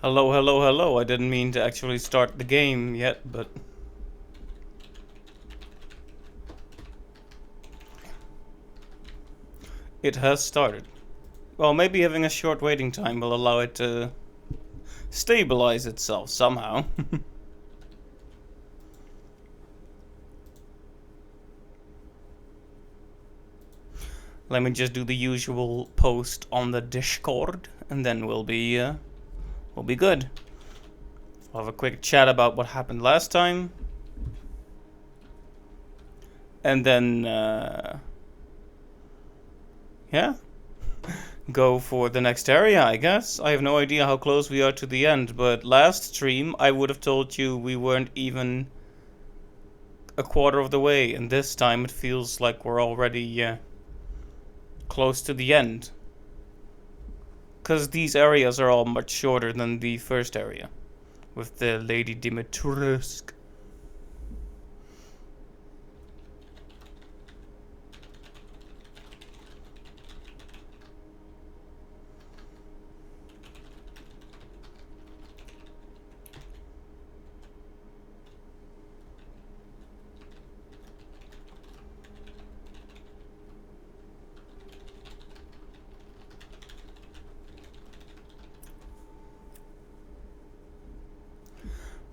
Hello, hello, hello. I didn't mean to actually start the game yet, but... it has started. Well, maybe having a short waiting time will allow it to stabilize itself somehow. Let me just do the usual post on the Discord, and then we'll be good. I'll have a quick chat about what happened last time. And then, yeah, go for the next area, I guess. I have no idea how close we are to the end, but last stream I would have told you we weren't even a quarter of the way, and this time it feels like we're already close to the end. Because these areas are all much shorter than the first area, with the Lady Dimitrescu.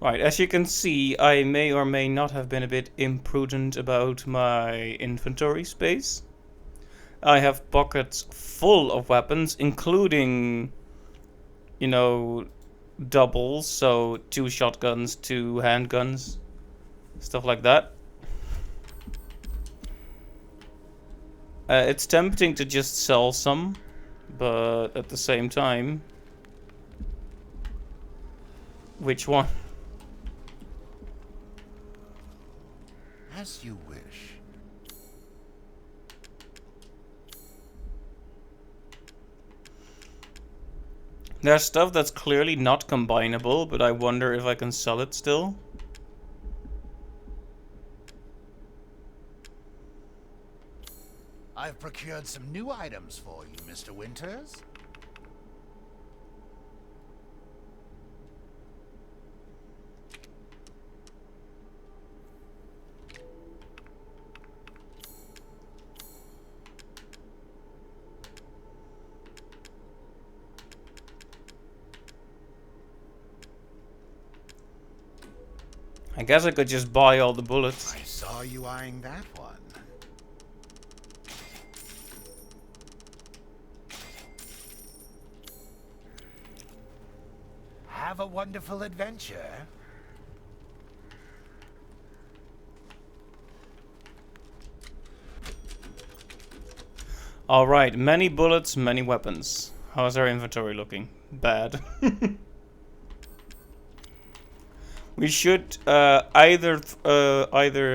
Right, as you can see, I may or may not have been a bit imprudent about my inventory space. I have pockets full of weapons, including, you know, doubles, so 2 shotguns, 2 handguns, stuff like that. It's tempting to just sell some, but at the same time, which one? As you wish. There's stuff that's clearly not combinable, but I wonder if I can sell it still. I've procured some new items for you, Mr. Winters. I guess I could just buy all the bullets. I saw you eyeing that one. Have a wonderful adventure. Alright, many bullets, many weapons. How's our inventory looking? Bad. We should either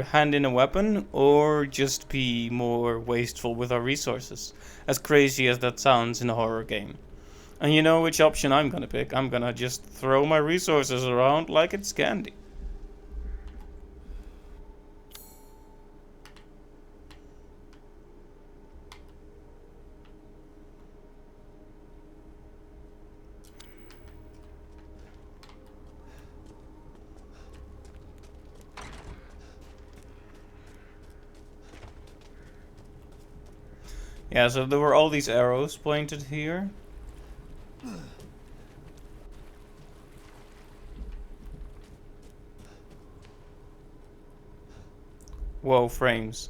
hand in a weapon or just be more wasteful with our resources. As crazy as that sounds in a horror game. And you know which option I'm gonna pick? I'm gonna just throw my resources around like it's candy. Yeah, so there were all these arrows pointed here. Whoa, frames.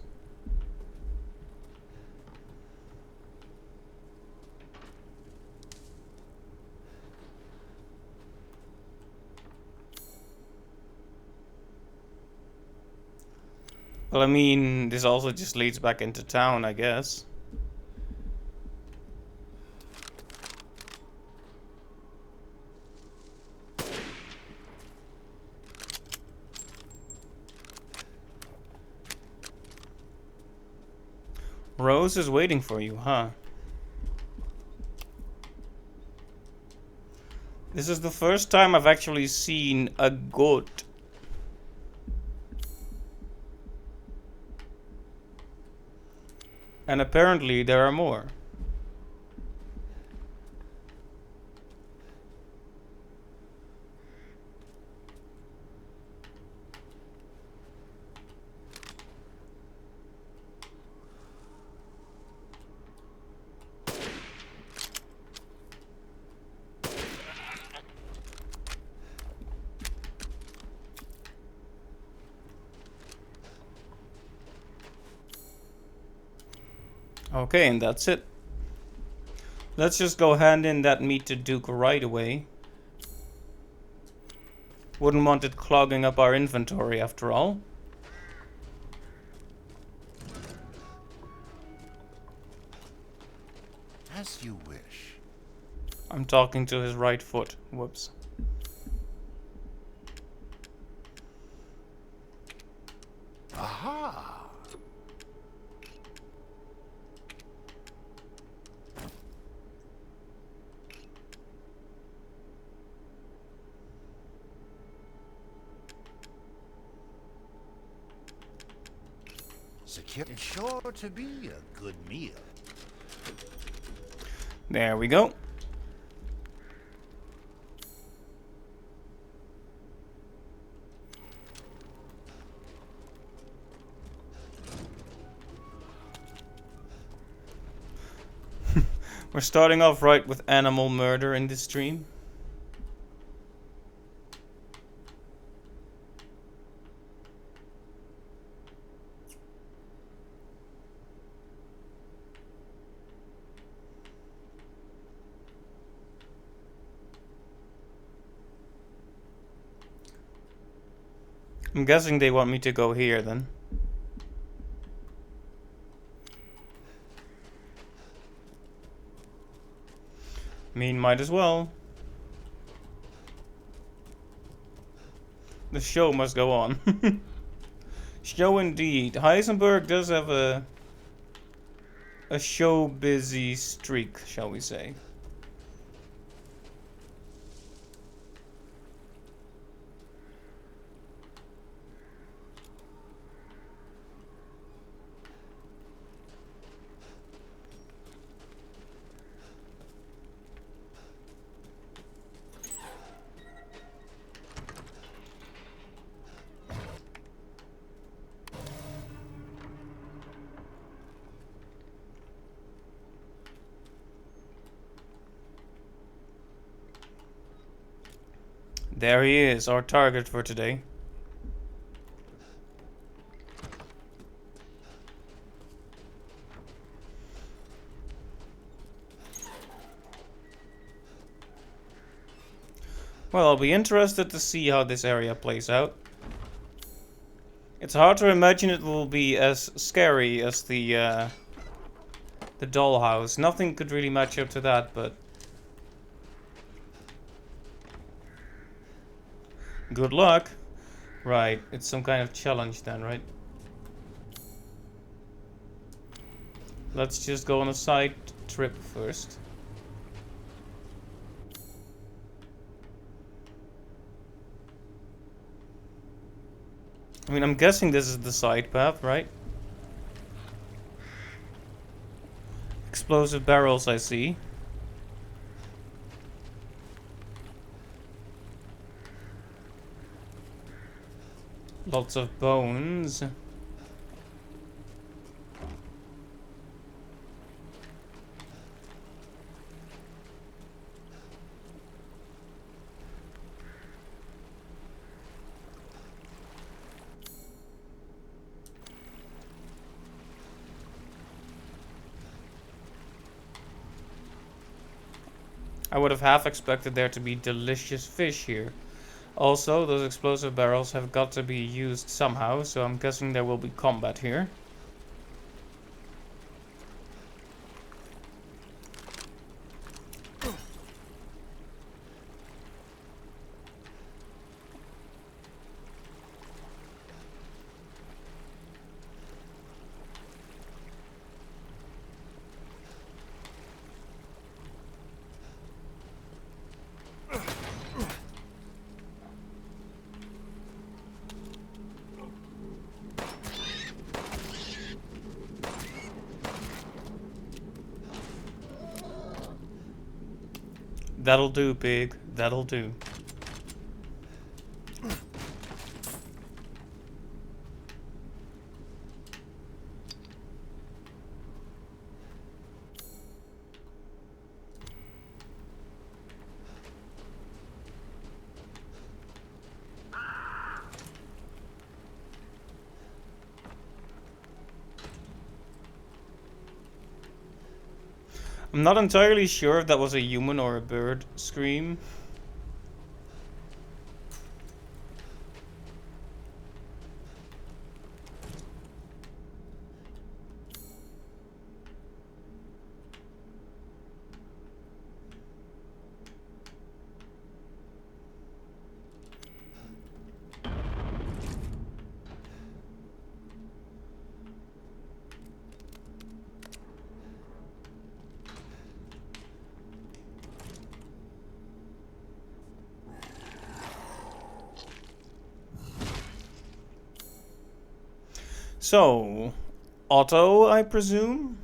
Well, I mean, this also just leads back into town, I guess. Rose is waiting for you, huh? This is the first time I've actually seen a goat. And apparently there are more. Okay, and that's it. Let's just go hand in that meat to Duke right away. Wouldn't want it clogging up our inventory after all. As you wish. I'm talking to his right foot. Whoops. Aha! Secure is sure to be a good meal. There we go. We're starting off right with animal murder in this stream. I'm guessing they want me to go here then. Mean, might as well. The show must go on. Show indeed. Heisenberg does have a show busy streak, shall we say. There he is, our target for today. Well, I'll be interested to see how this area plays out. It's hard to imagine it will be as scary as the dollhouse. Nothing could really match up to that, but good luck. Right, it's some kind of challenge then, right? Let's just go on a side trip first. I mean, I'm guessing this is the side path, right? Explosive barrels, I see. Lots of bones. I would have half expected there to be delicious fish here. Also, those explosive barrels have got to be used somehow, so I'm guessing there will be combat here. That'll do, pig. That'll do. I'm not entirely sure if that was a human or a bird scream. So, Otto, I presume?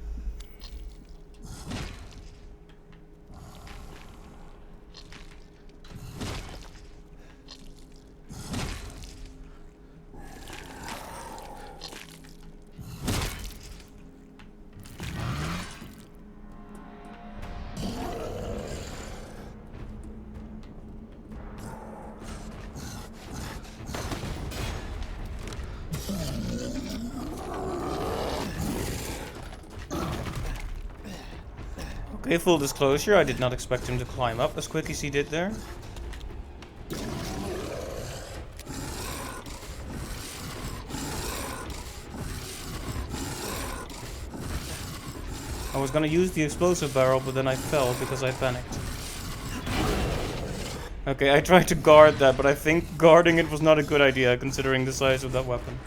Okay, full disclosure, I did not expect him to climb up as quick as he did there. I was gonna use the explosive barrel, but then I fell because I panicked. Okay, I tried to guard that, but I think guarding it was not a good idea considering the size of that weapon.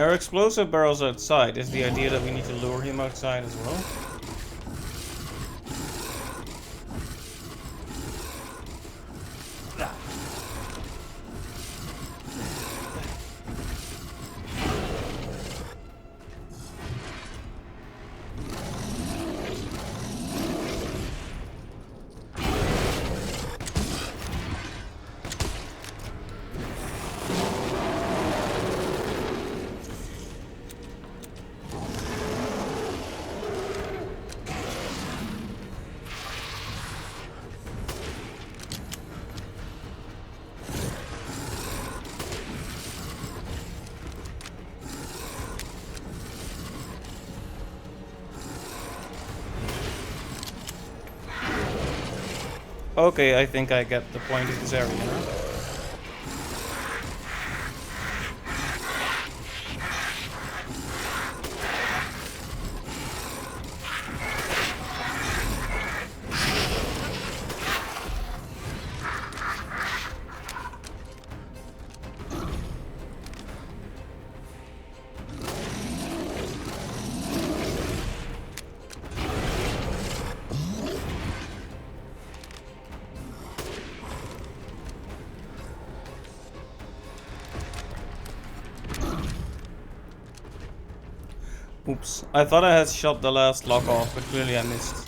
There are explosive barrels outside. Is the idea that we need to lure him outside as well? Okay, I think I get the point of this area now. Oops, I thought I had shot the last lock off, but clearly I missed.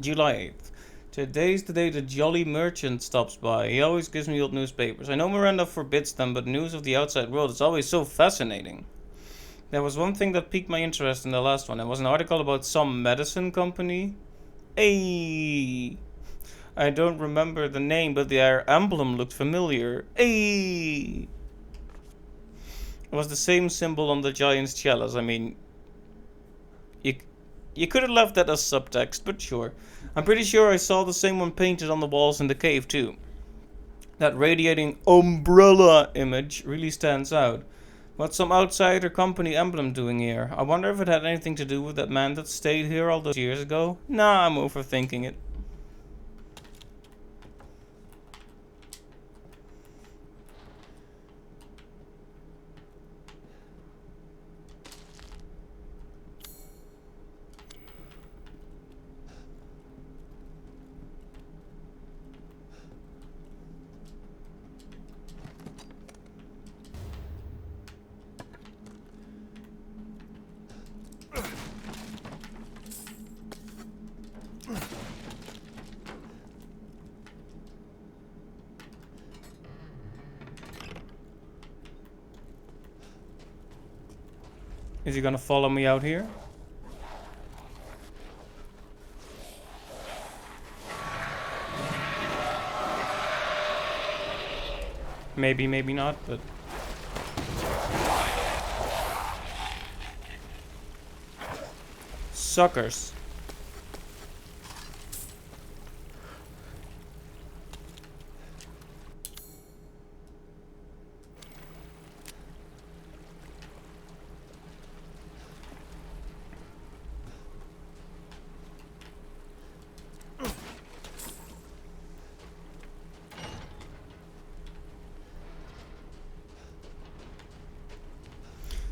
July 8th. Today's the day the Jolly Merchant stops by. He always gives me old newspapers. I know Miranda forbids them, but news of the outside world is always so fascinating. There was one thing that piqued my interest in the last one. It was an article about some medicine company. Hey, I don't remember the name, but their emblem looked familiar. Hey, it was the same symbol on the giant's chalice. I mean, you could have left that as subtext, but sure. I'm pretty sure I saw the same one painted on the walls in the cave too. That radiating umbrella image really stands out. What's some outsider company emblem doing here? I wonder if it had anything to do with that man that stayed here all those years ago. Nah, I'm overthinking it. Is he gonna follow me out here? Maybe, maybe not, but... Suckers.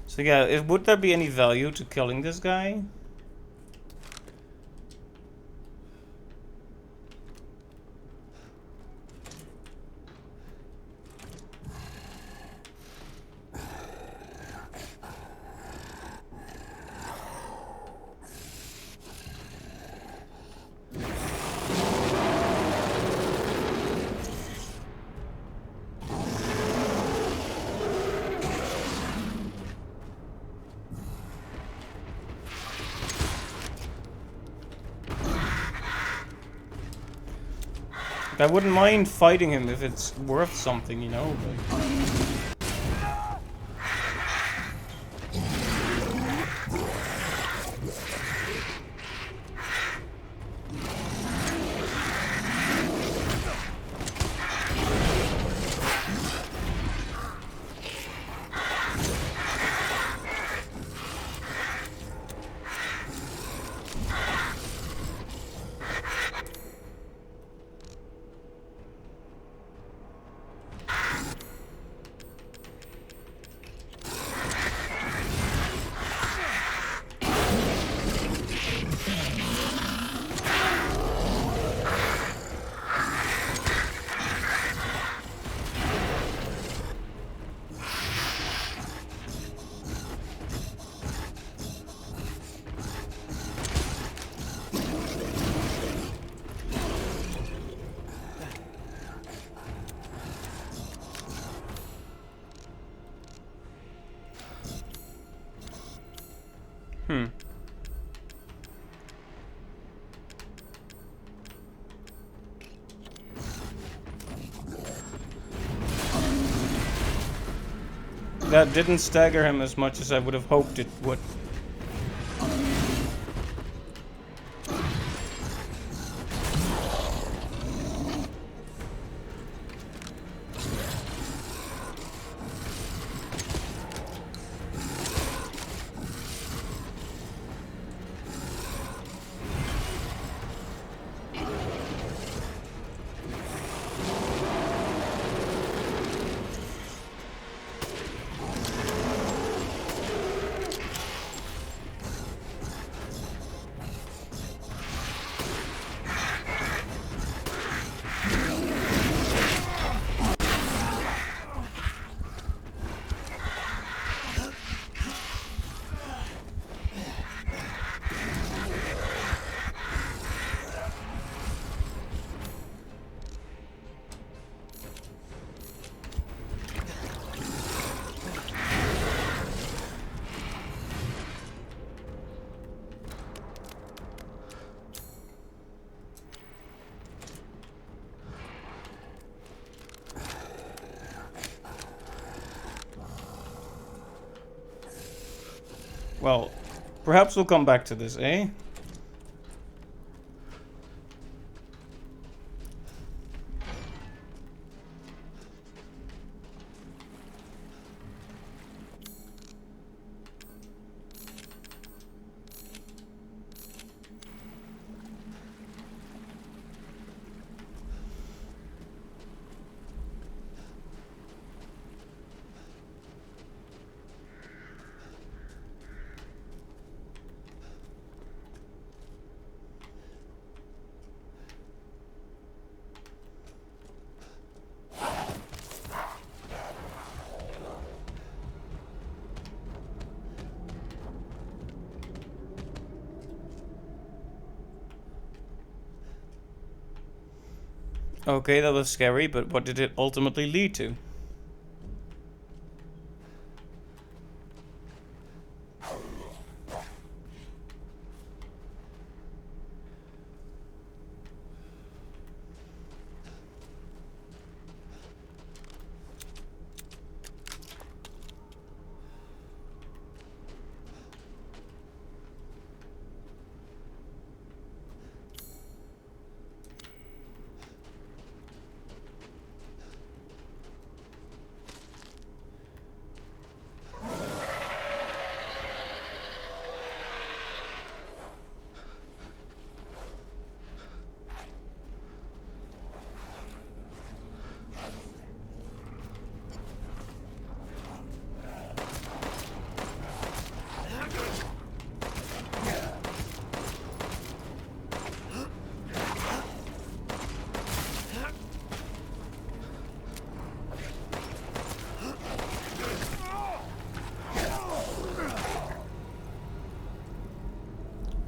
So yeah, would there be any value to killing this guy? I wouldn't mind fighting him if it's worth something, you know, but... That didn't stagger him as much as I would have hoped it would. Well, perhaps we'll come back to this, eh? Okay, that was scary, but what did it ultimately lead to?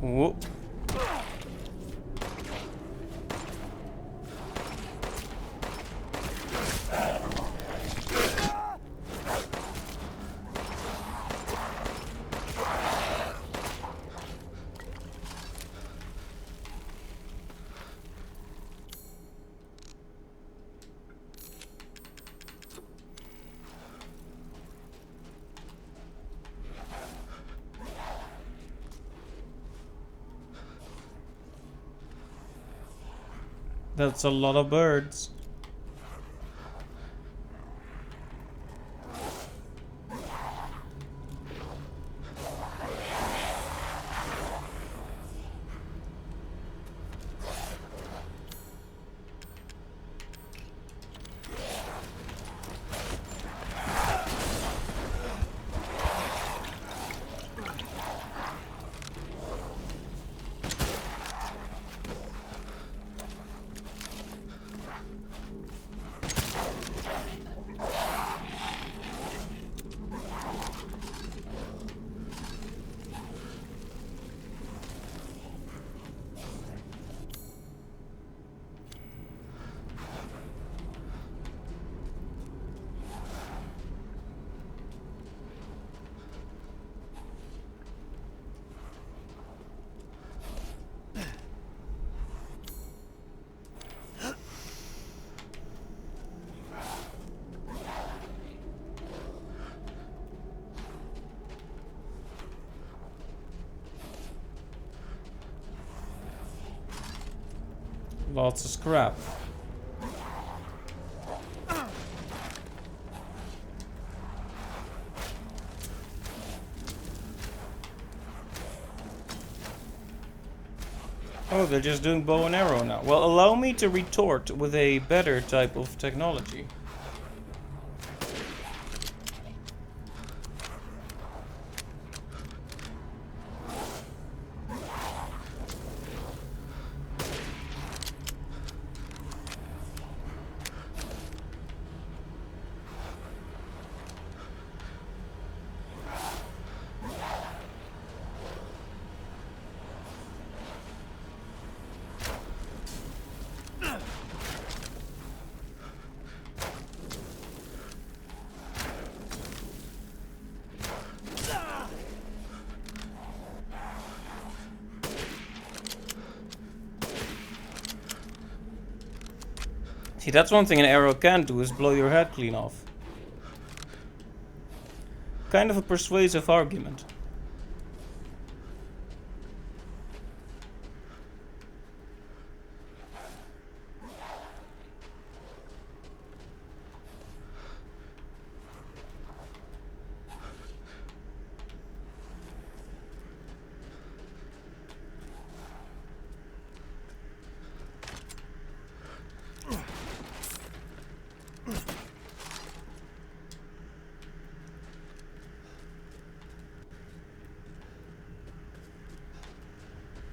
Whoop. That's a lot of birds. Lots of scrap. Oh, they're just doing bow and arrow now. Well, allow me to retort with a better type of technology. See, that's one thing an arrow can do, is blow your head clean off. Kind of a persuasive argument.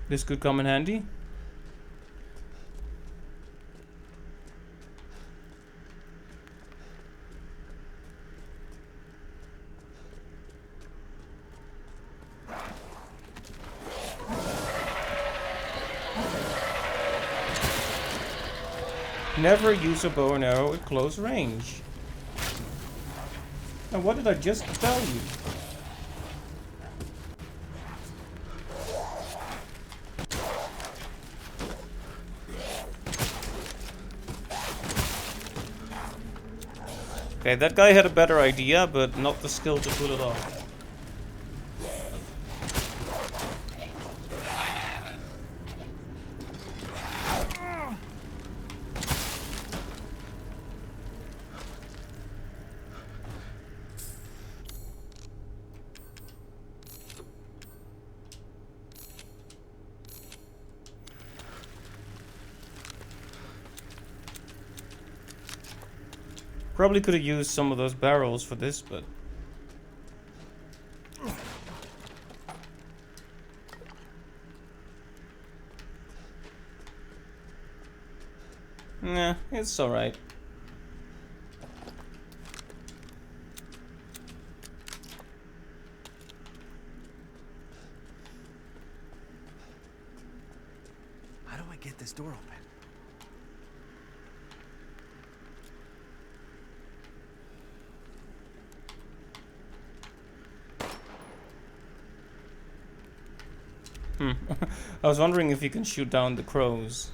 This could come in handy. Never use a bow and arrow at close range. Now what did I just tell you? Okay, that guy had a better idea, but not the skill to pull it off. Probably could have used some of those barrels for this, but... Nah, it's alright. How do I get this door open? I was wondering if you can shoot down the crows.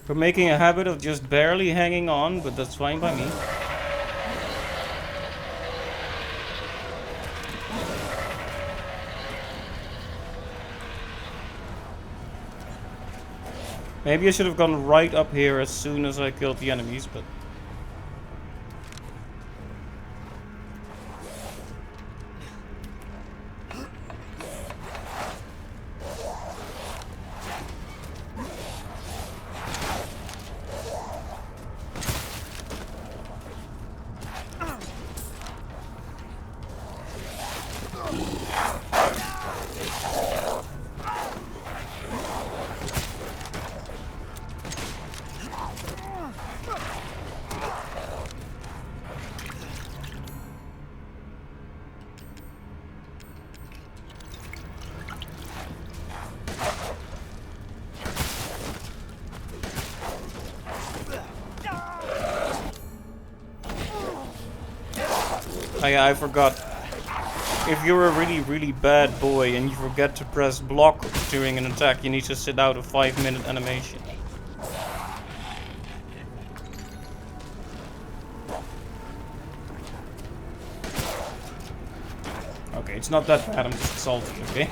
We're making a habit of just barely hanging on, but that's fine by me. Maybe I should have gone right up here as soon as I killed the enemies, but... I forgot. If you're a really bad boy and you forget to press block during an attack, you need to sit out a 5-minute animation. Okay, it's not that bad, I'm just salty, okay?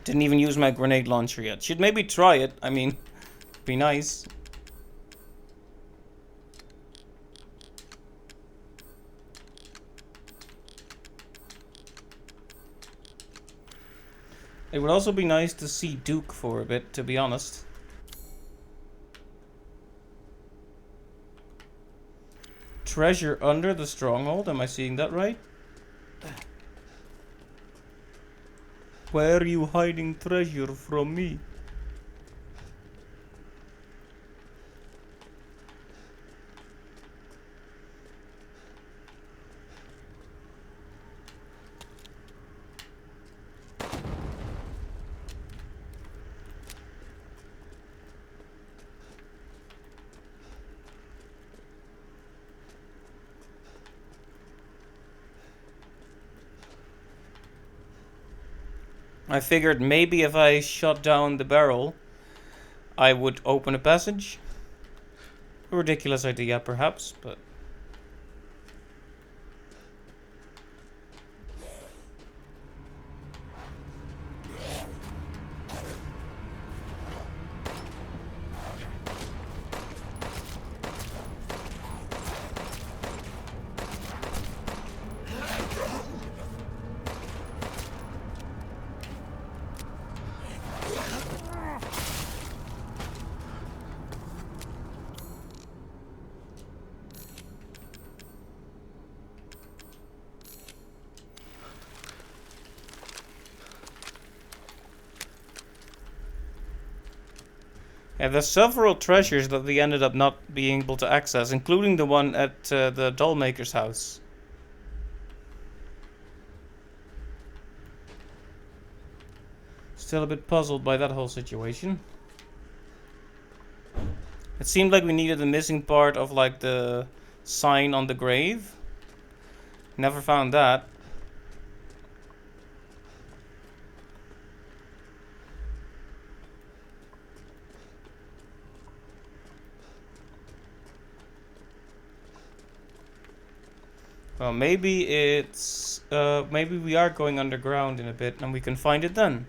Didn't even use my grenade launcher yet. Should maybe try it. I mean, be nice. It would also be nice to see Duke for a bit, to be honest. Treasure under the stronghold, am I seeing that right? Where are you hiding treasure from me? I figured maybe if I shut down the barrel, I would open a passage. A ridiculous idea, perhaps, but... Yeah, there's several treasures that we ended up not being able to access, including the one at the dollmaker's house. Still a bit puzzled by that whole situation. It seemed like we needed the missing part of like the sign on the grave. Never found that. Well, maybe it's... maybe we are going underground in a bit and we can find it then.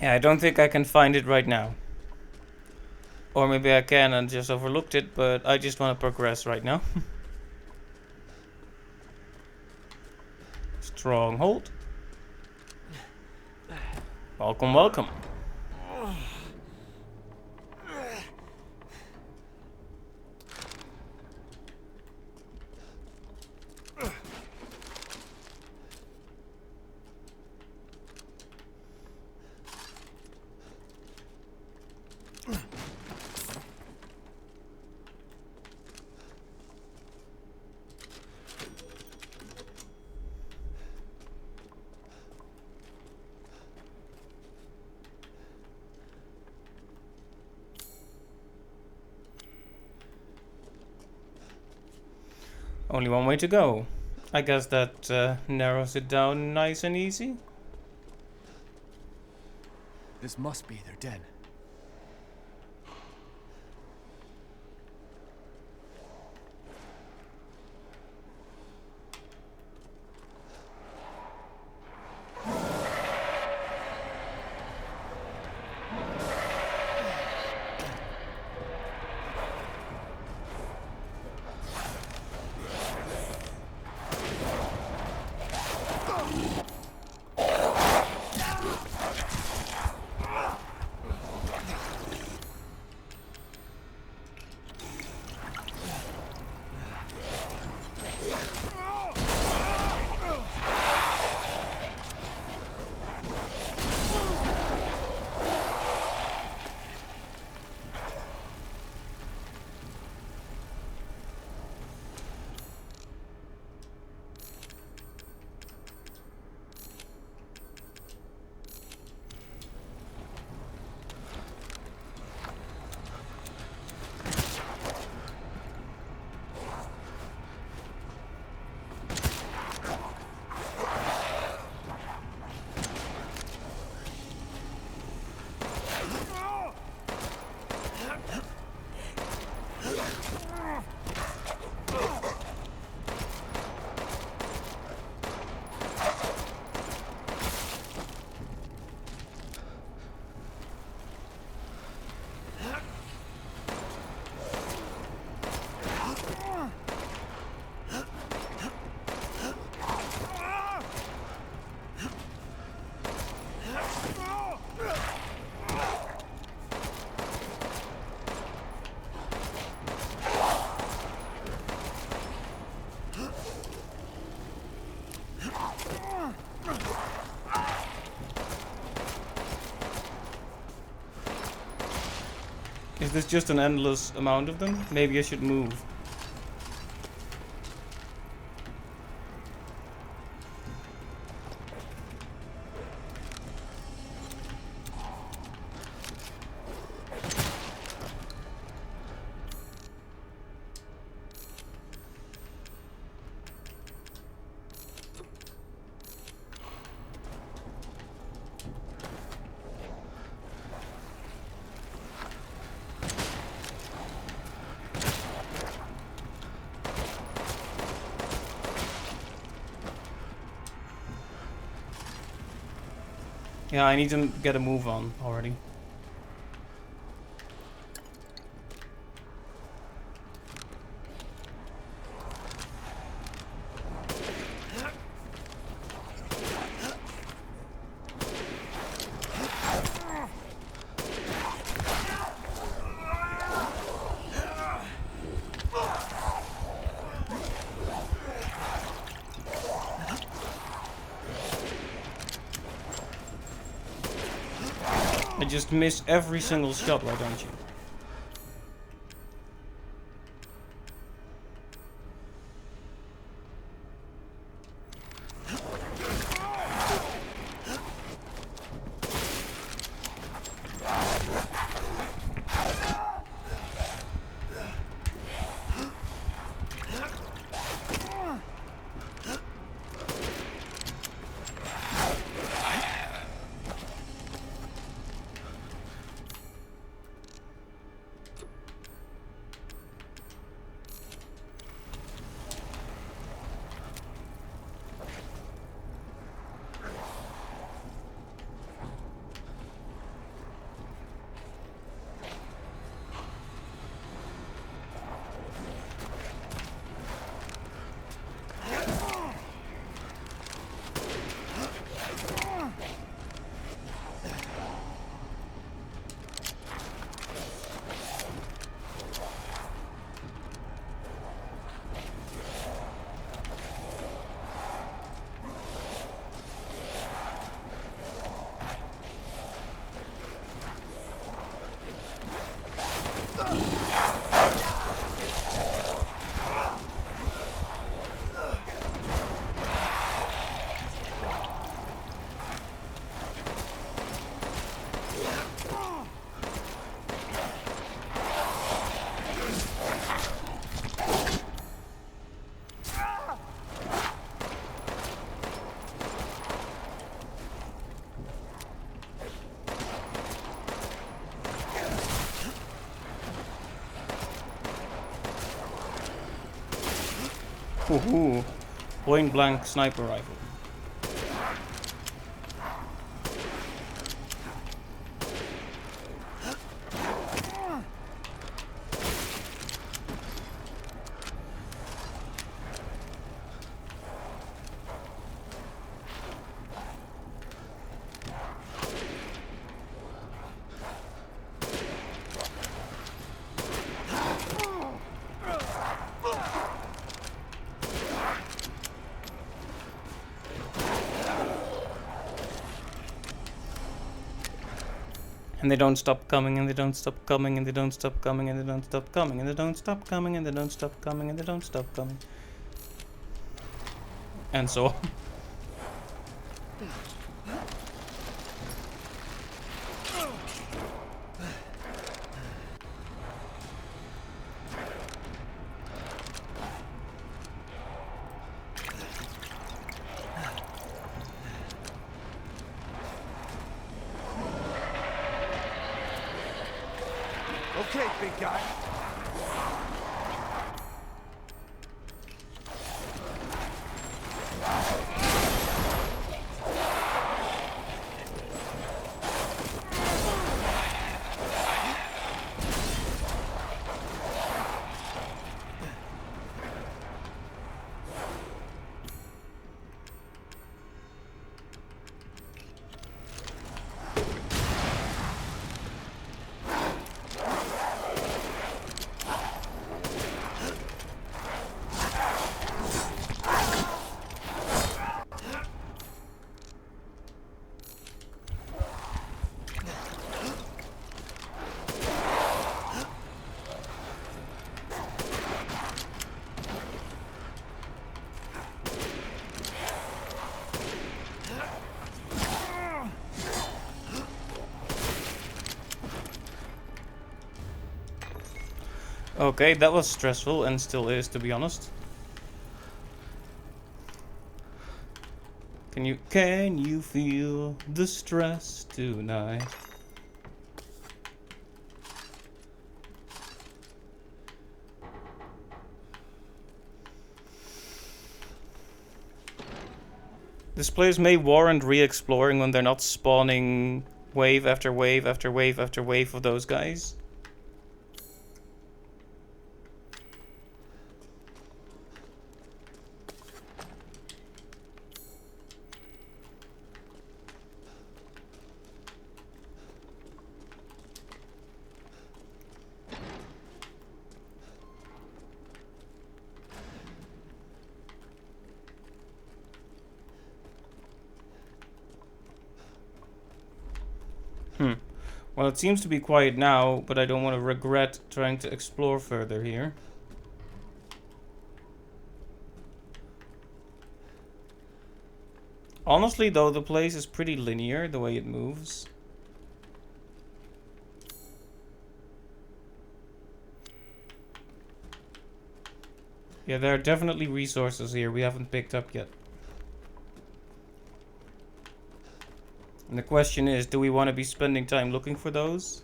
Yeah, I don't think I can find it right now. Or maybe I can and just overlooked it, but I just want to progress right now. Stronghold. Welcome, welcome. Only one way to go. I guess that narrows it down nice and easy. This must be their den. Is this just an endless amount of them? Maybe I should move. Yeah, I need to get a move on already. I just miss every single shot, why don't you? Woohoo! Point blank sniper rifle. And they don't stop coming, and they don't stop coming, and they don't stop coming, and they don't stop coming, and they don't stop coming, and they don't stop coming, and they don't stop coming. And so on. Okay, big guy. Okay, that was stressful and still is, to be honest. Can you feel the stress tonight? This place may warrant re-exploring when they're not spawning wave after wave after wave after wave of those guys. Well, it seems to be quiet now, but I don't want to regret trying to explore further here. Honestly, though, the place is pretty linear, the way it moves. Yeah, there are definitely resources here we haven't picked up yet. And the question is, do we want to be spending time looking for those?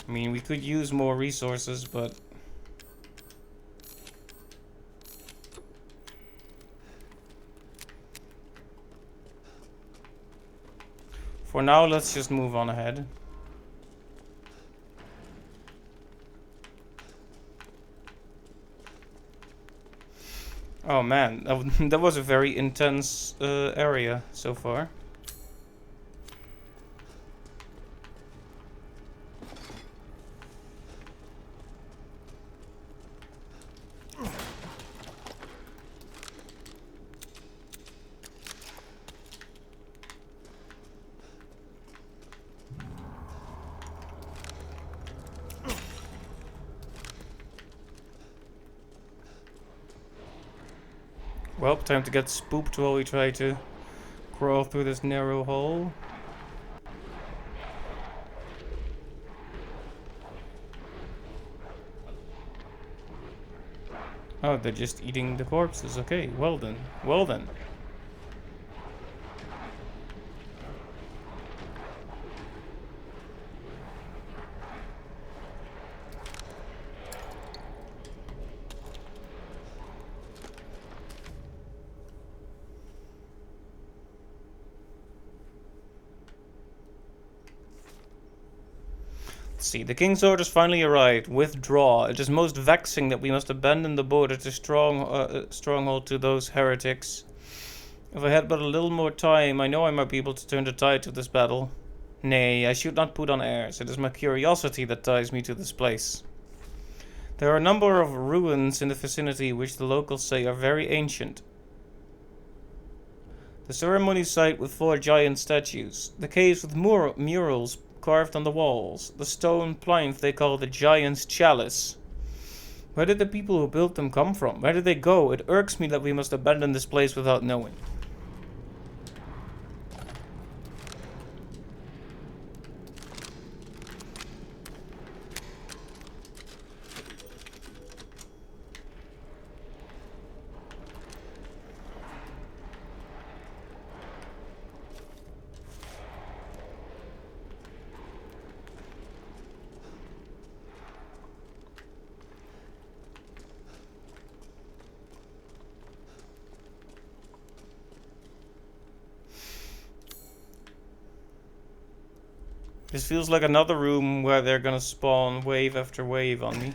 I mean, we could use more resources, but... for now, let's just move on ahead. Oh man, that was a very intense area so far. Well, time to get spooked while we try to crawl through this narrow hole. Oh, they're just eating the corpses. Okay, well then. Well then. See, the king's orders finally arrived. Withdraw. It is most vexing that we must abandon the border to stronghold to those heretics. If I had but a little more time, I know I might be able to turn the tide of this battle. Nay, I should not put on airs. It is my curiosity that ties me to this place. There are a number of ruins in the vicinity which the locals say are very ancient. The ceremony site with 4 giant statues. The caves with murals carved on the walls, the stone plinth they call the Giant's Chalice. Where did the people who built them come from? Where did they go? It irks me that we must abandon this place without knowing. This feels like another room where they're gonna spawn wave after wave on me.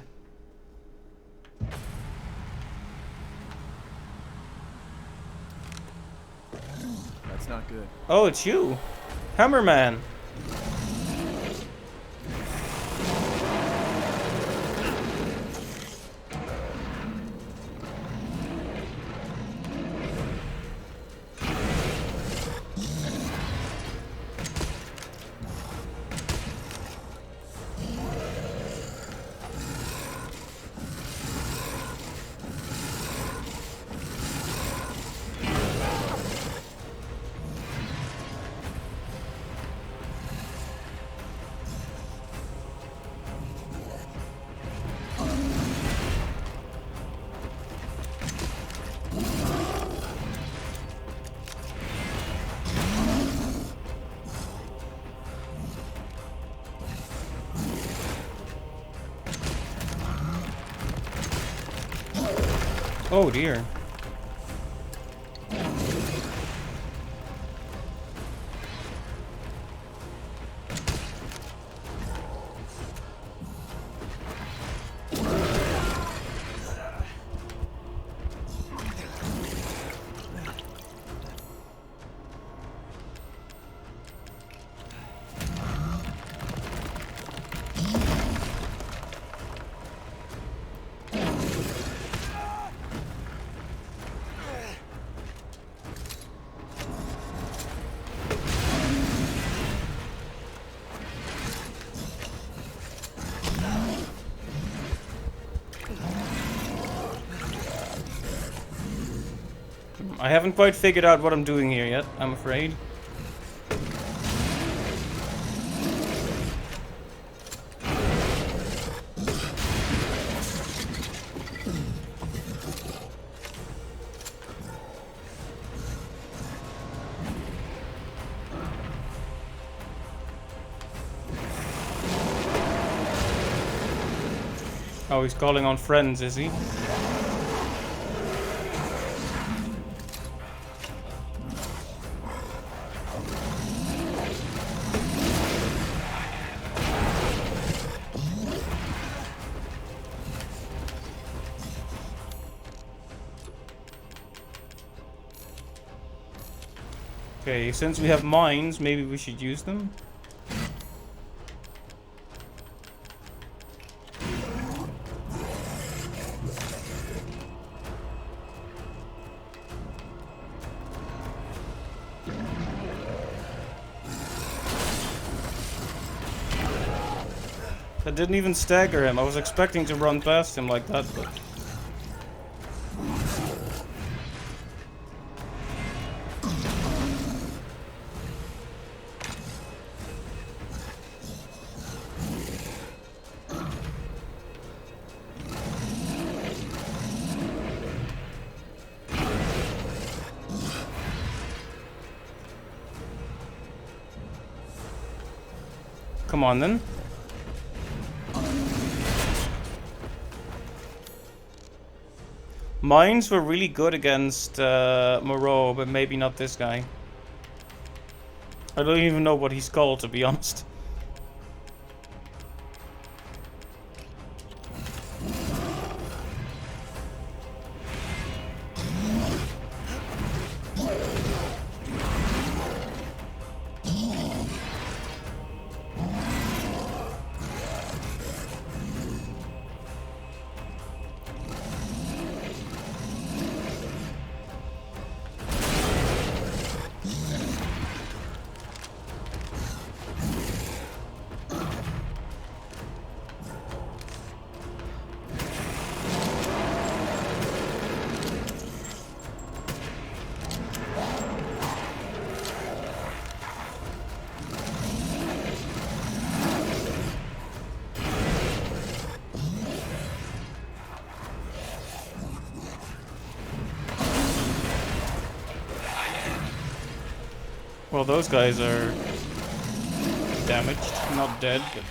That's not good. Oh, it's you! Hammerman! Oh dear. I haven't quite figured out what I'm doing here yet, I'm afraid. Oh, he's calling on friends, is he? Okay, since we have mines, maybe we should use them. That didn't even stagger him. I was expecting to run past him like that, but... Come on then. Mines were really good against Moreau, but maybe not this guy. I don't even know what he's called, to be honest. Well, those guys are damaged, not dead, but...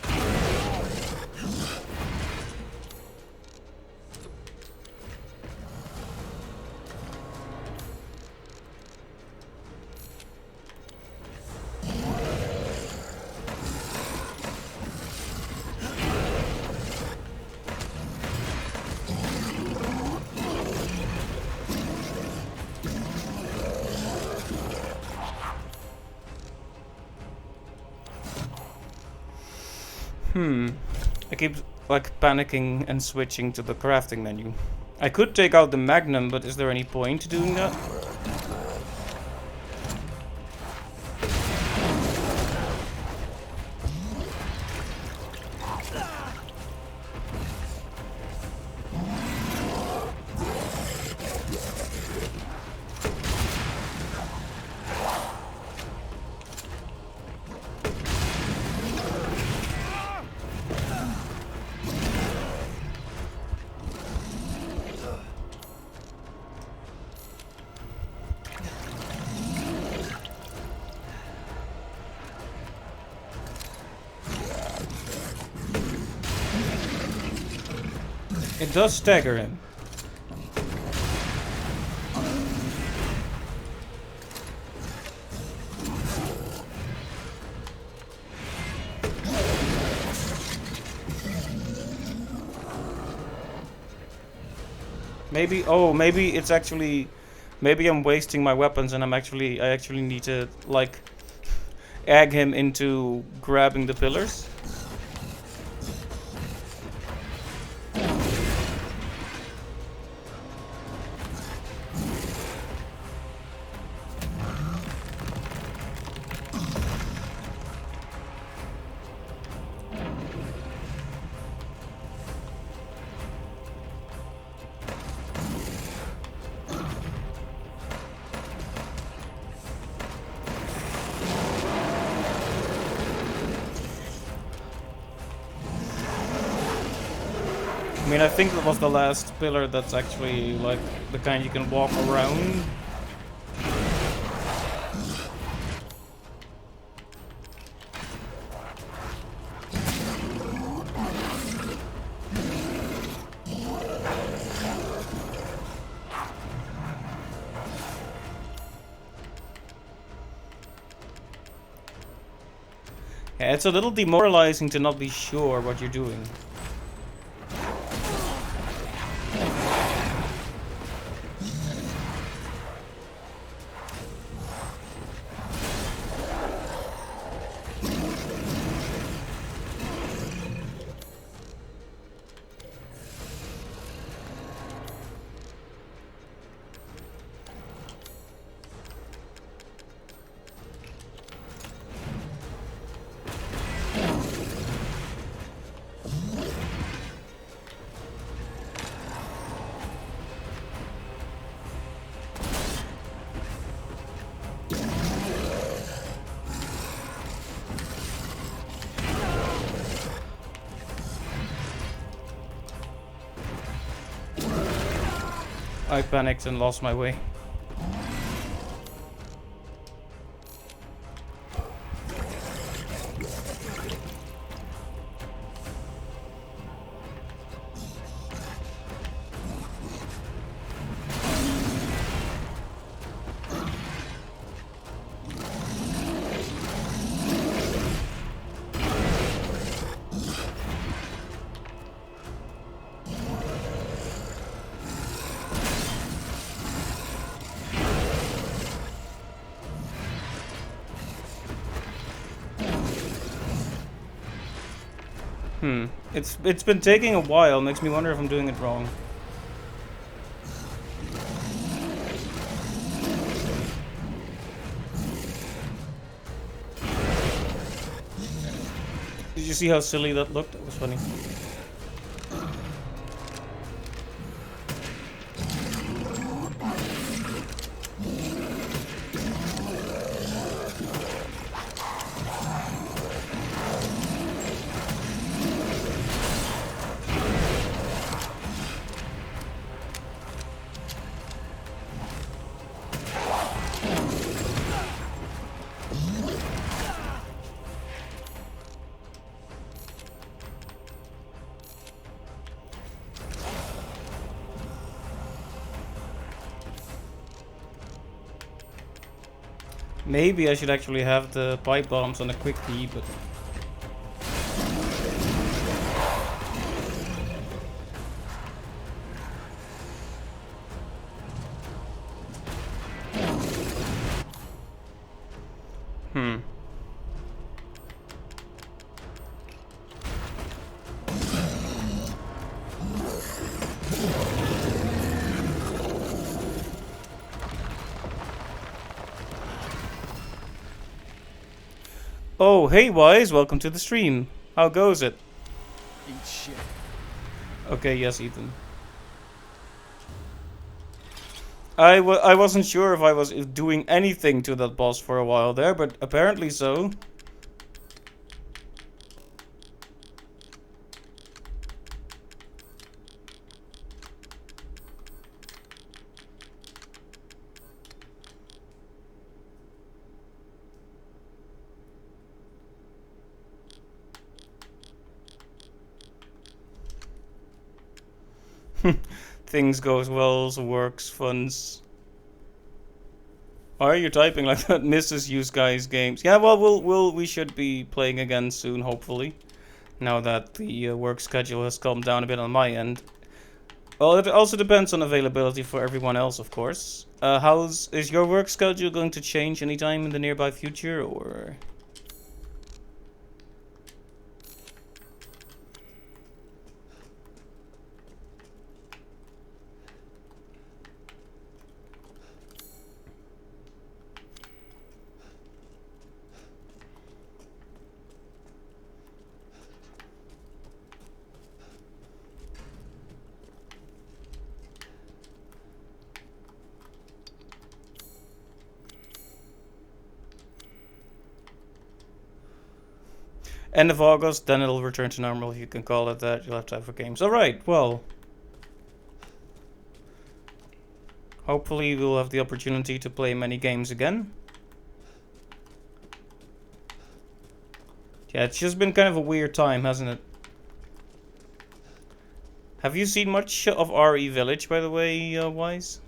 I keep, like, panicking and switching to the crafting menu. I could take out the Magnum, but is there any point to doing that? It does stagger him. Maybe, oh, maybe it's actually, maybe I'm wasting my weapons and I actually need to, like, egg him into grabbing the pillars. I mean, I think that was the last pillar that's actually, like, the kind you can walk around. Yeah, it's a little demoralizing to not be sure what you're doing. I panicked and lost my way. It's been taking a while. Makes me wonder if I'm doing it wrong. Did you see how silly that looked? That was funny. Maybe I should actually have the pipe bombs on a quick key, but... Oh, hey Wise, welcome to the stream. How goes it? Eat shit. Okay, yes, Ethan. I wasn't sure if I was doing anything to that boss for a while there, but apparently so. Things goes well, works, funds. Why are you typing like that? Mrs. Use Guys Games. Yeah, well, we should be playing again soon, hopefully. Now that the work schedule has calmed down a bit on my end. Well, it also depends on availability for everyone else, of course. Is your work schedule going to change anytime in the nearby future, or? End of August, then it'll return to normal, if you can call it that. You'll have time for games. Alright, well. Hopefully we'll have the opportunity to play many games again. Yeah, it's just been kind of a weird time, hasn't it? Have you seen much of RE Village, by the way, Wise?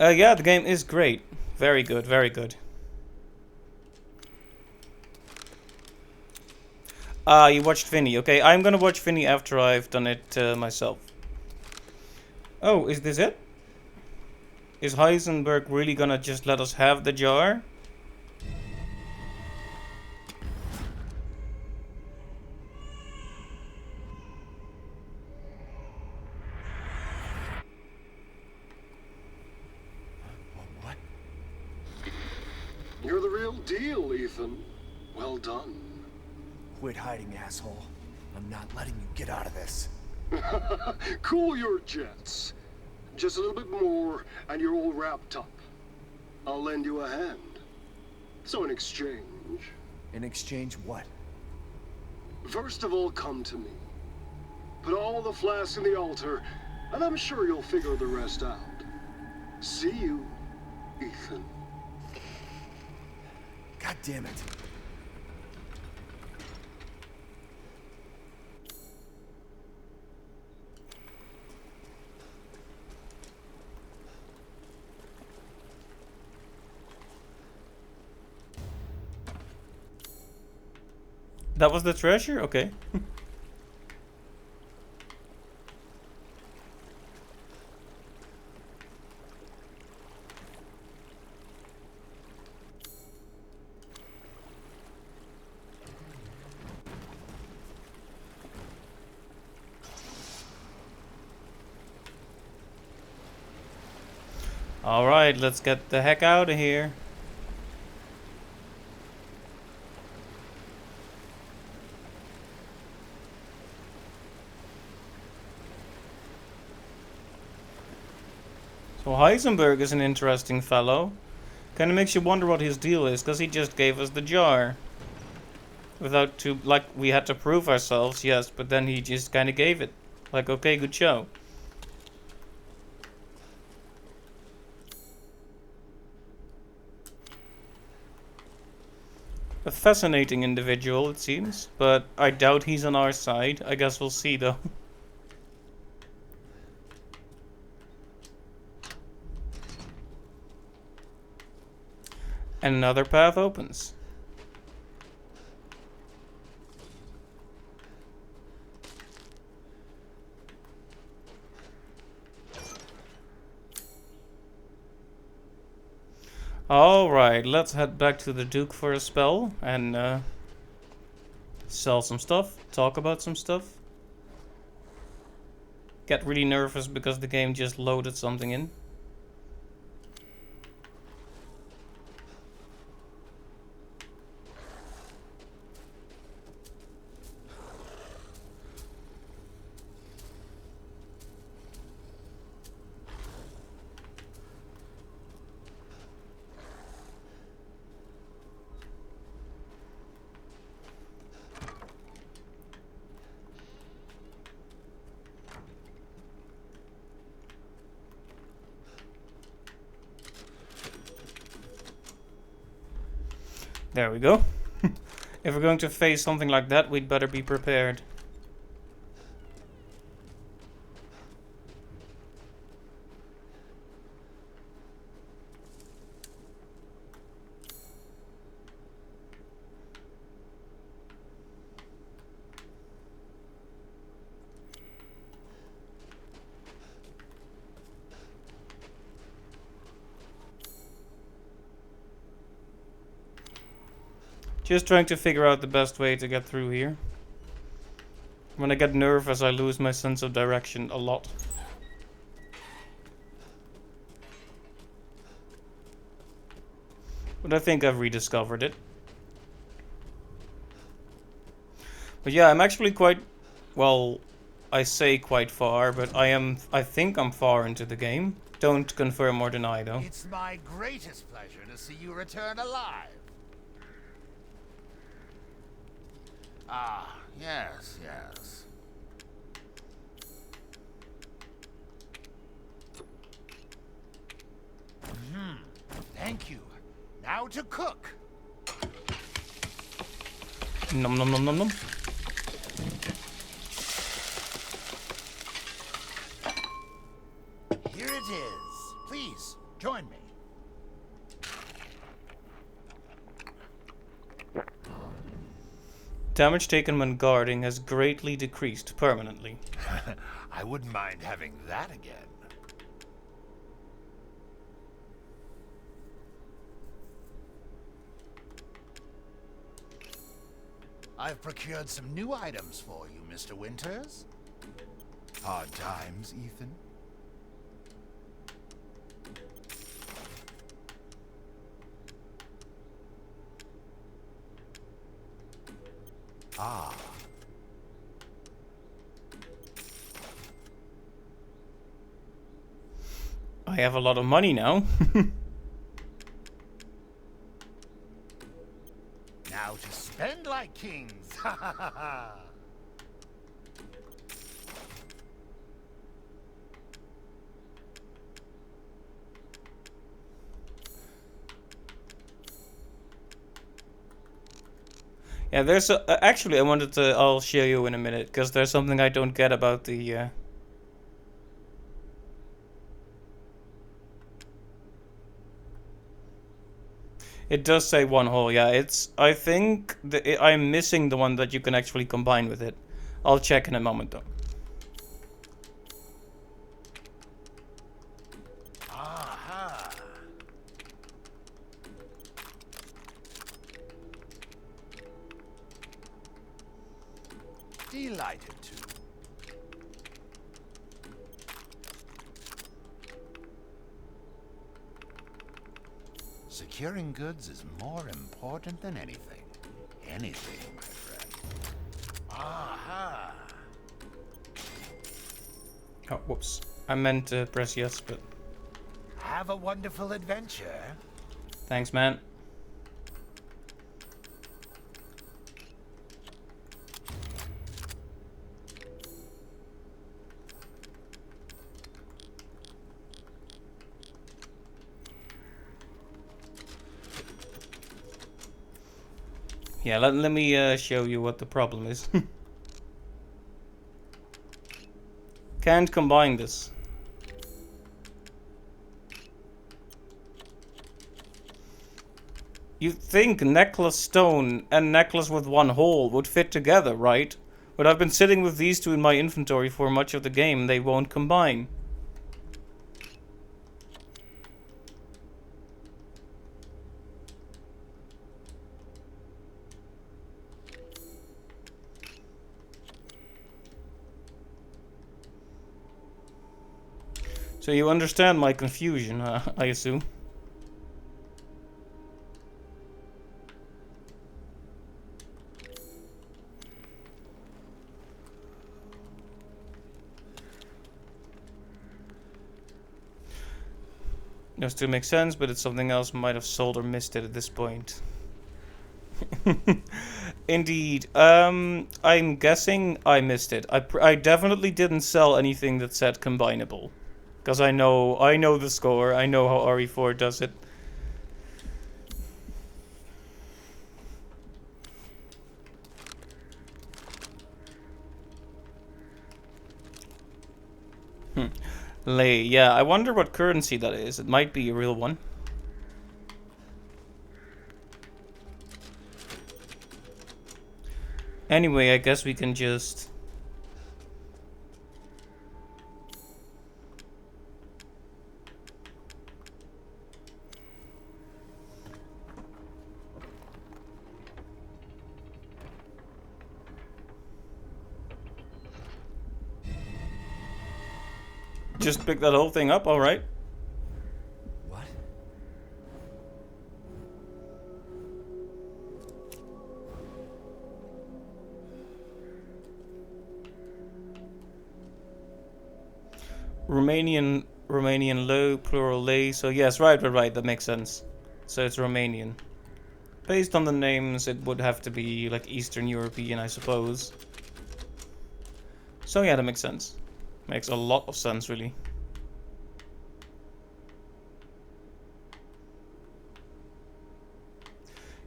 Yeah, the game is great. Very good, very good. You watched Vinny. Okay, I'm gonna watch Vinny after I've done it myself. Oh, is this it? Is Heisenberg really gonna just let us have the jar? What? You're the real deal, Ethan. Well done. Quit hiding, asshole. I'm not letting you get out of this. Cool your jets. Just a little bit more, and you're all wrapped up. I'll lend you a hand. So in exchange, In exchange, what? first of all, come to me. Put all the flasks in the altar, and I'm sure you'll figure the rest out. See you, Ethan. God damn it. That was the treasure? Okay. Alright, let's get the heck out of here. So Heisenberg is an interesting fellow. Kinda makes you wonder what his deal is, because he just gave us the jar. Without to, like, we had to prove ourselves, yes, but then he just kinda gave it. Like, okay, good show. A fascinating individual, it seems, but I doubt he's on our side. I guess we'll see, though. And another path opens. Alright, let's head back to the Duke for a spell and sell some stuff, talk about some stuff. Get really nervous because the game just loaded something in. There we go. If we're going to face something like that, we'd better be prepared. Just trying to figure out the best way to get through here. When I get nervous, I lose my sense of direction a lot. But I think I've rediscovered it. But yeah, I'm actually quite, well, I say quite far, but I think I'm far into the game. Don't confirm or deny though. It's my greatest pleasure to see you return alive. Ah, yes, yes. Thank you. Now to cook. Nom nom nom nom nom. Here it is. Please, join me. Damage taken when guarding has greatly decreased permanently. I wouldn't mind having that again. I've procured some new items for you, Mr. Winters. Hard times, Ethan? Ah. I have a lot of money now. Now to spend like kings. Ha ha ha ha. Yeah, there's actually I wanted to. I'll show you in a minute because there's something I don't get about the. It does say one hole. Yeah, it's. I think I'm missing the one that you can actually combine with it. I'll check in a moment though. Aha. Delighted to. Securing goods is more important than anything. Anything, my friend. Aha! Oh, whoops. I meant to press yes, but Have a wonderful adventure. thanks, man. Yeah, let me show you what the problem is. Can't combine this. You'd think necklace stone and necklace with one hole would fit together, right? But I've been sitting with these two in my inventory for much of the game, they won't combine. So you understand my confusion, I assume. It still makes sense, but it's something else might have sold or missed it at this point. Indeed. I'm guessing I missed it. I definitely didn't sell anything that said combinable. Because I know the score. I know how RE4 does it. Lei, yeah, I wonder what currency that is. It might be a real one. Anyway, I guess we can just... just pick that whole thing up, alright. What? Romanian low, plural lay. So yes, right, that makes sense. So it's Romanian. Based on the names, it would have to be like Eastern European, I suppose. So yeah, that makes sense. Makes a lot of sense, really.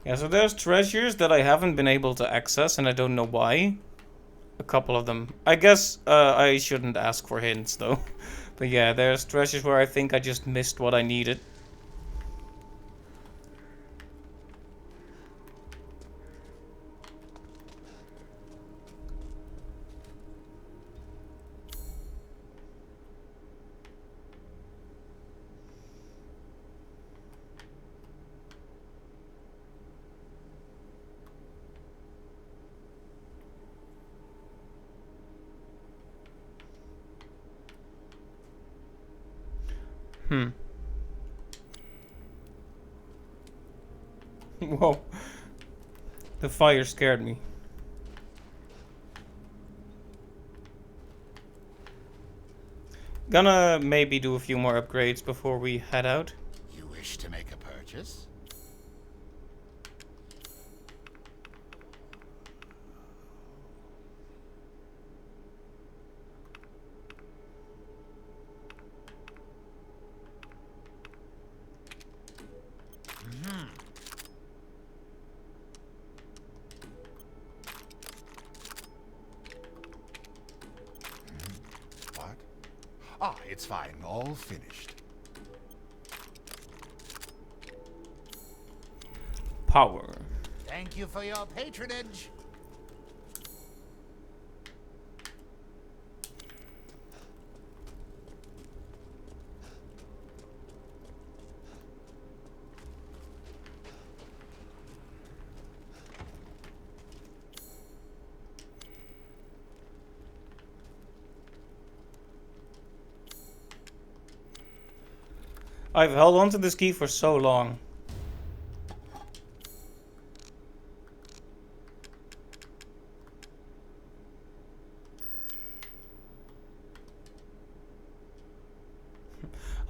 Yeah, so there's treasures that I haven't been able to access, and I don't know why. A couple of them. I guess I shouldn't ask for hints, though. But yeah, there's treasures where I think I just missed what I needed. Whoa. The fire scared me. Gonna maybe do a few more upgrades before we head out. You wish to make a purchase? What? Ah, it's fine. All finished. Power. Thank you for your patronage. I've held on to this key for so long.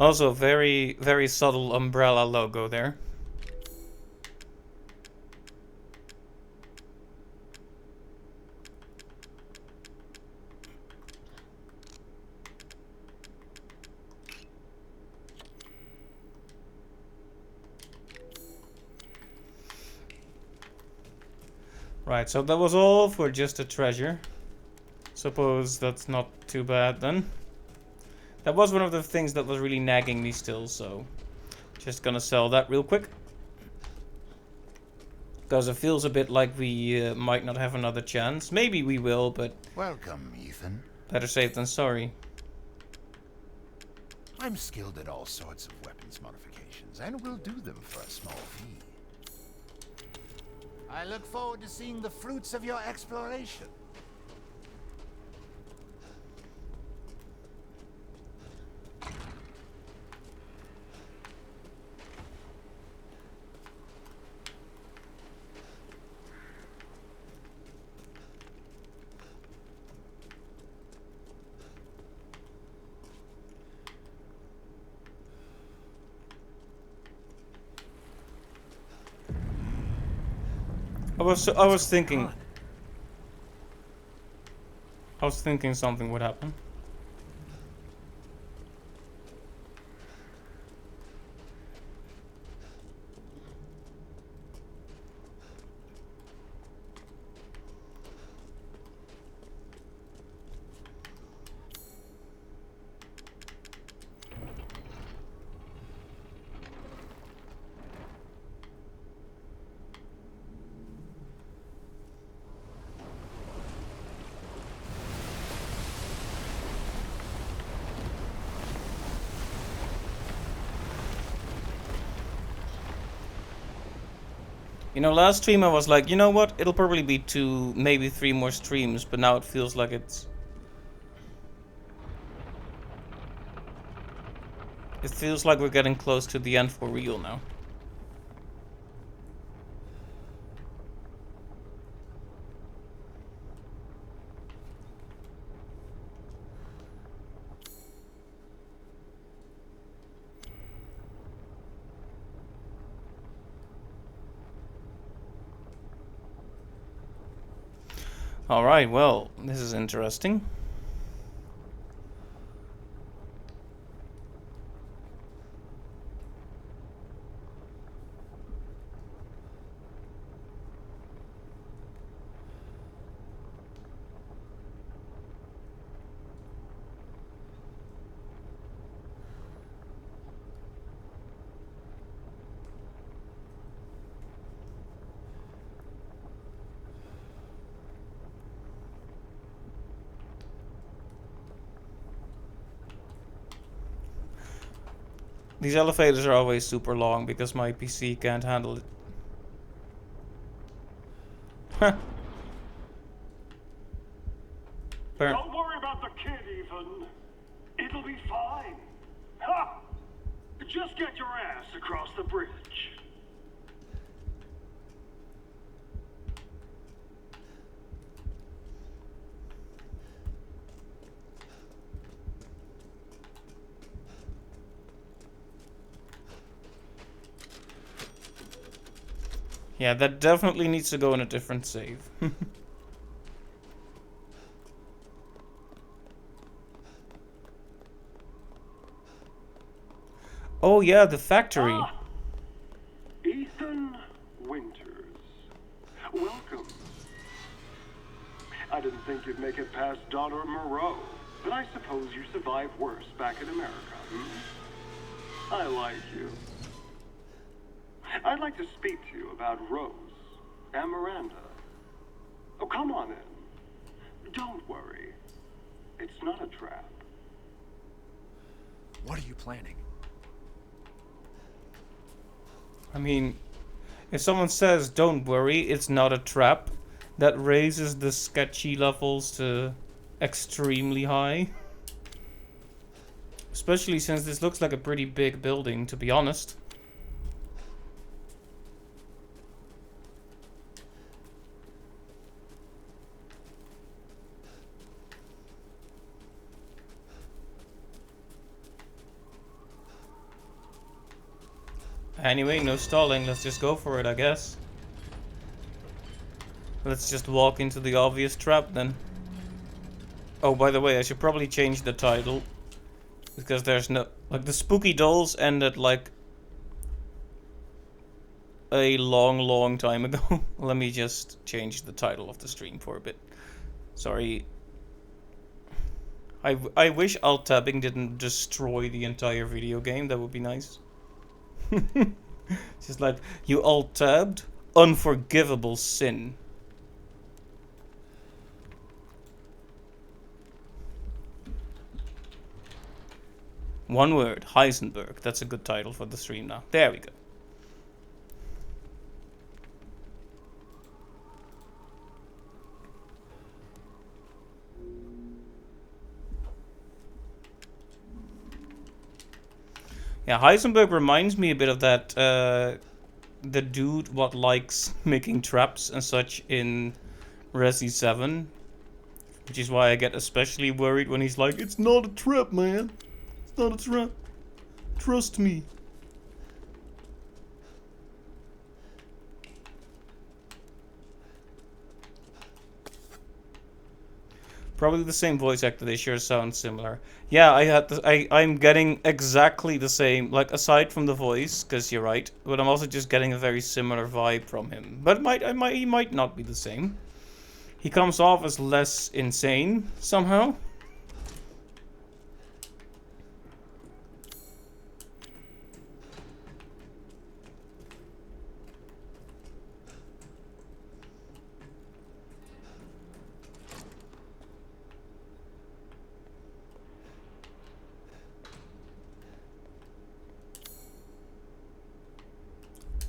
Also, very, very subtle umbrella logo there. Right, so that was all for just a treasure. Suppose that's not too bad then. That was one of the things that was really nagging me still, so just gonna sell that real quick. Because it feels a bit like we might not have another chance. Maybe we will, but Welcome, Ethan. better safe than sorry. I'm skilled at all sorts of weapons modifications, and will do them for a small fee. I look forward to seeing the fruits of your exploration. I was thinking something would happen. You know, last stream I was like, you know what? It'll probably be 2, maybe 3 more streams, but now it feels like it's... It feels like we're getting close to the end for real now. Alright, well, this is interesting. These elevators are always super long because my PC can't handle it. Huh. Don't worry about the kid, Ethan. It'll be fine. Ha! Just get your ass across the bridge. Yeah, that definitely needs to go in a different save. Oh yeah, the factory. Ah, Ethan Winters. Welcome. I didn't think you'd make it past Daughter Moreau, but I suppose you survived worse back in America, hmm? I like you. I'd like to speak to you about Rose and Miranda. Oh, come on in. Don't worry. It's not a trap. What are you planning? I mean, if someone says, don't worry, it's not a trap, that raises the sketchy levels to extremely high. Especially since this looks like a pretty big building, to be honest. Anyway, no stalling, let's just go for it, I guess. Let's just walk into the obvious trap then. Oh, by the way, I should probably change the title. Because there's no... Like, the spooky dolls ended, like... a long time ago. Let me just change the title of the stream for a bit. Sorry. I wish alt-tabbing didn't destroy the entire video game, that would be nice. It's just like, you alt-tabbed? Unforgivable sin. One word, Heisenberg. That's a good title for the stream now. There we go. Yeah, Heisenberg reminds me a bit of that, the dude what likes making traps and such in Resi 7. Which is why I get especially worried when he's like, it's not a trap, man. It's not a trap. Trust me. Probably the same voice actor, they sure sound similar. Yeah, I'm getting exactly the same, like aside from the voice, because you're right, but I'm also just getting a very similar vibe from him. But he might not be the same. He comes off as less insane, somehow.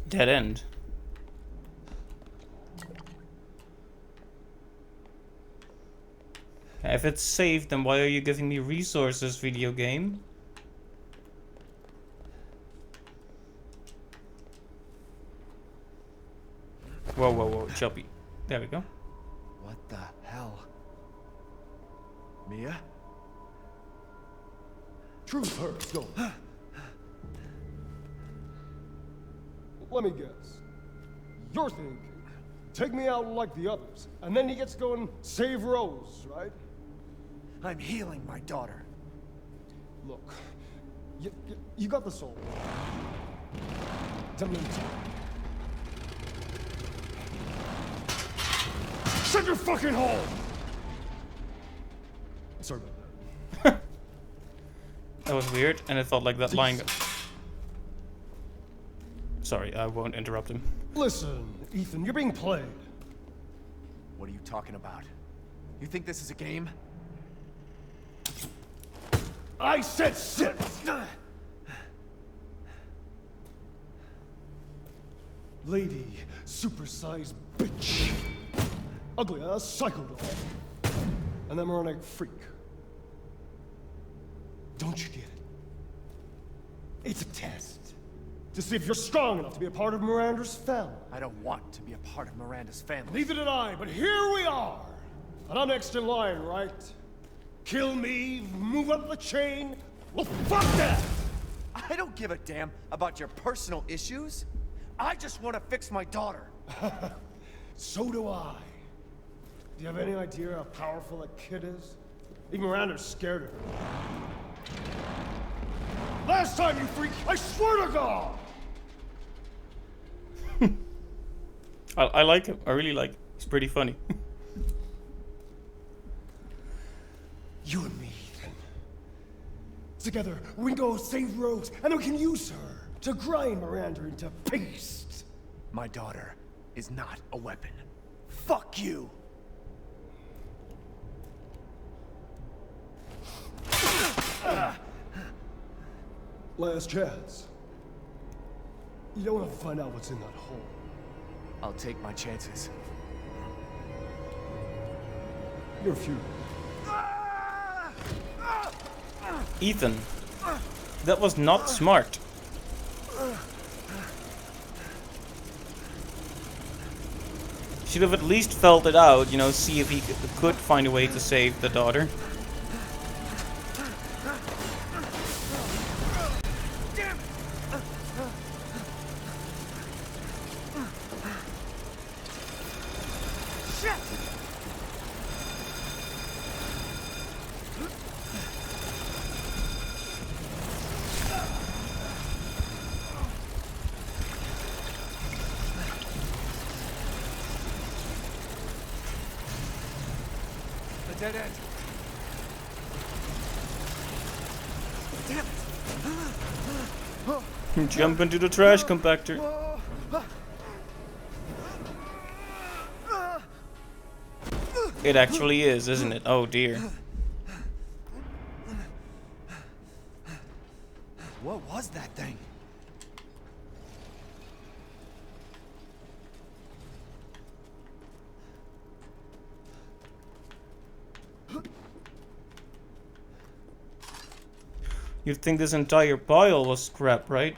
Dead end. If it's saved, then why are you giving me resources, video game? Whoa, whoa, whoa, Chubby. There we go. What the hell? Mia? Truth hurts, don't it? Let me guess. You're thinking, take me out like the others, and then he gets to go and save Rose, right? I'm healing my daughter. Look, you got the soul. Dementor. Shut your fucking hole! Sorry about that. That was weird, and it felt like that line. Sorry, I won't interrupt him. Listen, Ethan, you're being played. What are you talking about? You think this is a game? I said sit! Lady, supersized bitch. Ugly ass psycho doll. And that moronic freak. Don't you get it? It's a test. To see if you're strong enough to be a part of Miranda's family. I don't want to be a part of Miranda's family. Neither did I, but here we are. And I'm next in line, right? Kill me, move up the chain. Well, fuck that! I don't give a damn about your personal issues. I just want to fix my daughter. So do I. Do you have any idea how powerful that kid is? Even Miranda's scared of her. Last time, you freak, I swear to God! I like him. I really like him. He's pretty funny. You and me, Ethan. Together, we can go save Rose, and we can use her to grind Miranda into paste. My daughter is not a weapon. Fuck you! Last chance. You don't want to find out what's in that hole. I'll take my chances. You're futile. Ethan. That was not smart. Should have at least felt it out, you know, see if he could find a way to save the daughter. Dead end. Damn it. Jump into the trash compactor. It actually is, isn't it? Oh dear. What was that thing? You'd think this entire pile was scrap, right?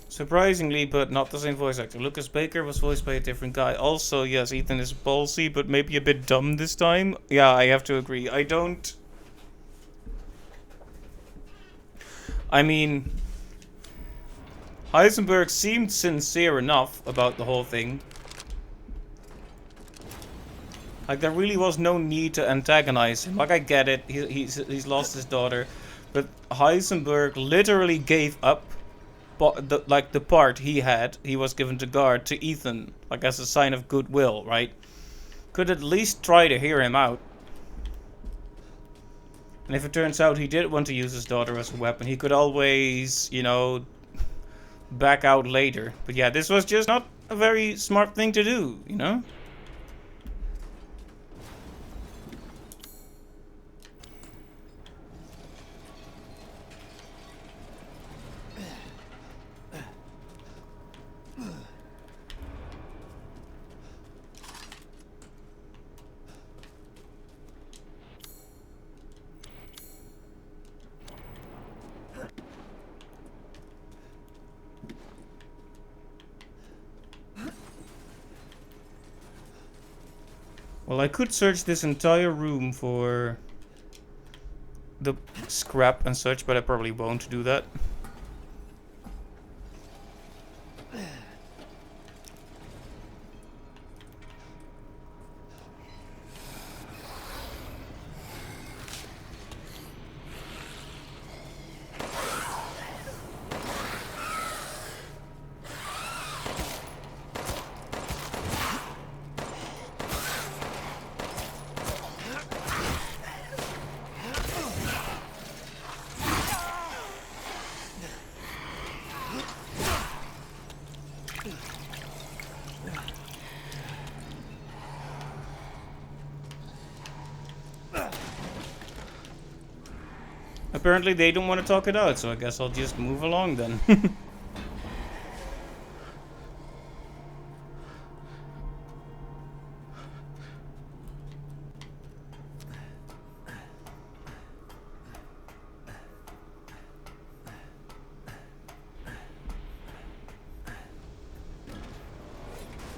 Surprisingly, but not the same voice actor. Lucas Baker was voiced by a different guy. Also, yes, Ethan is ballsy, but maybe a bit dumb this time. Yeah, I have to agree. I mean, Heisenberg seemed sincere enough about the whole thing. Like, there really was no need to antagonize him. Like, I get it, he's lost his daughter. But Heisenberg literally gave up the part he was given to guard to Ethan. Like, as a sign of goodwill, right? Could at least try to hear him out. And if it turns out he did want to use his daughter as a weapon, he could always, you know, back out later. But yeah, this was just not a very smart thing to do, you know? Well, I could search this entire room for the scrap and such, but I probably won't do that. Apparently they don't want to talk it out, so I guess I'll just move along then.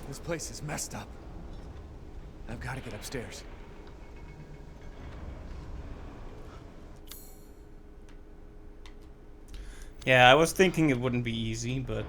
This place is messed up. I've got to get upstairs. Yeah, I was thinking it wouldn't be easy, but...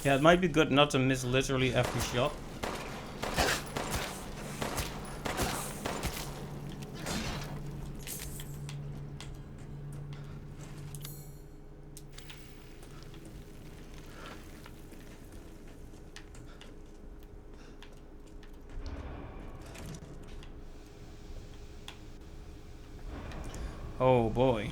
Yeah, it might be good not to miss literally every shot. Oh boy.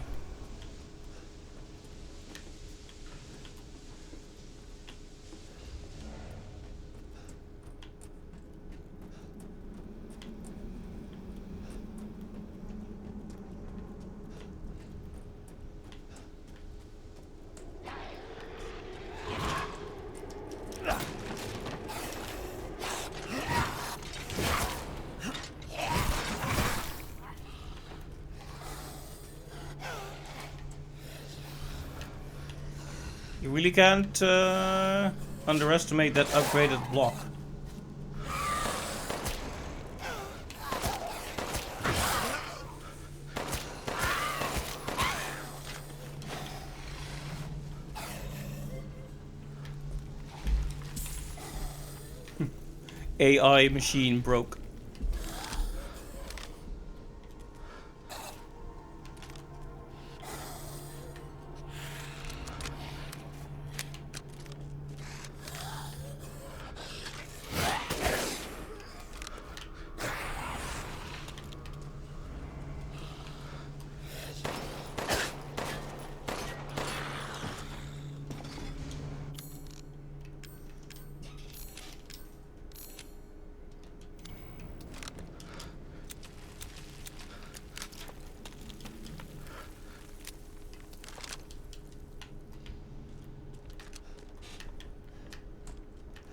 You really can't underestimate that upgraded block. AI machine broke.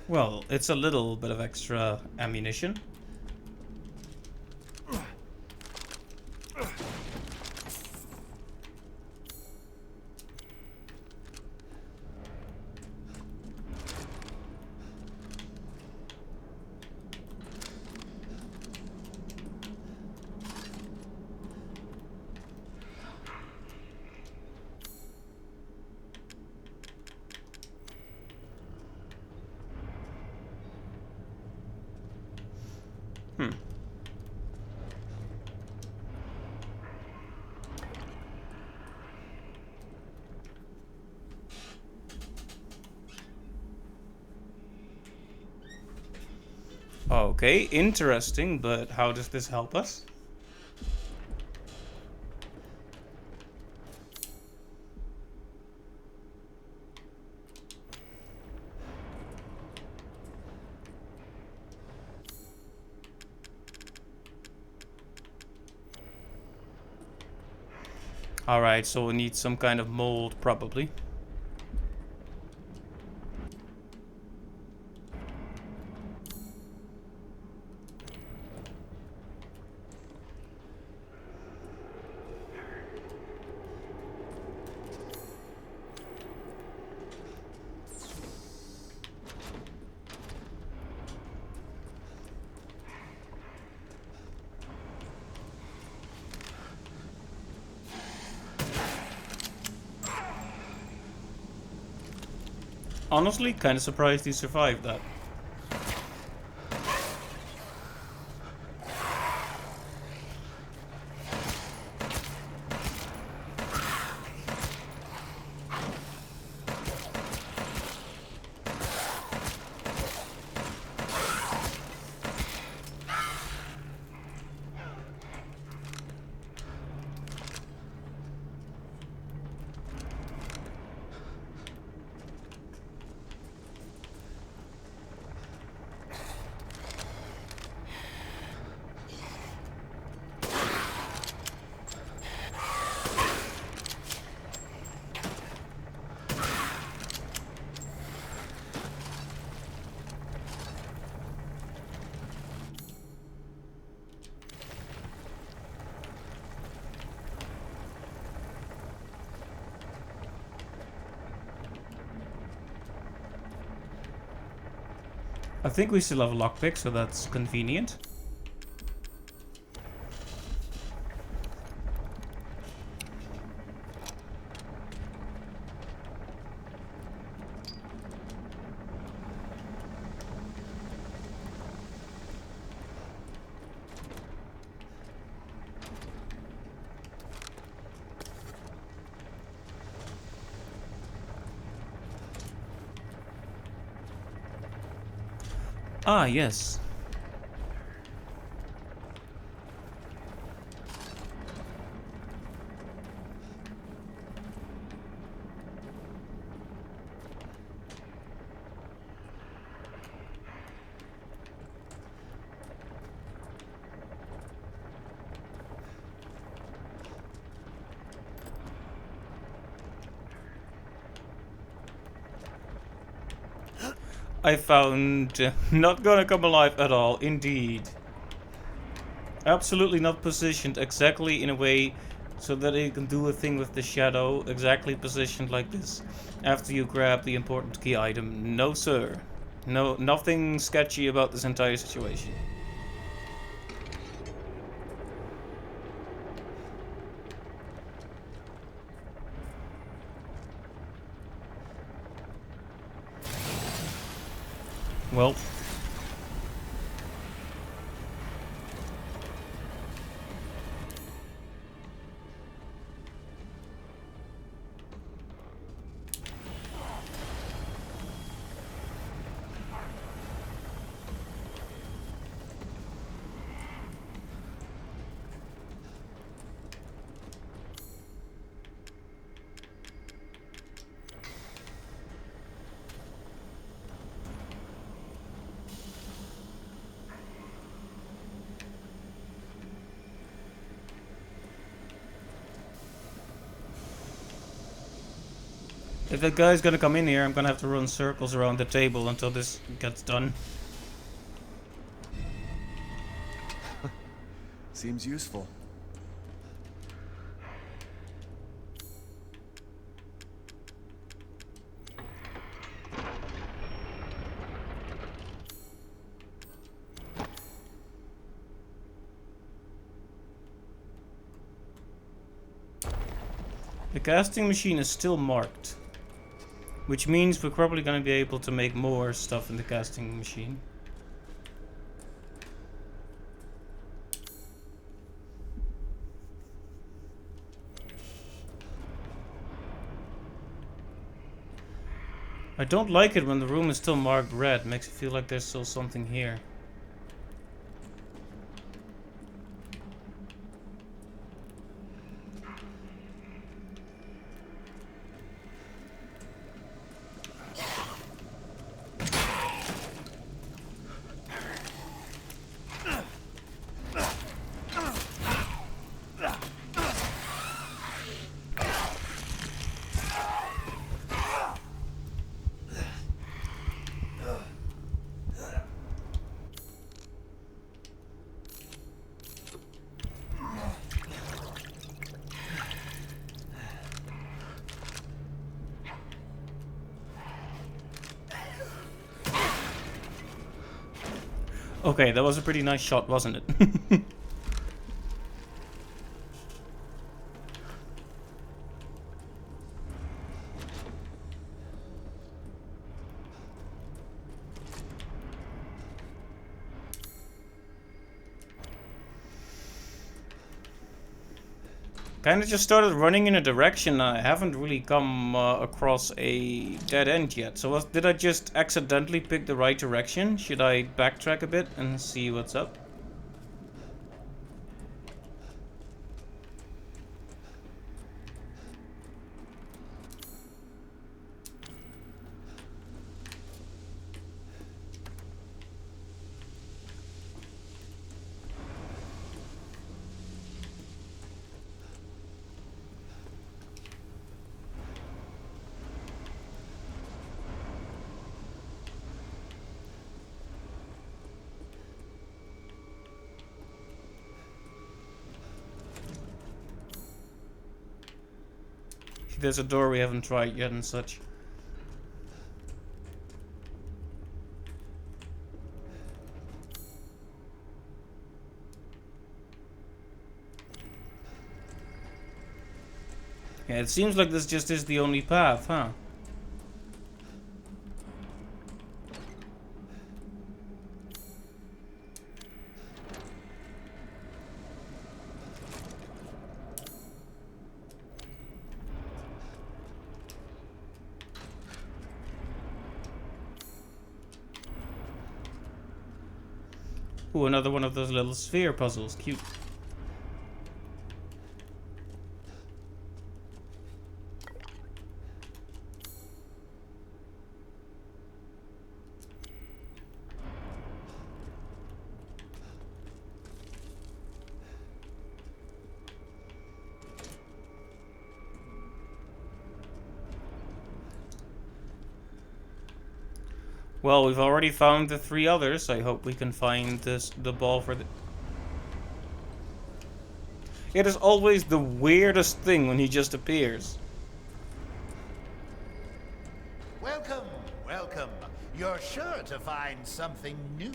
Well, it's a little bit of extra ammunition. Okay, interesting, but how does this help us? Alright, so we need some kind of mold, probably. Honestly, kind of surprised he survived that. I think we still have a lockpick, so that's convenient. Ah, yes. I found not gonna come alive at all, indeed. Absolutely not positioned exactly in a way so that it can do a thing with the shadow, exactly positioned like this after you grab the important key item. No sir. No, nothing sketchy about this entire situation. Well, if that guy's gonna come in here, I'm gonna have to run circles around the table until this gets done. Seems useful. The casting machine is still marked, which means we're probably gonna be able to make more stuff in the casting machine. I don't like it when the room is still marked red. Makes it feel like there's still something here. Okay, that was a pretty nice shot, wasn't it? Kind of just started running in a direction. I haven't really come across a dead end yet. So did I just accidentally pick the right direction? Should I backtrack a bit and see what's up? There's a door we haven't tried yet and such. Yeah, it seems like this just is the only path, huh? Ooh, another one of those little sphere puzzles. Cute. Well, we've already found the 3 others. I hope we can find the ball for the... It is always the weirdest thing when he just appears. Welcome, welcome. You're sure to find something new.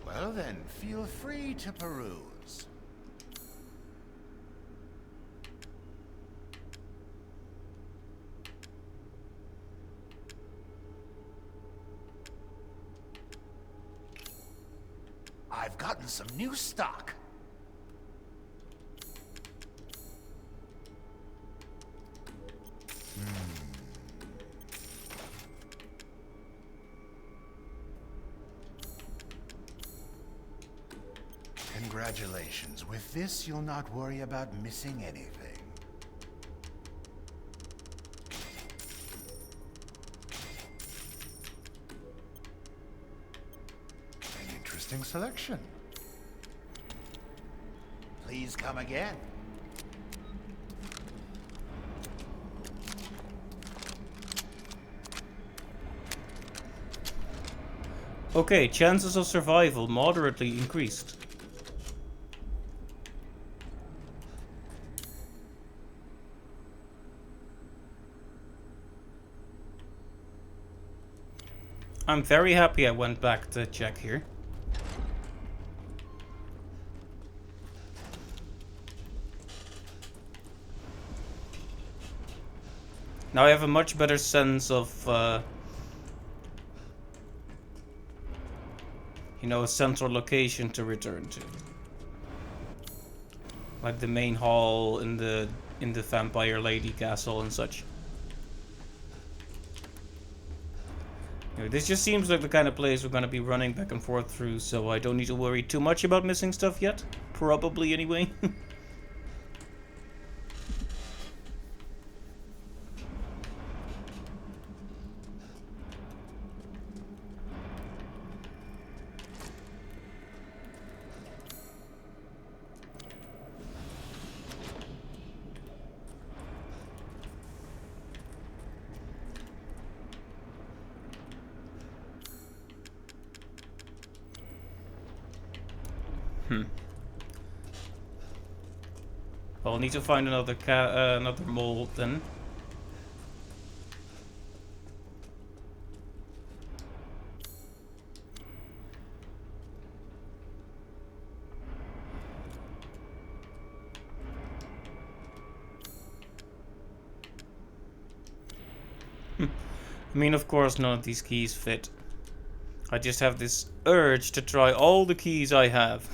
Well then, feel free to peruse. I've gotten some new stock. Congratulations. With this, you'll not worry about missing anything. An interesting selection. Please come again. Okay, chances of survival moderately increased. I'm very happy I went back to check here. Now I have a much better sense of, you know, a central location to return to. Like the main hall in the Vampire Lady Castle and such. Anyway, this just seems like the kind of place we're gonna be running back and forth through, so I don't need to worry too much about missing stuff yet. Probably anyway. Well, I'll need to find another another mold then. I mean, of course, none of these keys fit. I just have this urge to try all the keys I have.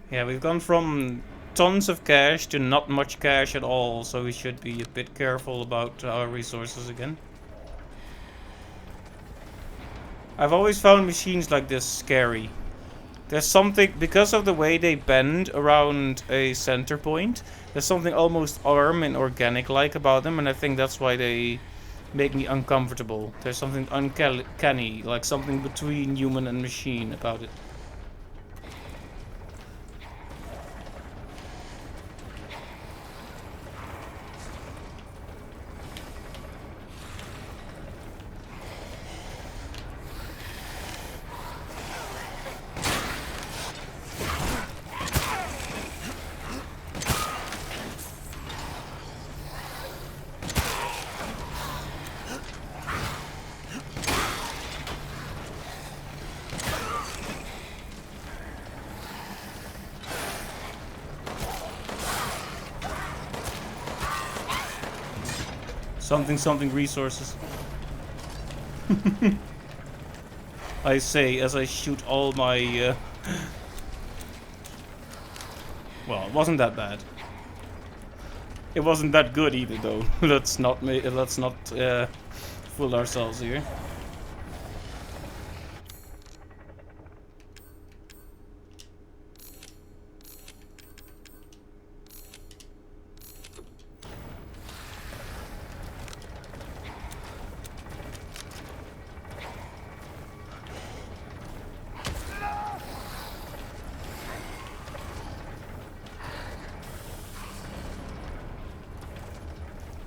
Yeah, we've gone from tons of cash to not much cash at all, so we should be a bit careful about our resources again. I've always found machines like this scary. There's something, because of the way they bend around a center point, there's something almost arm and organic-like about them, and I think that's why they make me uncomfortable. There's something uncanny, like something between human and machine about it. Something resources. I say as I shoot all my well, it wasn't that bad. It wasn't that good either though. Let's not fool ourselves here.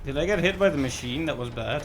Did I get hit by the machine? That was bad.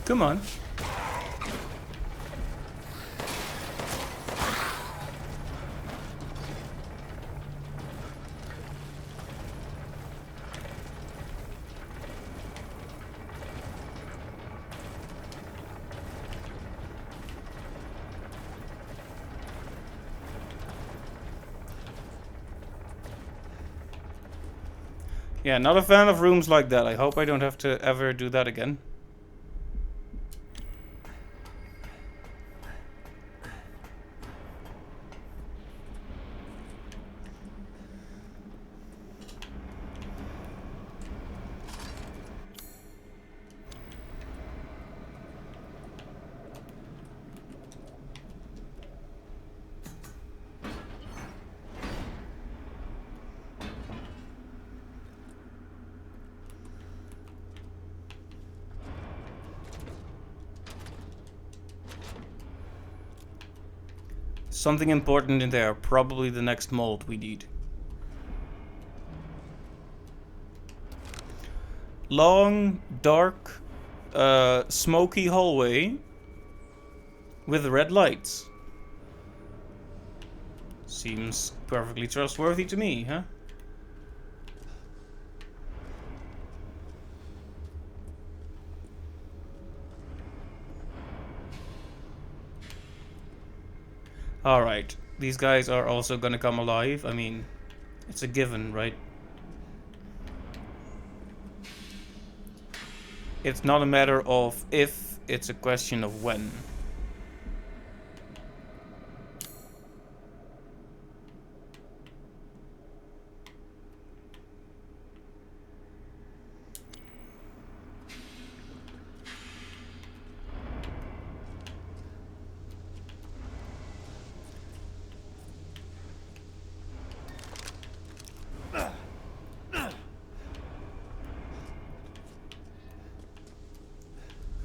Come on. Yeah, not a fan of rooms like that. I hope I don't have to ever do that again. Something important in there, probably the next mold we need. Long, dark, smoky hallway with red lights. Seems perfectly trustworthy to me, huh? Alright, these guys are also gonna come alive. I mean, it's a given, right? It's not a matter of if, it's a question of when.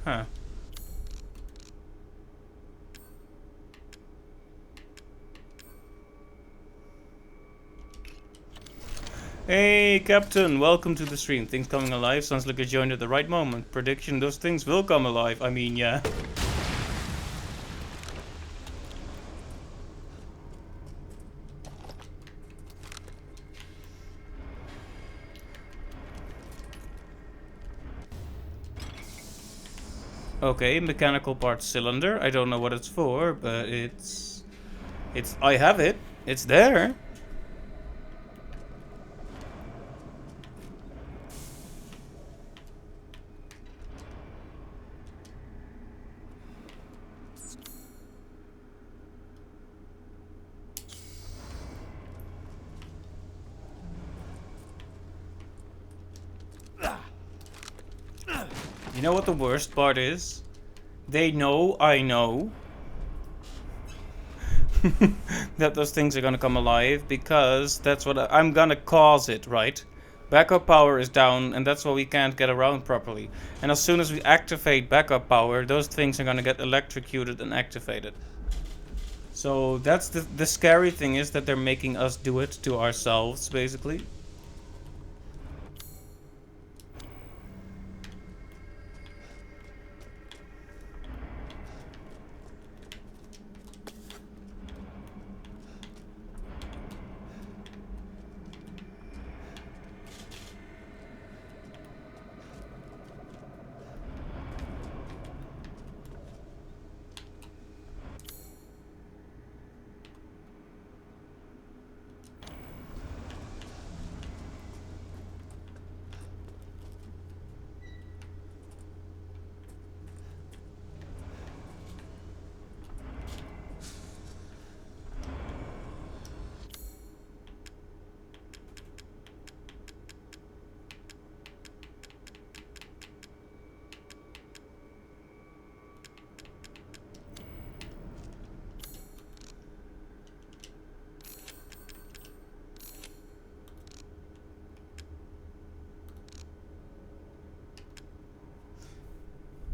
Huh. Hey, Captain, welcome to the stream. Things coming alive. Sounds like you joined at the right moment. Prediction, those things will come alive. I mean, yeah. Okay, mechanical parts cylinder. I don't know what it's for, but I have it. It's there. You know what the worst part is? They know I know that those things are gonna come alive, because that's what I'm gonna cause it, right? Backup power is down, and that's why we can't get around properly. And as soon as we activate backup power, those things are gonna get electrocuted and activated. So that's the scary thing, is that they're making us do it to ourselves, basically.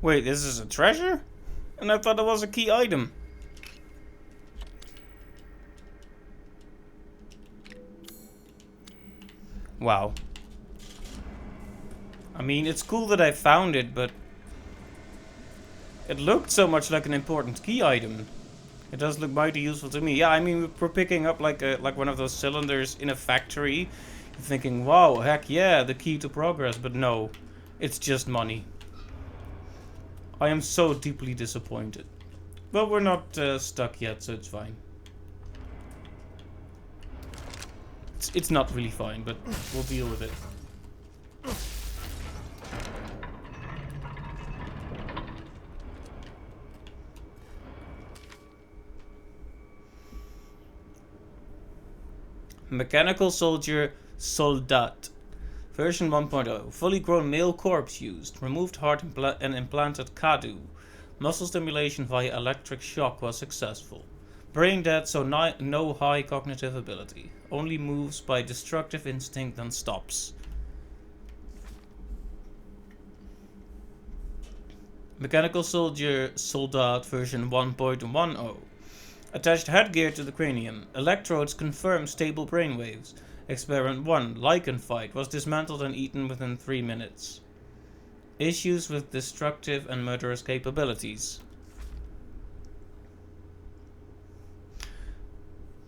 Wait, this is a treasure? And I thought it was a key item. Wow. I mean, it's cool that I found it, but it looked so much like an important key item. It does look mighty useful to me. Yeah, I mean, we're picking up like one of those cylinders in a factory, thinking, wow, heck yeah, the key to progress. But no, it's just money. I am so deeply disappointed. But we're not stuck yet, so it's fine. It's not really fine, but we'll deal with it. Mechanical Soldier Soldat. Version 1.0. Fully grown male corpse used. Removed heart and implanted Kadu. Muscle stimulation via electric shock was successful. Brain dead, so no high cognitive ability. Only moves by destructive instinct and stops. Mechanical Soldier Soldat version 1.10. Attached headgear to the cranium. Electrodes confirm stable brainwaves. Experiment 1, Lycan Fight, was dismantled and eaten within 3 minutes. Issues with destructive and murderous capabilities.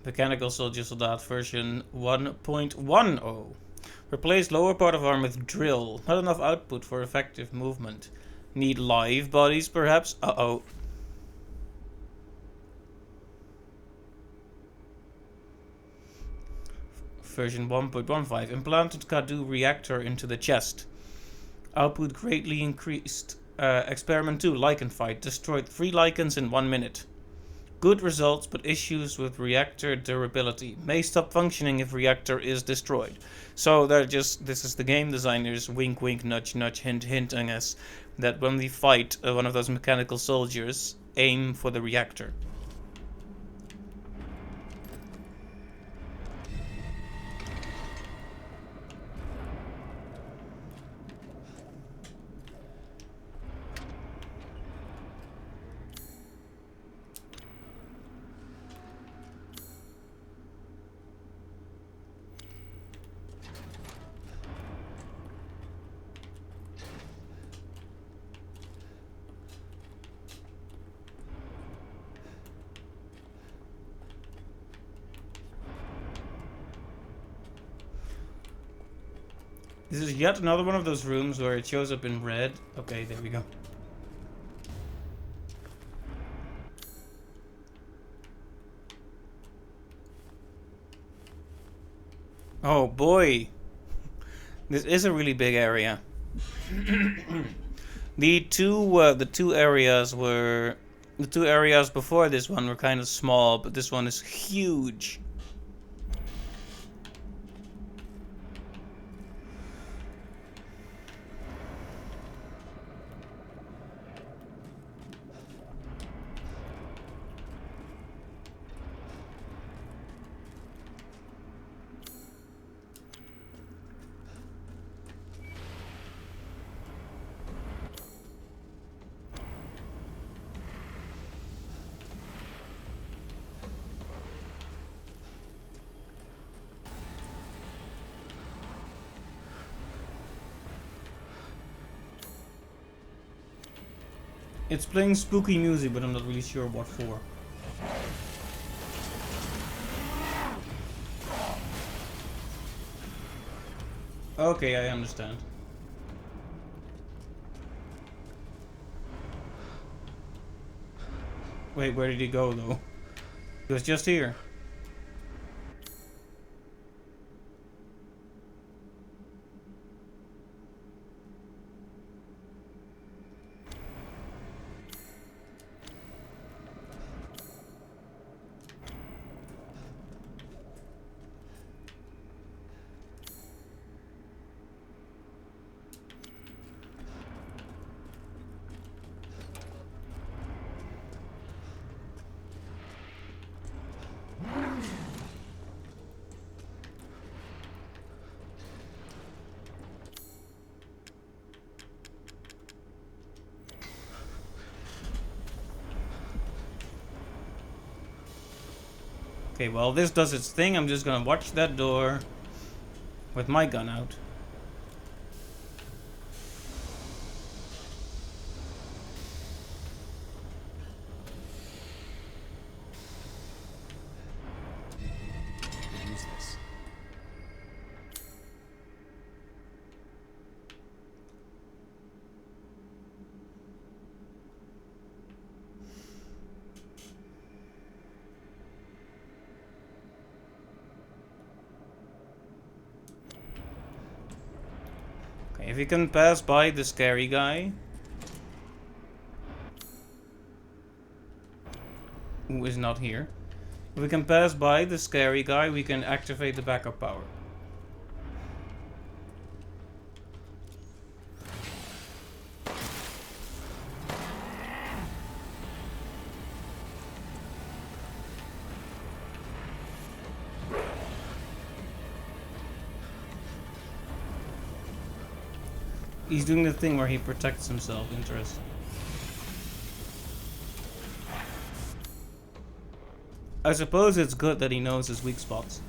Mechanical Soldier Soldat version 1.10. Replace lower part of arm with drill. Not enough output for effective movement. Need live bodies perhaps? Uh-oh. Version 1.15. Implanted Kadu reactor into the chest. Output greatly increased. Experiment 2, Lichen Fight. Destroyed 3 lichens in 1 minute. Good results, but issues with reactor durability. May stop functioning if reactor is destroyed. So they're just, this is the game designers wink wink nudge nudge hint hinting us that when we fight one of those mechanical soldiers, aim for the reactor. This is yet another one of those rooms where it shows up in red. Okay, there we go. Oh boy. This is a really big area. The two areas before this one were kind of small, but this one is huge. It's playing spooky music, but I'm not really sure what for. Okay, I understand. Wait, where did he go though? He was just here. Okay, well, this does its thing. I'm just gonna watch that door with my gun out. Use this. Okay, if you can pass by the scary guy, who is not here. If we can pass by the scary guy, we can activate the backup power. He's doing the thing where he protects himself. Interesting. I suppose it's good that he knows his weak spots.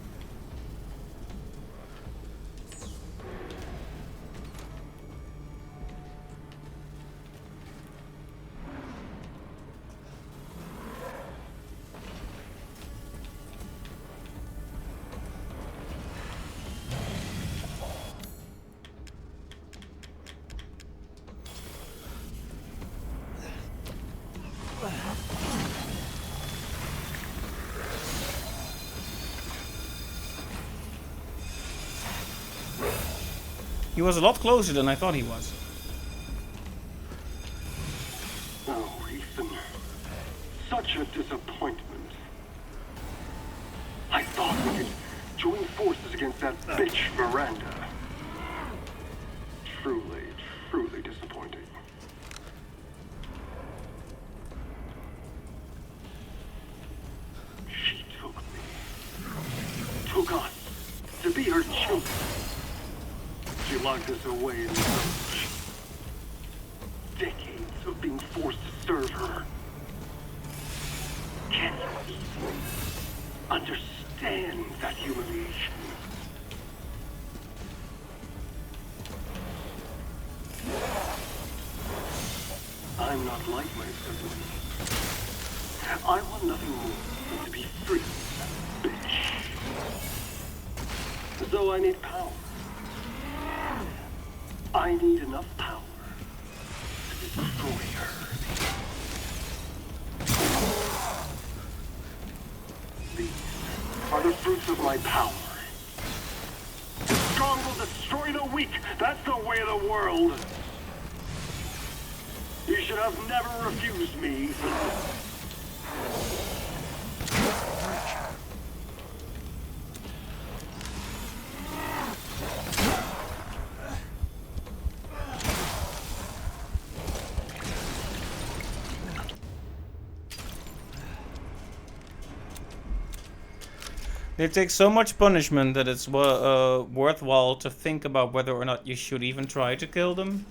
He was a lot closer than I thought he was. such a disappointment. I thought we could join forces against that bitch Miranda. Truly, truly disappointing. She took me. Took us. To be her children. She locked us away in the village. Decades of being forced to serve her. Can you even understand that humiliation? I'm not like my siblings. I want nothing more than to be free of that bitch. So I need power. I need enough power to destroy her. These are the fruits of my power. The strong will destroy the weak. That's the way of the world. You should have never refused me. It takes so much punishment that it's worthwhile to think about whether or not you should even try to kill them.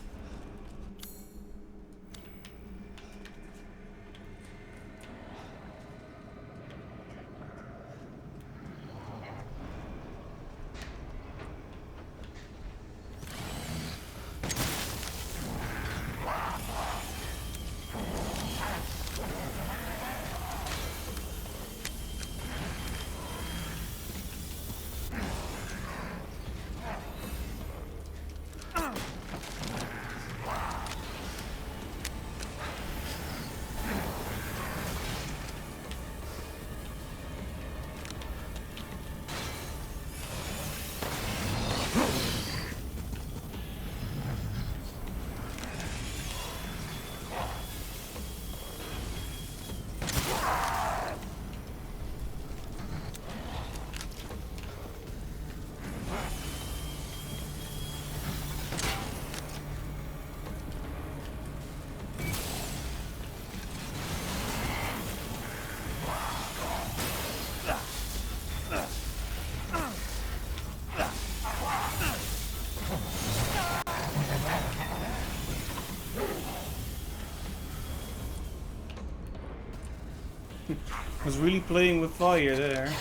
Was really playing with fire there.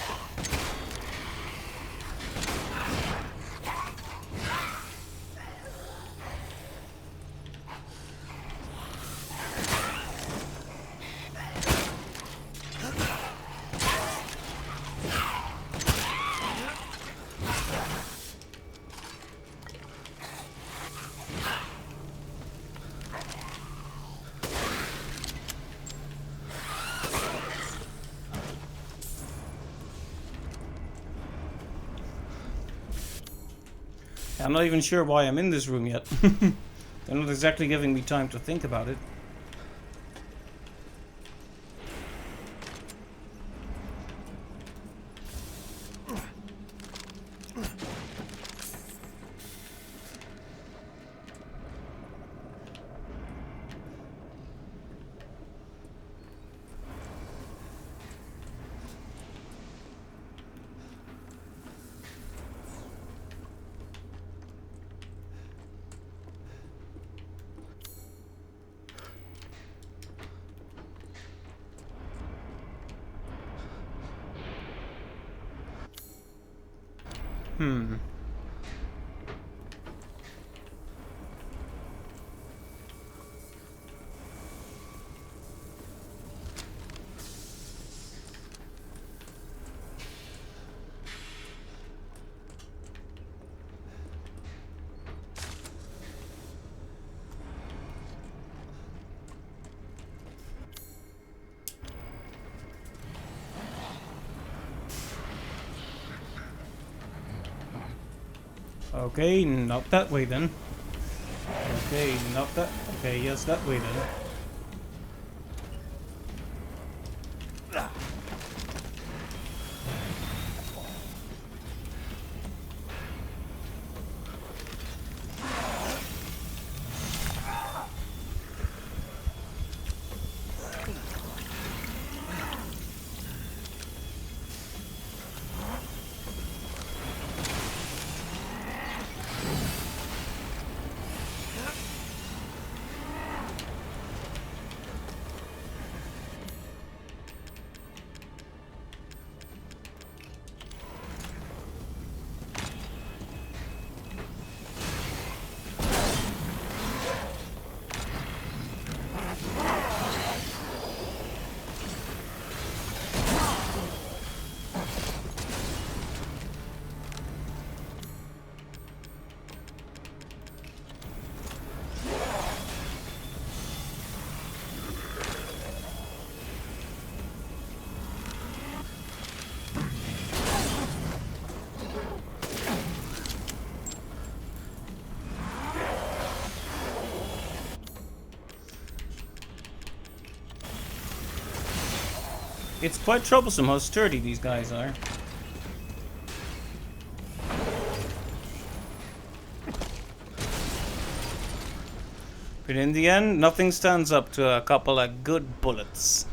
I'm not even sure why I'm in this room yet. They're not exactly giving me time to think about it. Okay, not that way then. Okay, not that. Okay, yes, that way then. It's quite troublesome how sturdy these guys are. But in the end, nothing stands up to a couple of good bullets.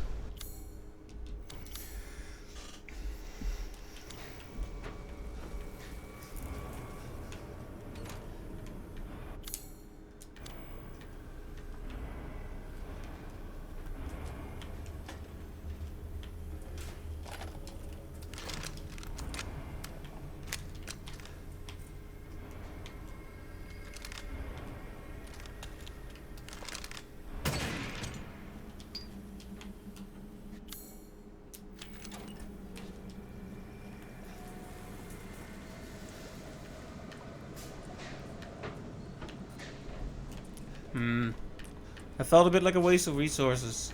I felt a bit like a waste of resources.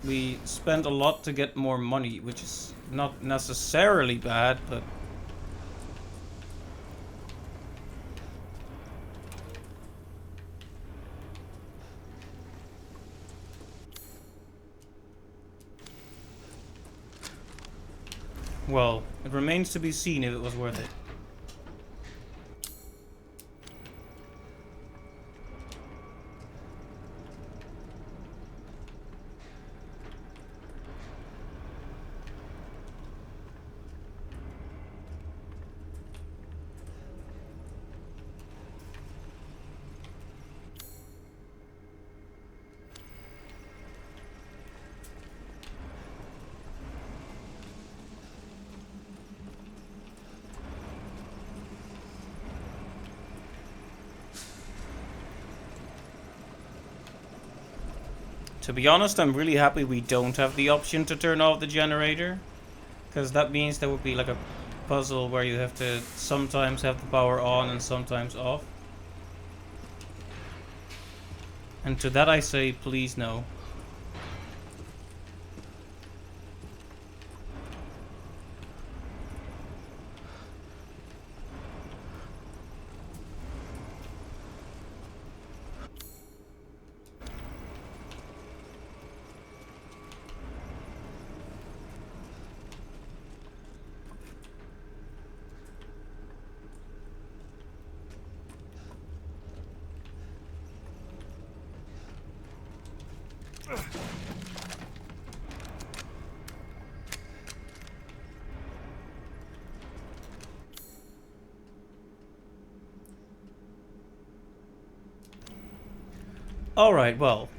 We spent a lot to get more money, which is not necessarily bad, but... well, it remains to be seen if it was worth it. To be honest, I'm really happy we don't have the option to turn off the generator, because that means there would be like a puzzle where you have to sometimes have the power on and sometimes off. And to that I say, please no. Alright, well,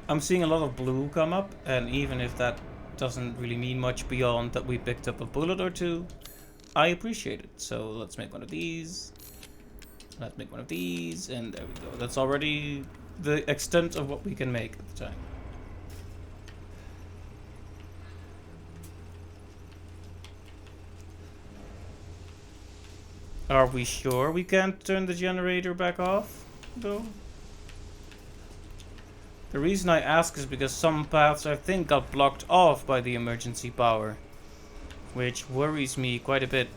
I'm seeing a lot of blue come up, and even if that doesn't really mean much beyond that we picked up a bullet or two, I appreciate it. So let's make one of these, let's make one of these, and there we go. That's already the extent of what we can make at the time. Are we sure we can't turn the generator back off, though? The reason I ask is because some paths I think got blocked off by the emergency power, which worries me quite a bit.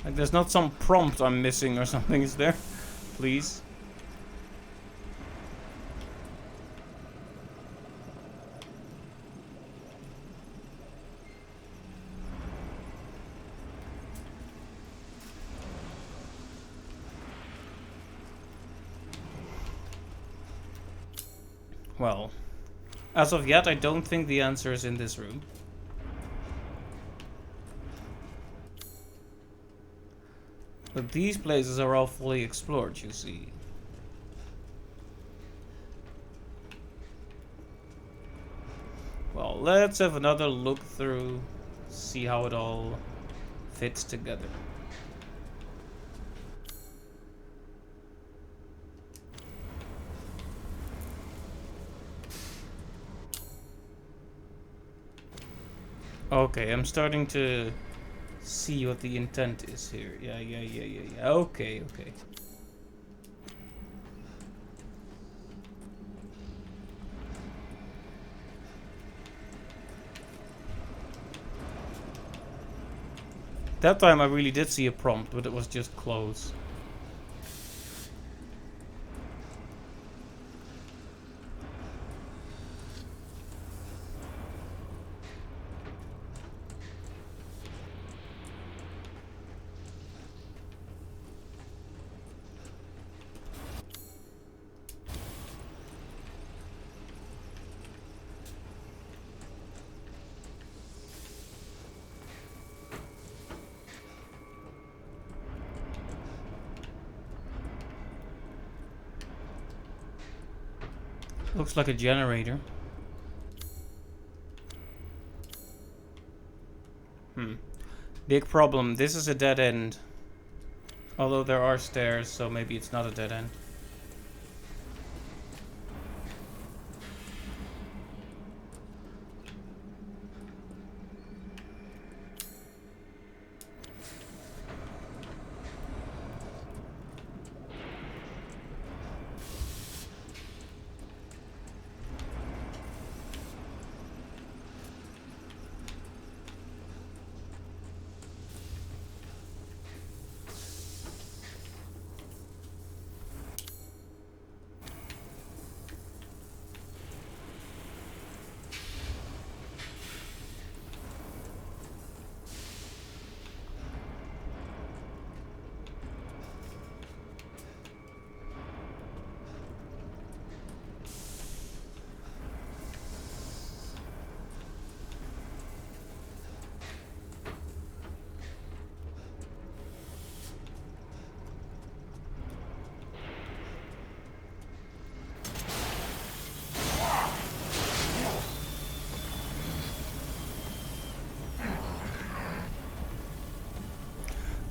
Like, there's not some prompt I'm missing or something, is there? Please. Well, as of yet, I don't think the answer is in this room. But these places are all fully explored, you see. Well, let's have another look through, see how it all fits together. Okay, I'm starting to see what the intent is here. Yeah. Okay. That time I really did see a prompt, but it was just close. Looks like a generator. Big problem. This is a dead end. Although there are stairs, so maybe it's not a dead end.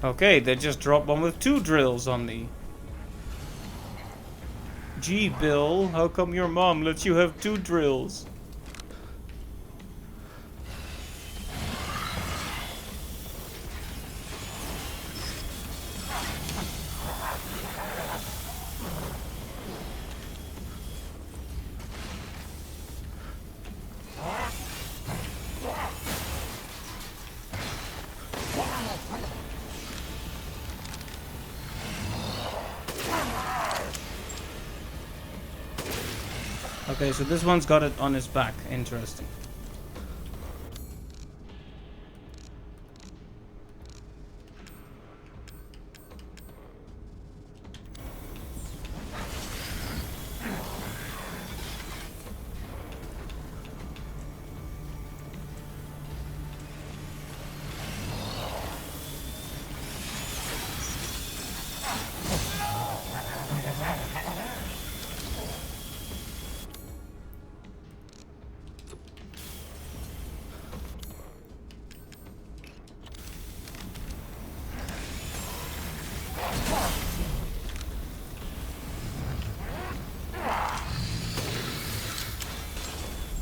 Okay, they just dropped one with 2 drills on me. Gee, Bill, how come your mom lets you have 2 drills? Okay, so this one's got it on his back. Interesting.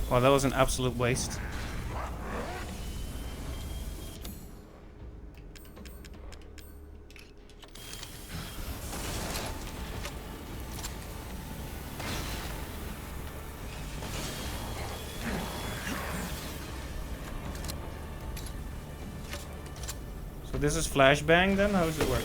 Well, that was an absolute waste. So this is flashbang then? How does it work?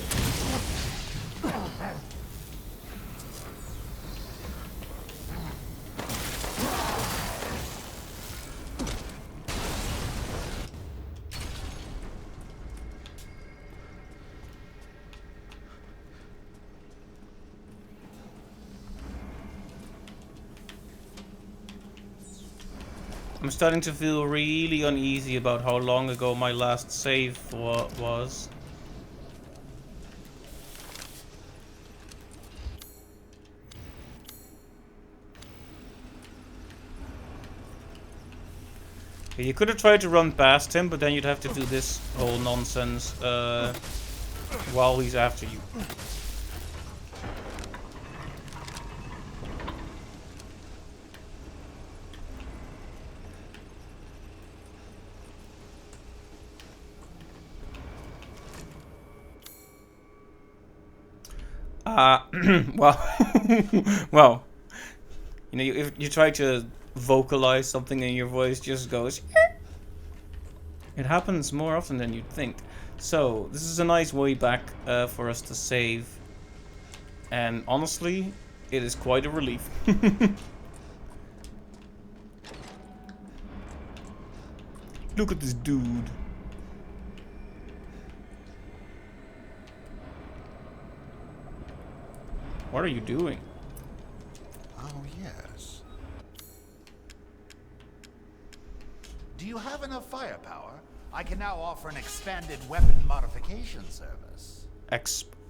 I'm starting to feel really uneasy about how long ago my last save was. You could have tried to run past him, but then you'd have to do this whole nonsense while he's after you. Well, well, you know, if you try to vocalize something and your voice just goes, it happens more often than you'd think. So, this is a nice way back for us to save. And honestly, it is quite a relief. Look at this dude. What are you doing? Oh, yes. Do you have enough firepower? I can now offer an expanded weapon modification service.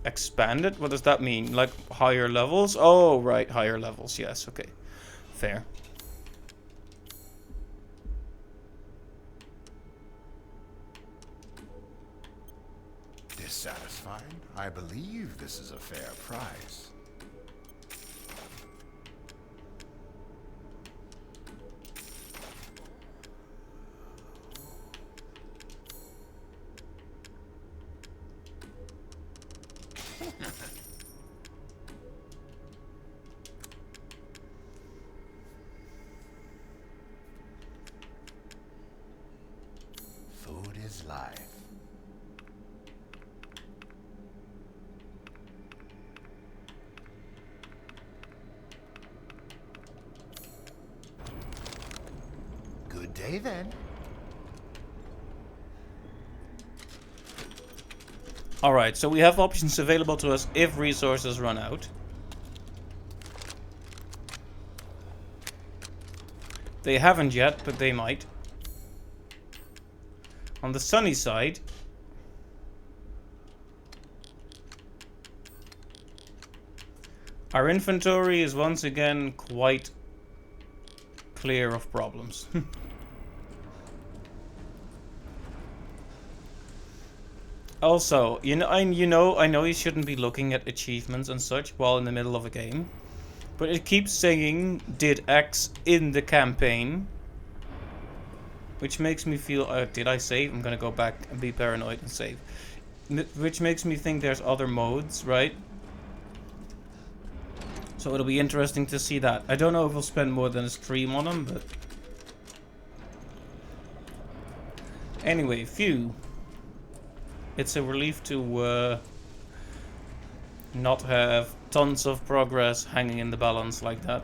Expanded? What does that mean? Like higher levels? Oh, right, higher levels. Yes, okay. Fair. Dissatisfied? I believe this is a fair price. Food is life. Good day then. Alright, so we have options available to us if resources run out. They haven't yet, but they might. On the sunny side, our inventory is once again quite clear of problems. Also, I know you shouldn't be looking at achievements and such while in the middle of a game, but it keeps saying did X in the campaign, which makes me feel, did I save? I'm gonna go back and be paranoid and save. Which makes me think there's other modes, right? So it'll be interesting to see that. I don't know if we'll spend more than a stream on them, but anyway, phew. It's a relief to not have tons of progress hanging in the balance like that.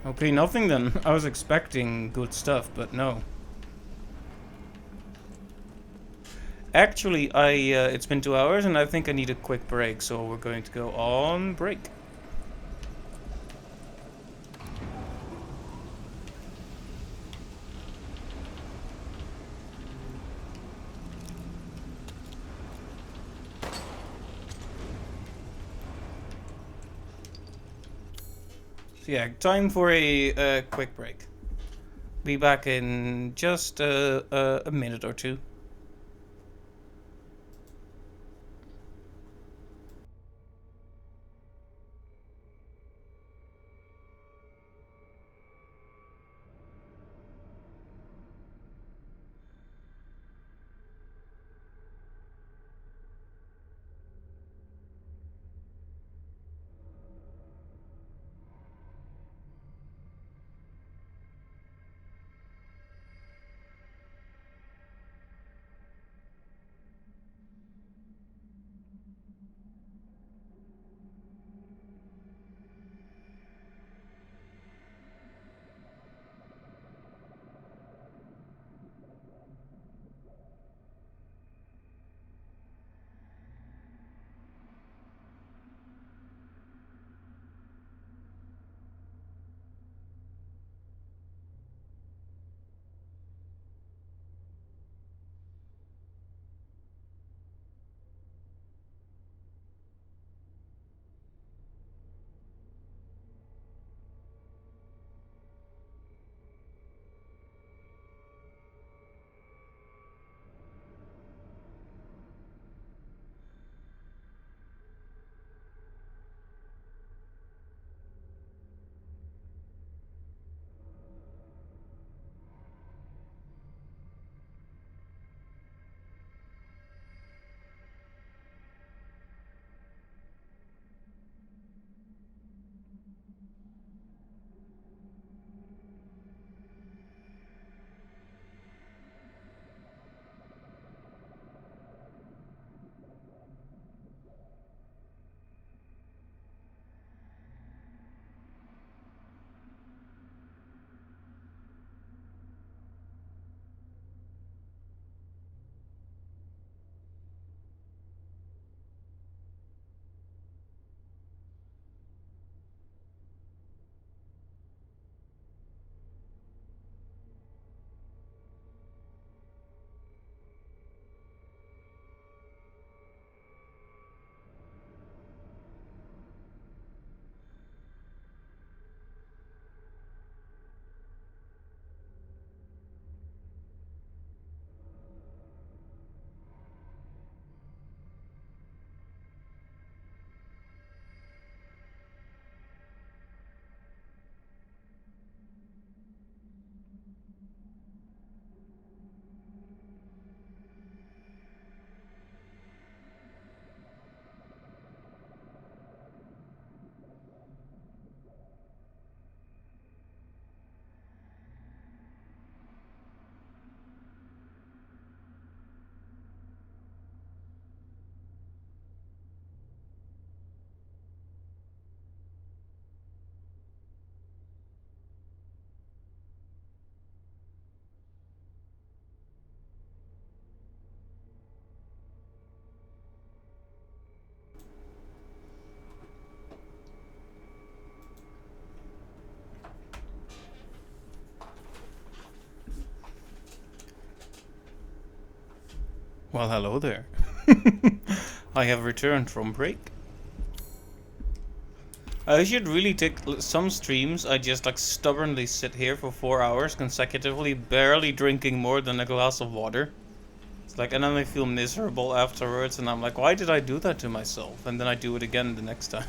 Okay, nothing then. I was expecting good stuff, but no. Actually, it's been 2 hours and I think I need a quick break, so we're going to go on break. So yeah, time for a quick break. Be back in just a minute or two. Well, hello there. I have returned from break. I should really take some streams. I just like stubbornly sit here for 4 hours consecutively, barely drinking more than a glass of water. It's like, and then I feel miserable afterwards, and I'm like, why did I do that to myself? And then I do it again the next time.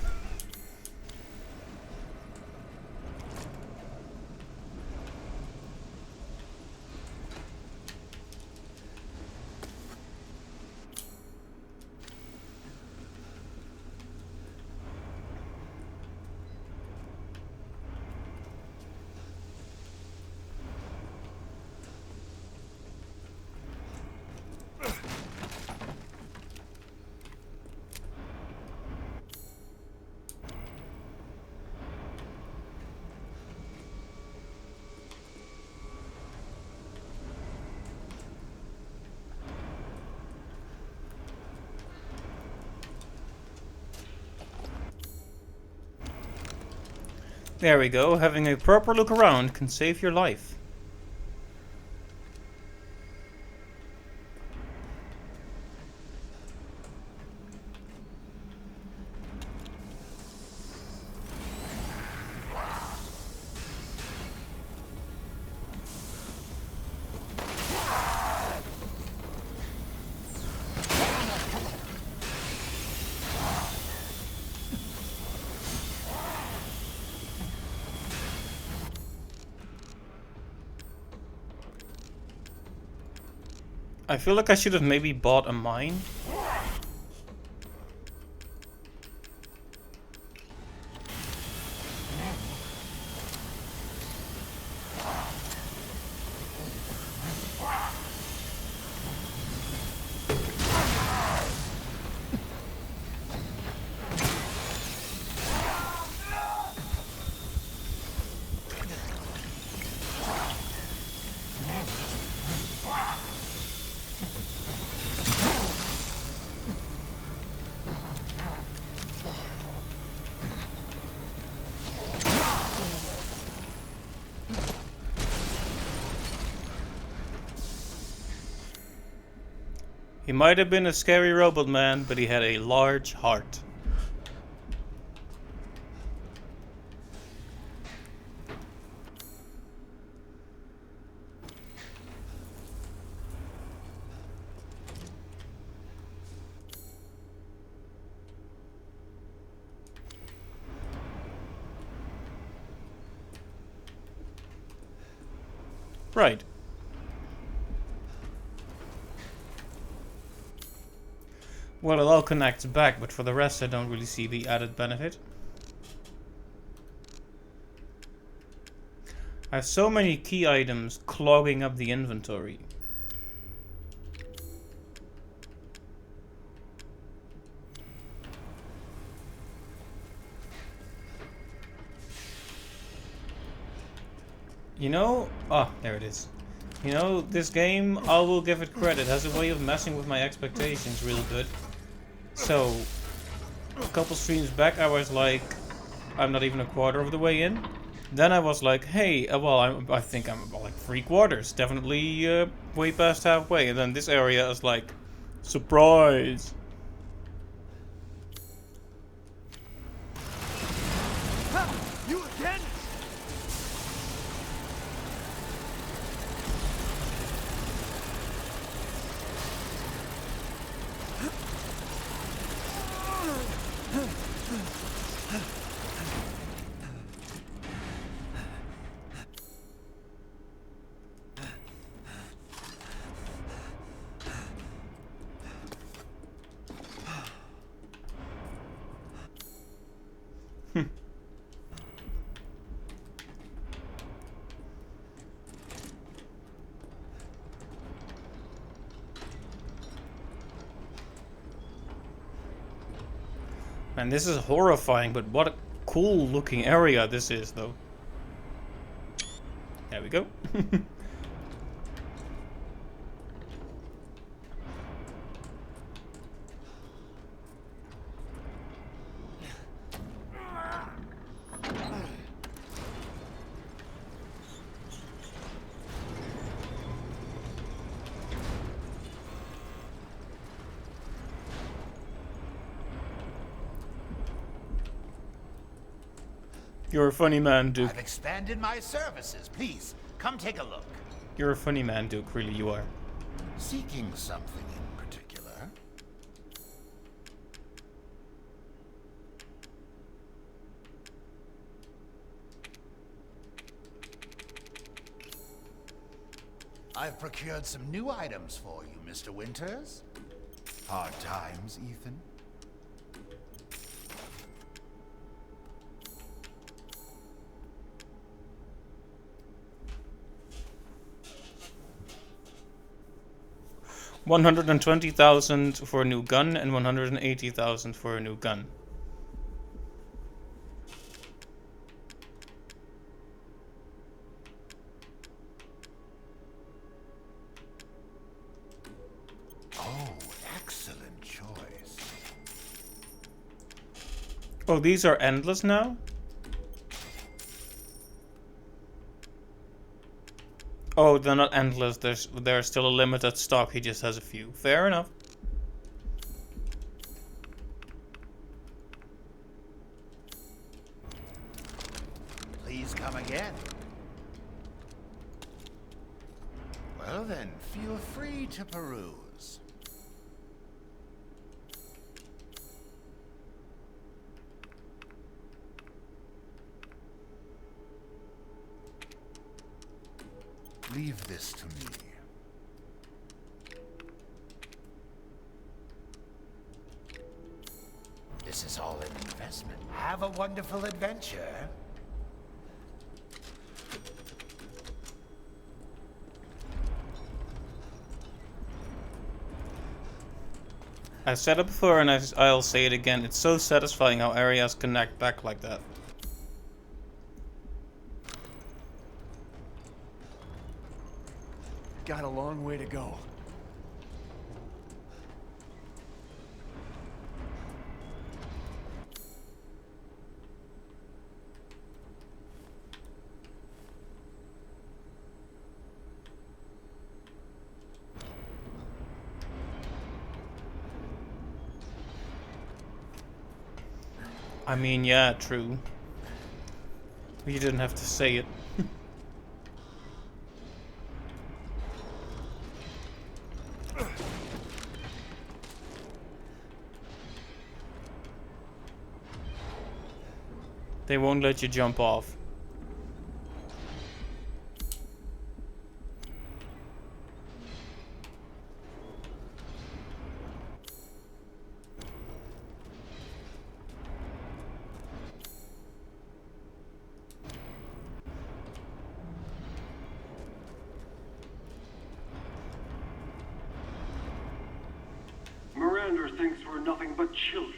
There we go, having a proper look around can save your life. I feel like I should have maybe bought a mine. He might have been a scary robot man, but he had a large heart. Right. Well, it all connects back, but for the rest I don't really see the added benefit. I have so many key items clogging up the inventory. You know, there it is. You know, this game, I will give it credit, has a way of messing with my expectations real good. So, a couple streams back I was like, I'm not even a quarter of the way in. Then I was like, hey, well, I think I'm about like 3/4, definitely way past halfway. And then this area is like, surprise. You again? Man, this is horrifying, but what a cool looking area this is, though. There we go. You're a funny man, Duke. I've expanded my services. Please, come take a look. You're a funny man, Duke. Really, you are. Seeking something in particular? I've procured some new items for you, Mr. Winters. Hard times, Ethan. $120,000 for a new gun and 180,000 for a new gun. Oh, excellent choice. Oh, these are endless now? Oh, they're not endless. There's still a limited stock. He just has a few. Fair enough. Please come again. Well then, feel free to peruse. Leave this to me. This is all an investment. Have a wonderful adventure. I said it before and I'll say it again. It's so satisfying how areas connect back like that. Got a long way to go. I mean, yeah, true. You didn't have to say it. They won't let you jump off. Miranda thinks we're nothing but children.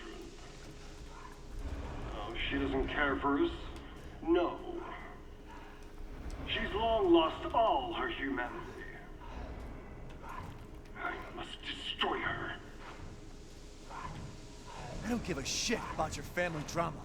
Oh, she doesn't care for us. No. She's long lost all her humanity. I must destroy her. I don't give a shit about your family drama.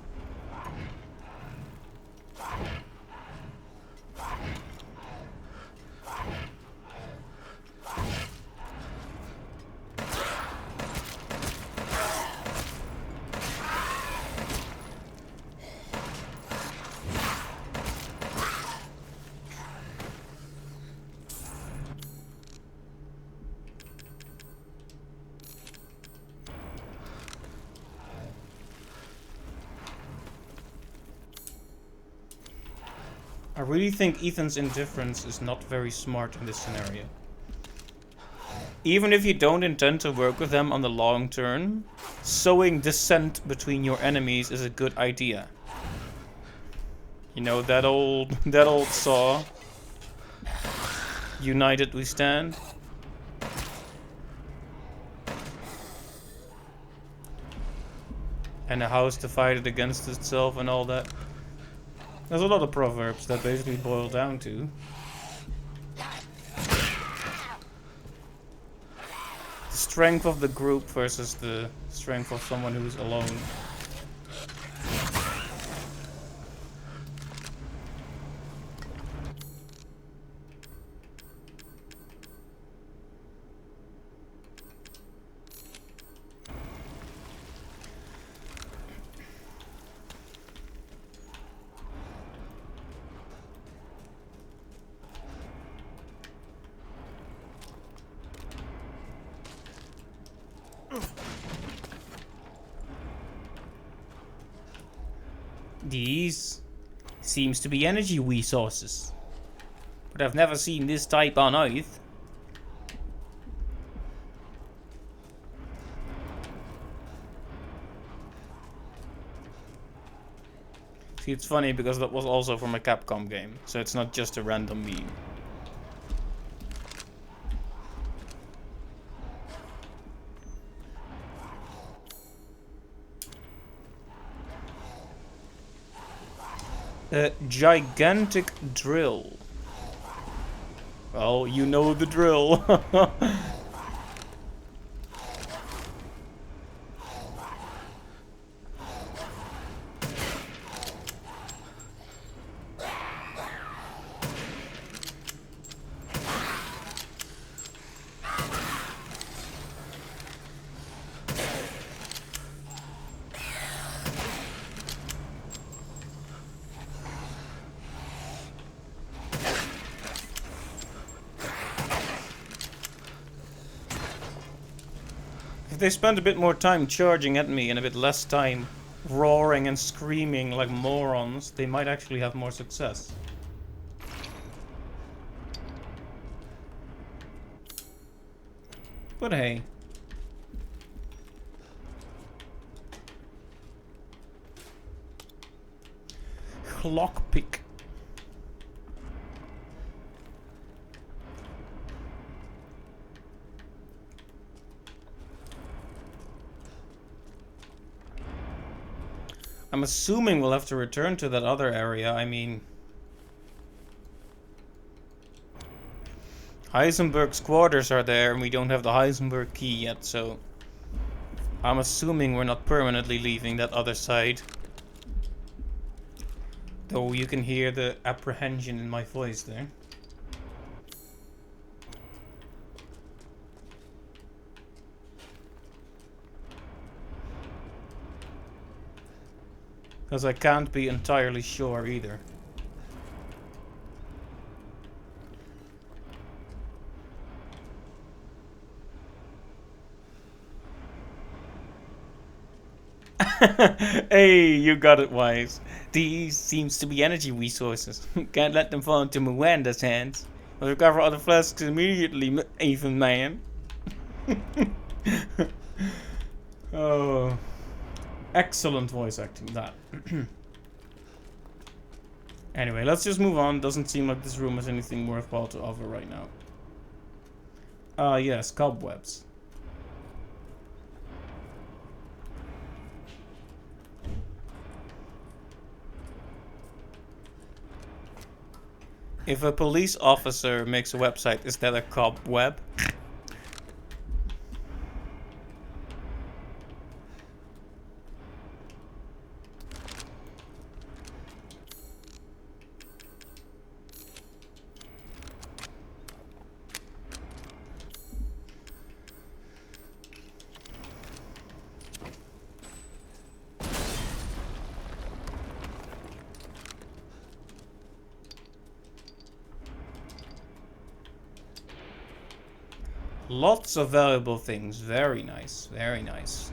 I really think Ethan's indifference is not very smart in this scenario. Even if you don't intend to work with them on the long term, sowing dissent between your enemies is a good idea. You know, that old saw. United we stand. And a house divided against itself and all that. There's a lot of proverbs that basically boil down to the strength of the group versus the strength of someone who's alone. These seems to be energy resources. But I've never seen this type on Earth. See, it's funny because that was also from a Capcom game, so it's not just a random meme. A gigantic drill. Well, you know the drill. If they spent a bit more time charging at me and a bit less time roaring and screaming like morons, they might actually have more success. But hey. Lockpick. I'm assuming we'll have to return to that other area. I mean, Heisenberg's quarters are there and we don't have the Heisenberg key yet, so I'm assuming we're not permanently leaving that other side. Though you can hear the apprehension in my voice there. Because I can't be entirely sure either. Hey, you got it, Wise. These seems to be energy resources. Can't let them fall into Miranda's hands. I'll recover other flasks immediately, even man. Oh. Excellent voice acting, that. Anyway, let's just move on. Doesn't seem like this room has anything worthwhile to offer right now. Yes, cobwebs. If a police officer makes a website, is that a cobweb? Lots of valuable things. Very nice. Very nice.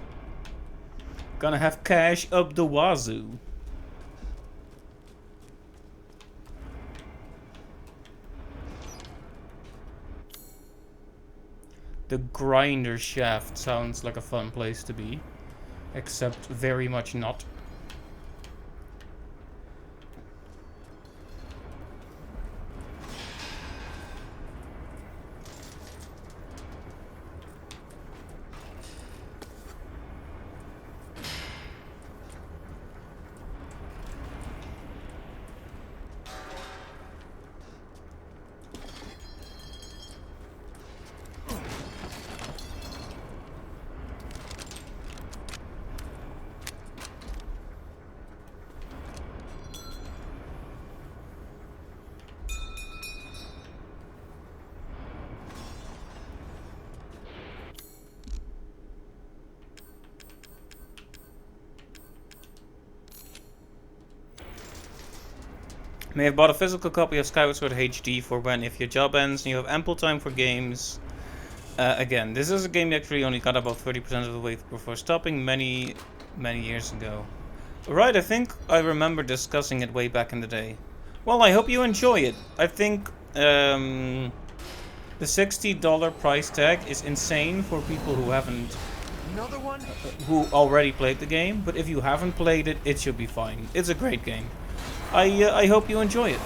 Gonna have cash up the wazoo. The grinder shaft sounds like a fun place to be. Except very much not. May have bought a physical copy of Skyward Sword HD for when, if your job ends and you have ample time for games. Again, this is a game you actually only got about 30% of the way before stopping many years ago. Right, I think I remember discussing it way back in the day. Well, I hope you enjoy it. I think the $60 price tag is insane for people who haven't, Another one? who already played the game. But if you haven't played it, it should be fine. It's a great game. I hope you enjoy it.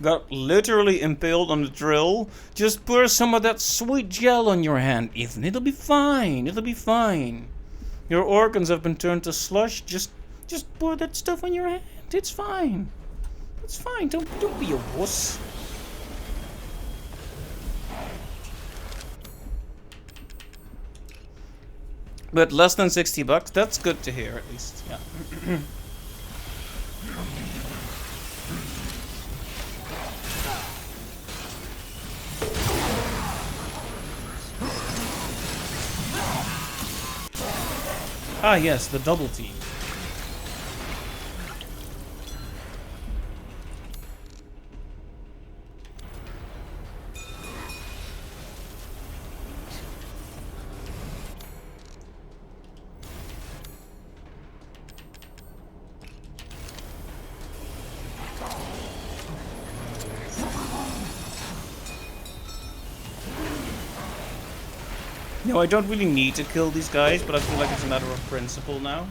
Got literally impaled on the drill. Just pour some of that sweet gel on your hand, Ethan. It'll be fine. It'll be fine. Your organs have been turned to slush. Just pour that stuff on your hand. It's fine. It's fine. Don't be a wuss. But less than $60. That's good to hear, at least. Yeah. Ah, yes, the double team. No, I don't really need to kill these guys, but I feel like it's a matter of principle now.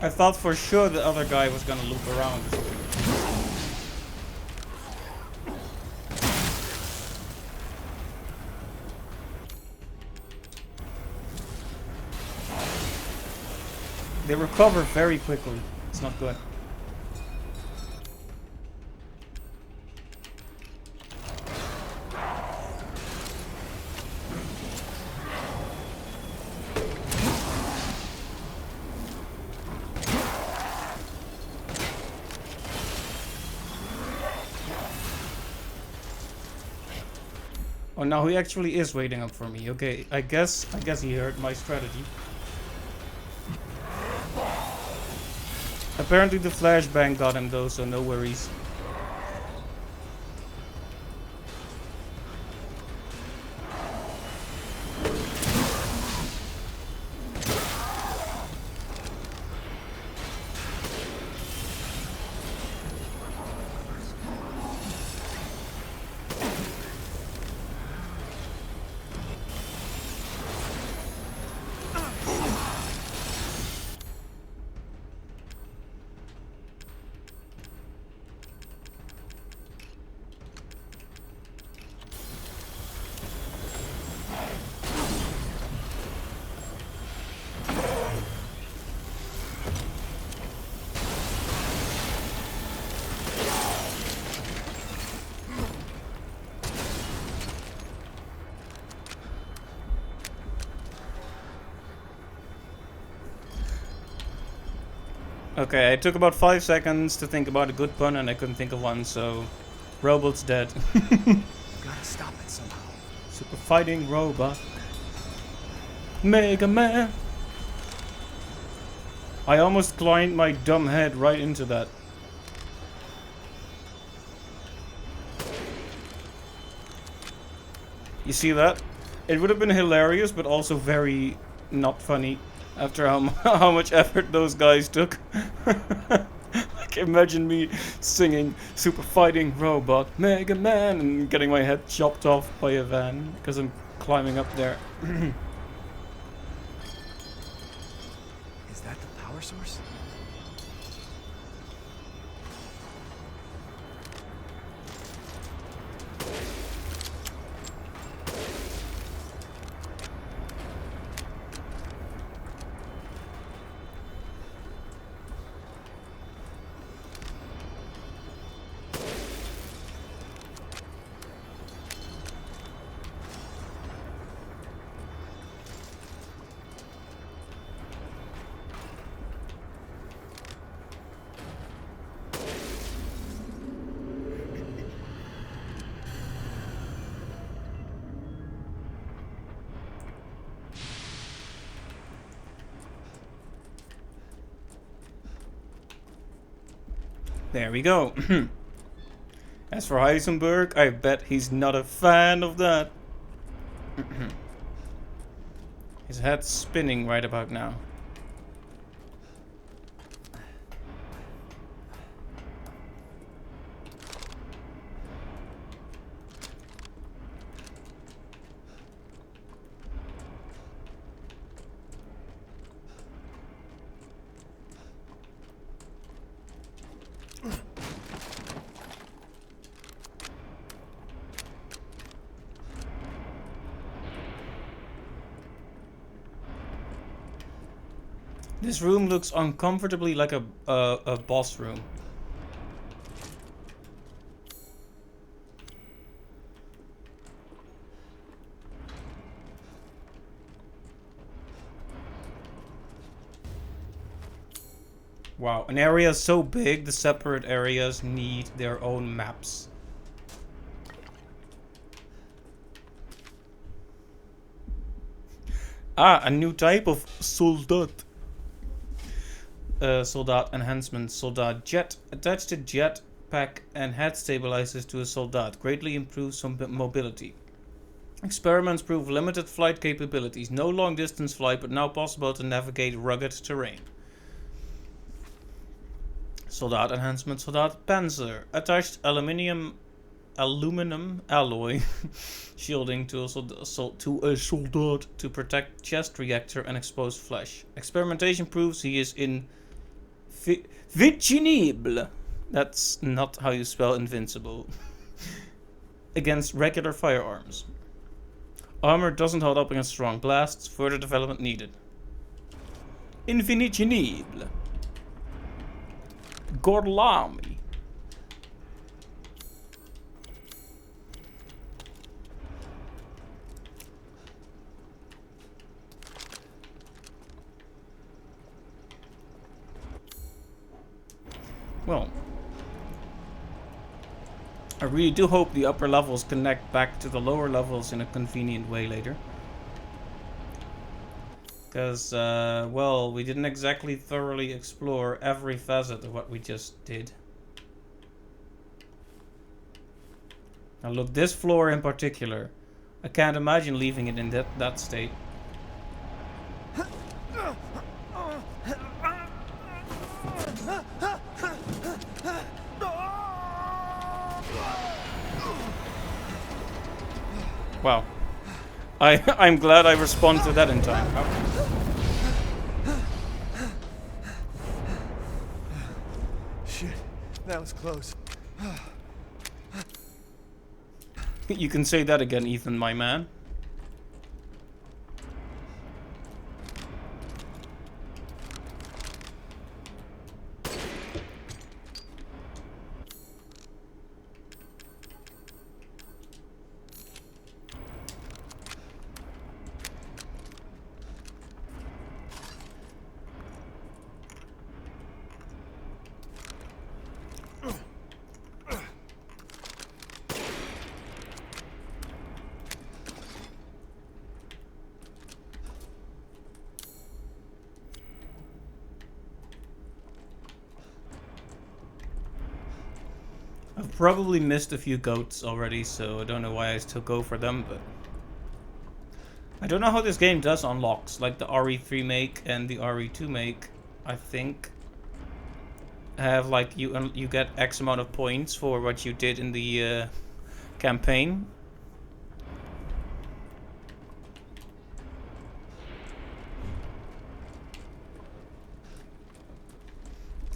I thought for sure the other guy was gonna loop around. They recover very quickly. It's not good. Oh, now he actually is waiting up for me. Okay, I guess he heard my strategy. Apparently the flashbang got him though, so no worries. Okay, I took about 5 seconds to think about a good pun and I couldn't think of one, so Robot's dead. Gotta stop it somehow. Super fighting robot. Mega Man. I almost climbed my dumb head right into that. You see that? It would have been hilarious, but also very not funny after how much effort those guys took. I Imagine me singing Super Fighting Robot Mega Man and getting my head chopped off by a van because I'm climbing up there. Is that the power source? There we go. As for Heisenberg, I bet he's not a fan of that. His head's spinning right about now. This room looks uncomfortably like a boss room. Wow, an area so big, the separate areas need their own maps. Ah, a new type of soldat. Soldat enhancement. Soldat jet. Attached to jet pack and head stabilizers to a soldat. Greatly improves some mobility. Experiments prove limited flight capabilities. No long distance flight, but now possible to navigate rugged terrain. Soldat enhancement. Soldat panzer. Attached aluminum alloy shielding to a soldat to protect chest reactor and exposed flesh. Experimentation proves he is invincible. That's not how you spell invincible. Against regular firearms. Armor doesn't hold up against strong blasts. Further development needed. Invincible. Gorlami. Well, I really do hope the upper levels connect back to the lower levels in a convenient way later. Because, well, we didn't exactly thoroughly explore every facet of what we just did. Now look, this floor in particular, I can't imagine leaving it in that state. Wow. I'm glad I responded to that in time. Shit, that was close. You can say that again, Ethan, my man. I've probably missed a few goats already, so I don't know why I still go for them, but... I don't know how this game does unlocks, like the RE3 make and the RE2 make, I think. have like you get X amount of points for what you did in the campaign.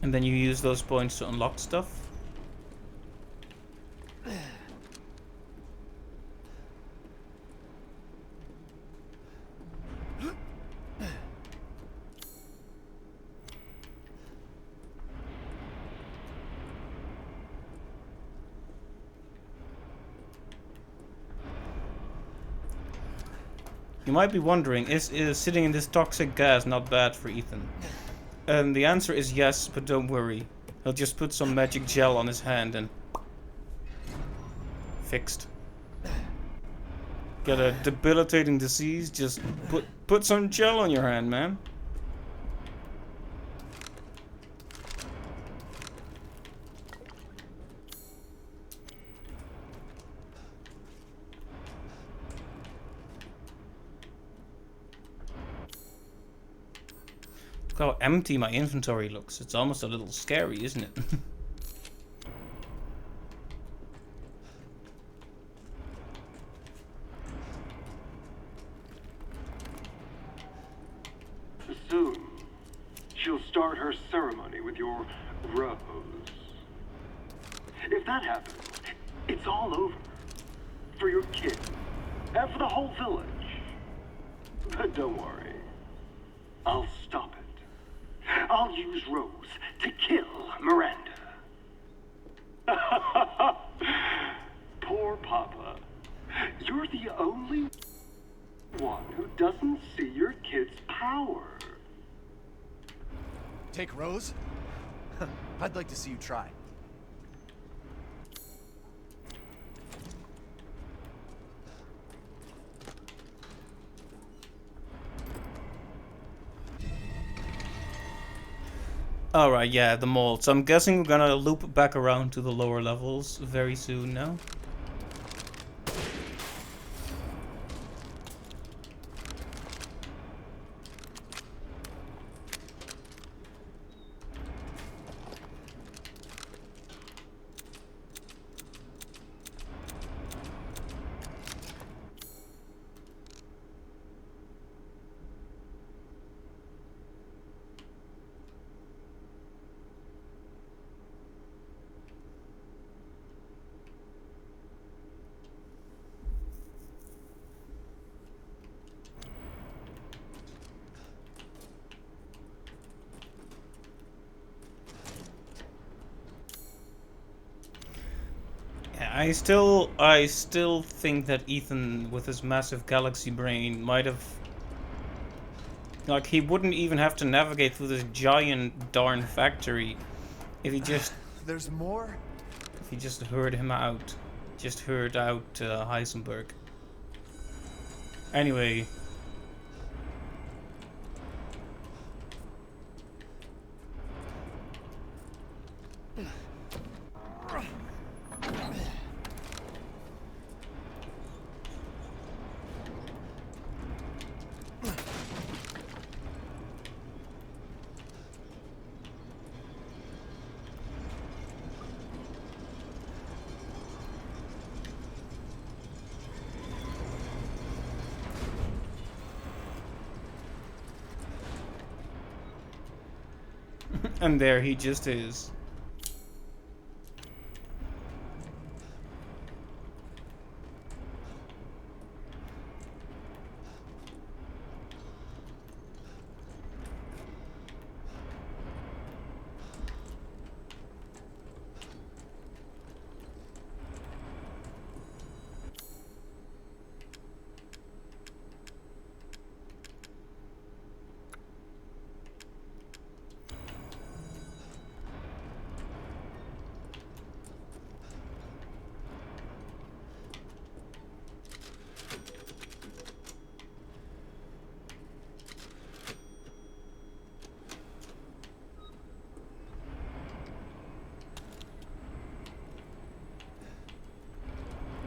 And then you use those points to unlock stuff. You might be wondering, is sitting in this toxic gas not bad for Ethan? And the answer is yes, but don't worry. He'll just put some magic gel on his hand and... fixed. Get a debilitating disease, just put some gel on your hand, man. Look how empty my inventory looks. It's almost a little scary, isn't it? Soon, she'll start her ceremony with your rose. If that happens, it's all over. For your kid, and for the whole village. But don't worry, I'll stop it. I'll use Rose to kill Miranda. Poor Papa. You're the only one who doesn't see your kid's power. Take Rose? I'd like to see you try. Alright, yeah, the mold. So I'm guessing we're gonna loop back around to the lower levels very soon now. I still think that Ethan, with his massive galaxy brain, might have... Like, he wouldn't even have to navigate through this giant darn factory if he just... There's more? If he just heard him out. Just heard out Heisenberg. Anyway... And there he just is.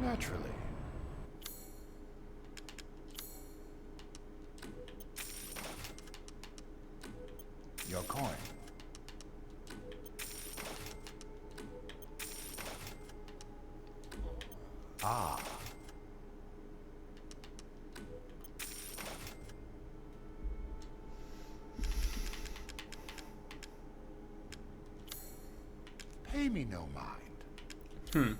Naturally. Your coin. Ah. Pay me no mind.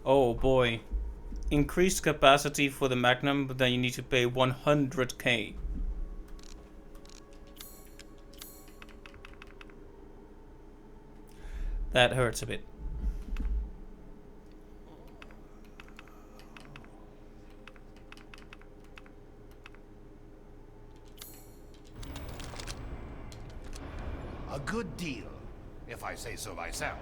Oh boy. Increased capacity for the Magnum, but then you need to pay 100k. That hurts a bit. A good deal, if I say so myself.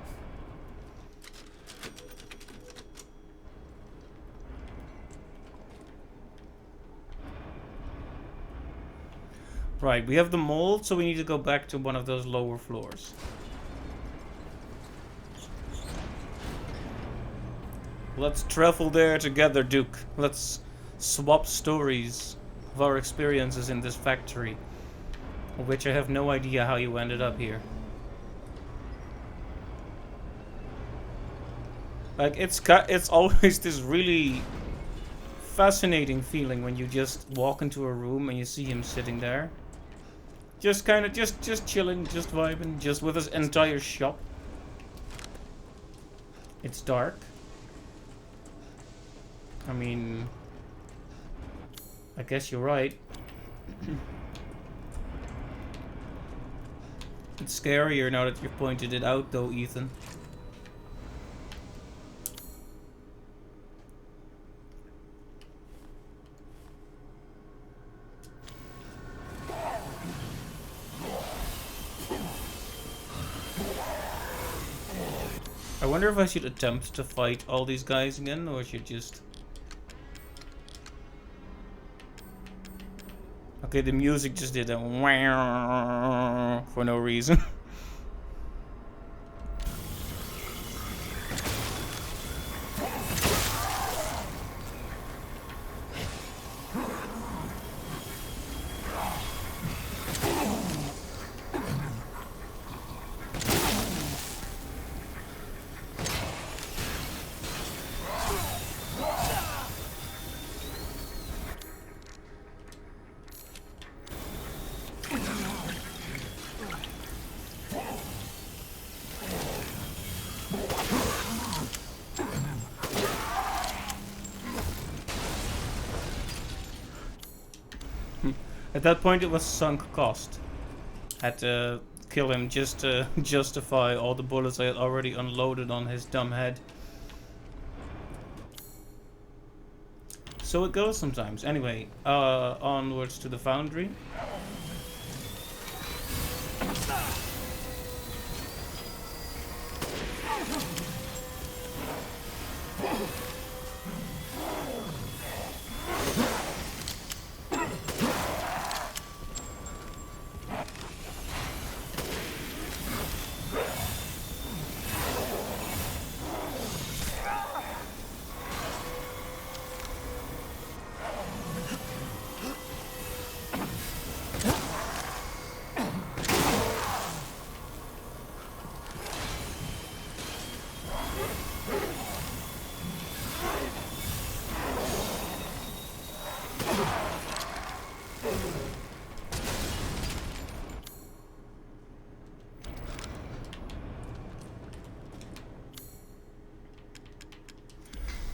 Right, we have the mold, so we need to go back to one of those lower floors. Let's travel there together, Duke. Let's swap stories of our experiences in this factory, of which I have no idea how you ended up here. Like, it's always this really fascinating feeling when you just walk into a room and you see him sitting there. Just kind of, just chilling, just vibing, just with his entire shop. It's dark. I mean, I guess you're right. It's scarier now that you've pointed it out, though, Ethan. I wonder if I should attempt to fight all these guys again, or I should just... Okay, the music just did a wow for no reason. At that point, it was sunk cost. Had to kill him just to justify all the bullets I had already unloaded on his dumb head. So it goes sometimes. Anyway, onwards to the foundry.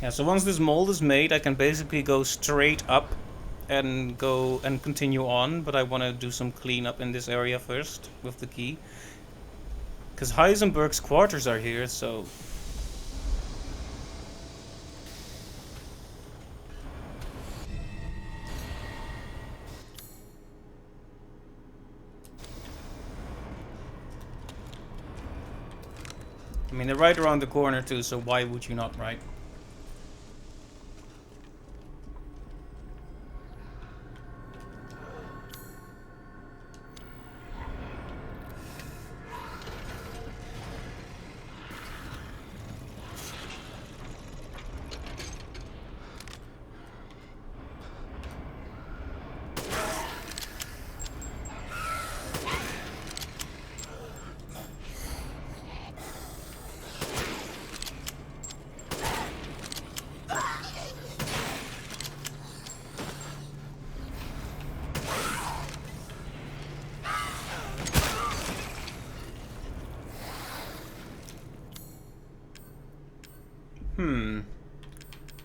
Yeah, so once this mold is made, I can basically go straight up and go and continue on, but I want to do some cleanup in this area first with the key. Because Heisenberg's quarters are here, so... I mean, they're right around the corner too, so why would you not, right?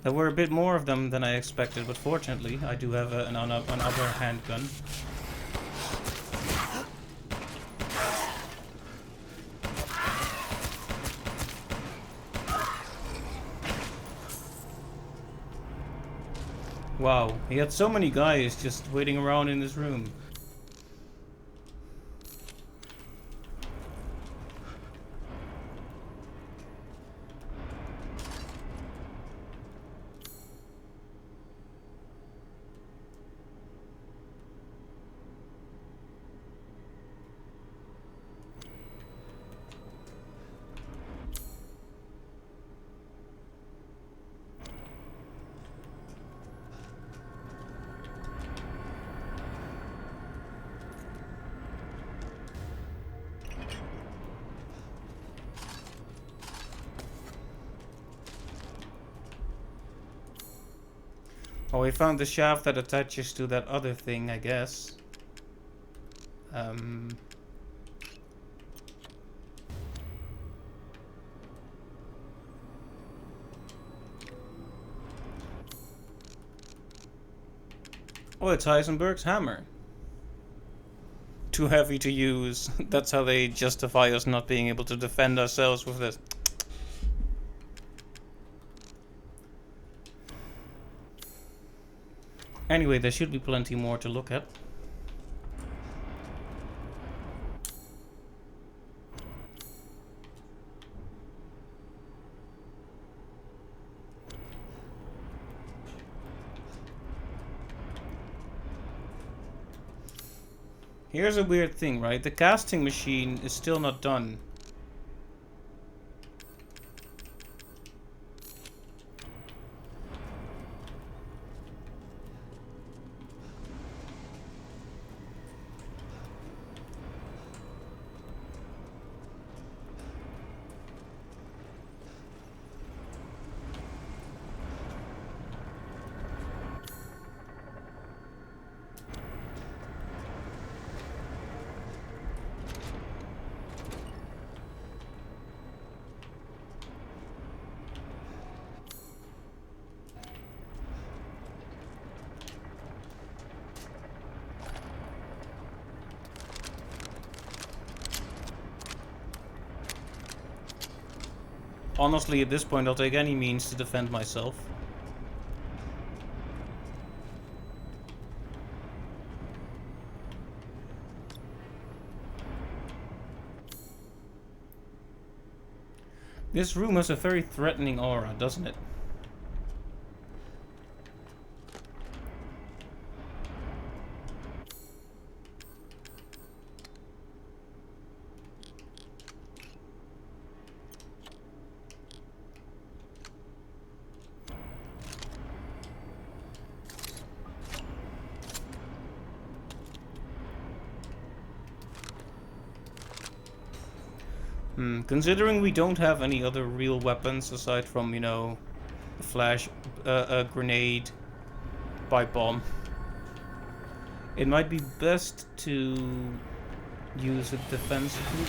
There were a bit more of them than I expected, but fortunately I do have another handgun. Wow, he had so many guys just waiting around in this room. Oh, we found the shaft that attaches to that other thing, I guess. Oh, it's Heisenberg's hammer. Too heavy to use. That's how they justify us not being able to defend ourselves with this. Anyway, there should be plenty more to look at. Here's a weird thing, right? The casting machine is still not done. Honestly, at this point, I'll take any means to defend myself. This room has a very threatening aura, doesn't it? Considering we don't have any other real weapons aside from, you know, a flash, a grenade, pipe bomb, it might be best to use it defensively.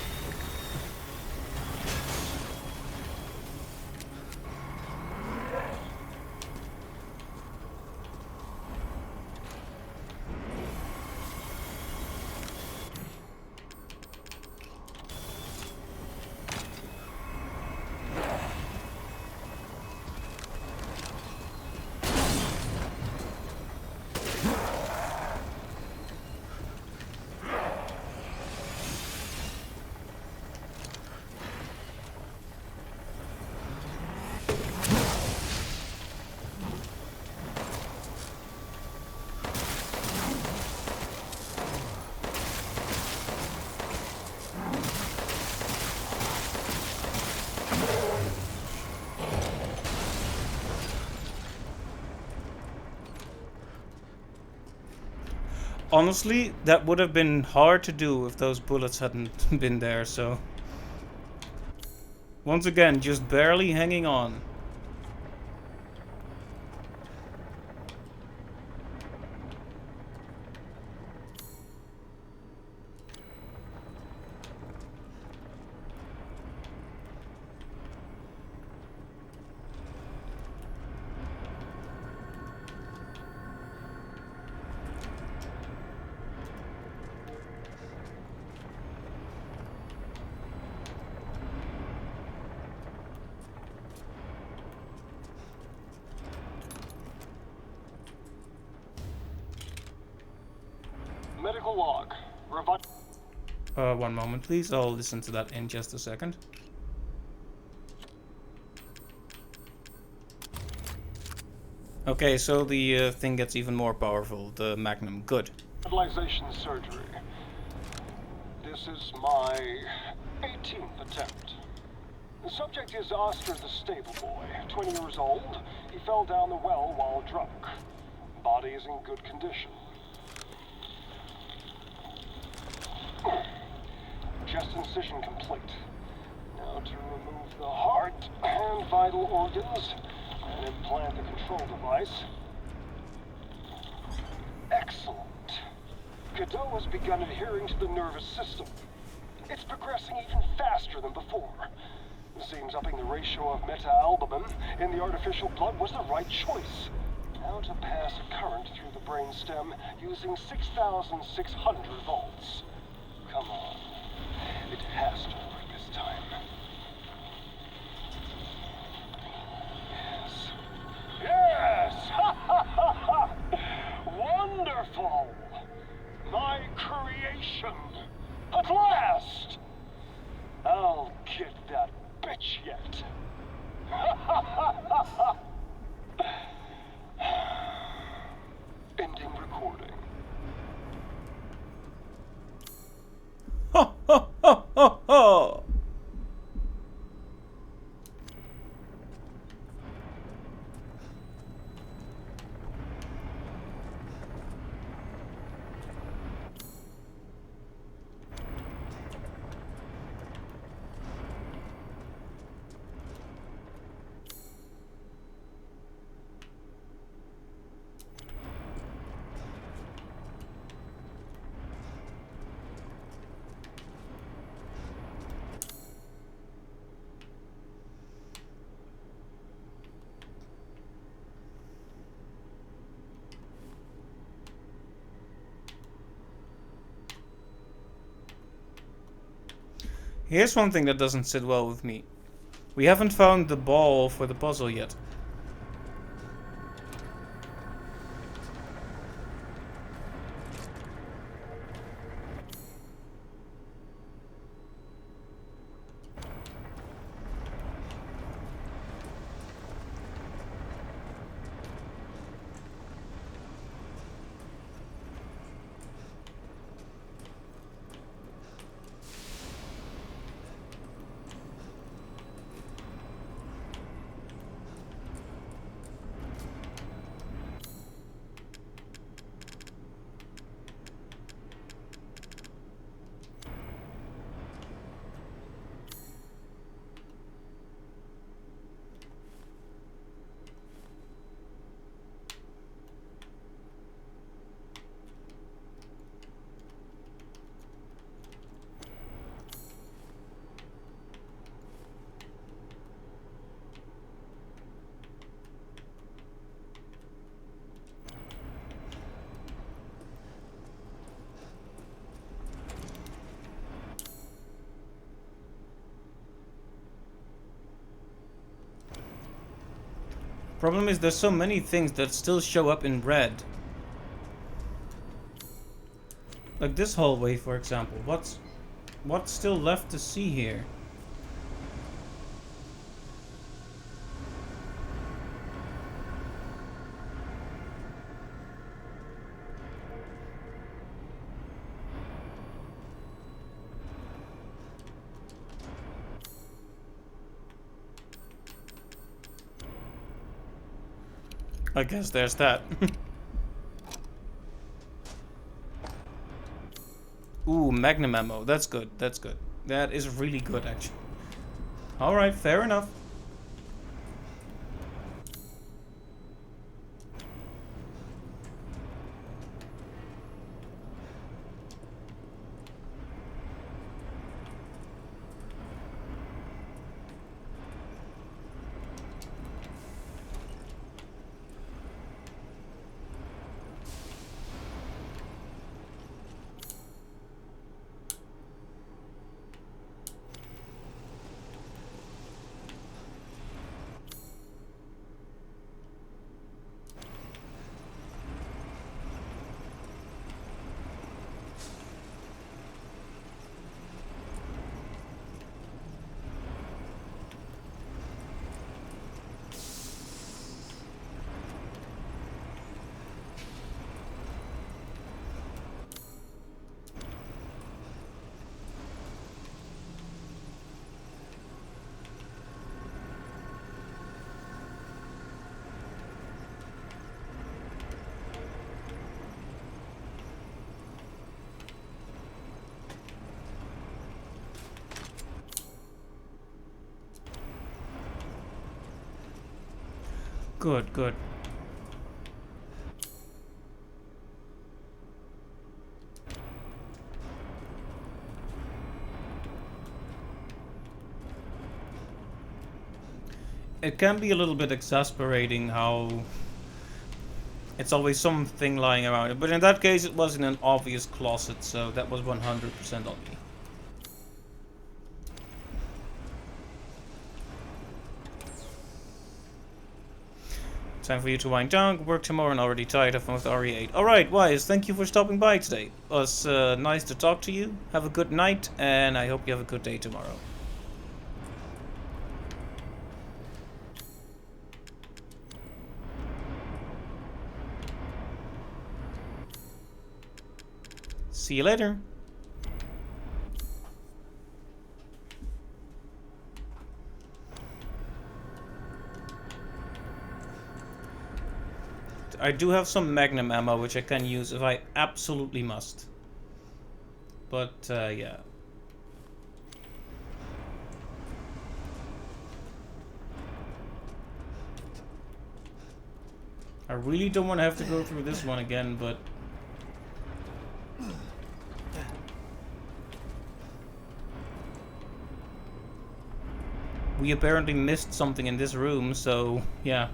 Honestly, that would have been hard to do if those bullets hadn't been there, so... Once again, just barely hanging on. Medical log. One moment, please. I'll listen to that in just a second. Okay, so the thing gets even more powerful, the Magnum. Good. Revitalization surgery. This is my 18th attempt. The subject is Oscar the stable boy, 20 years old. He fell down the well while drunk. Body is in good condition. Chest incision complete. Now to remove the heart and vital organs and implant the control device. Excellent. Godot has begun adhering to the nervous system. It's progressing even faster than before. Seems upping the ratio of meta-albumin in the artificial blood was the right choice. Now to pass a current through the brainstem using 6,600 volts. Come on. It has to work this time. Yes. Yes! Ha ha ha ha! Wonderful! My creation! At last! I'll get that bitch yet. Ha ha ha ha ha! Ending recording. Ho ho ho ho ho! Here's one thing that doesn't sit well with me. We haven't found the ball for the puzzle yet. Problem is there's so many things that still show up in red. Like this hallway, for example. What's still left to see here? I guess there's that. Ooh, Magnum ammo. That's good. That's good. That is really good, actually. Alright, fair enough. Good, good. It can be a little bit exasperating how it's always something lying around. But in that case, it was in an obvious closet, so that was 100% on me. Time for you to wind down. Work tomorrow and already tired of with RE8. Alright, Wise, thank you for stopping by today. It was nice to talk to you. Have a good night, and I hope you have a good day tomorrow. See you later. I do have some Magnum ammo which I can use if I absolutely must. But yeah. I really don't want to have to go through this one again, but we apparently missed something in this room, so yeah.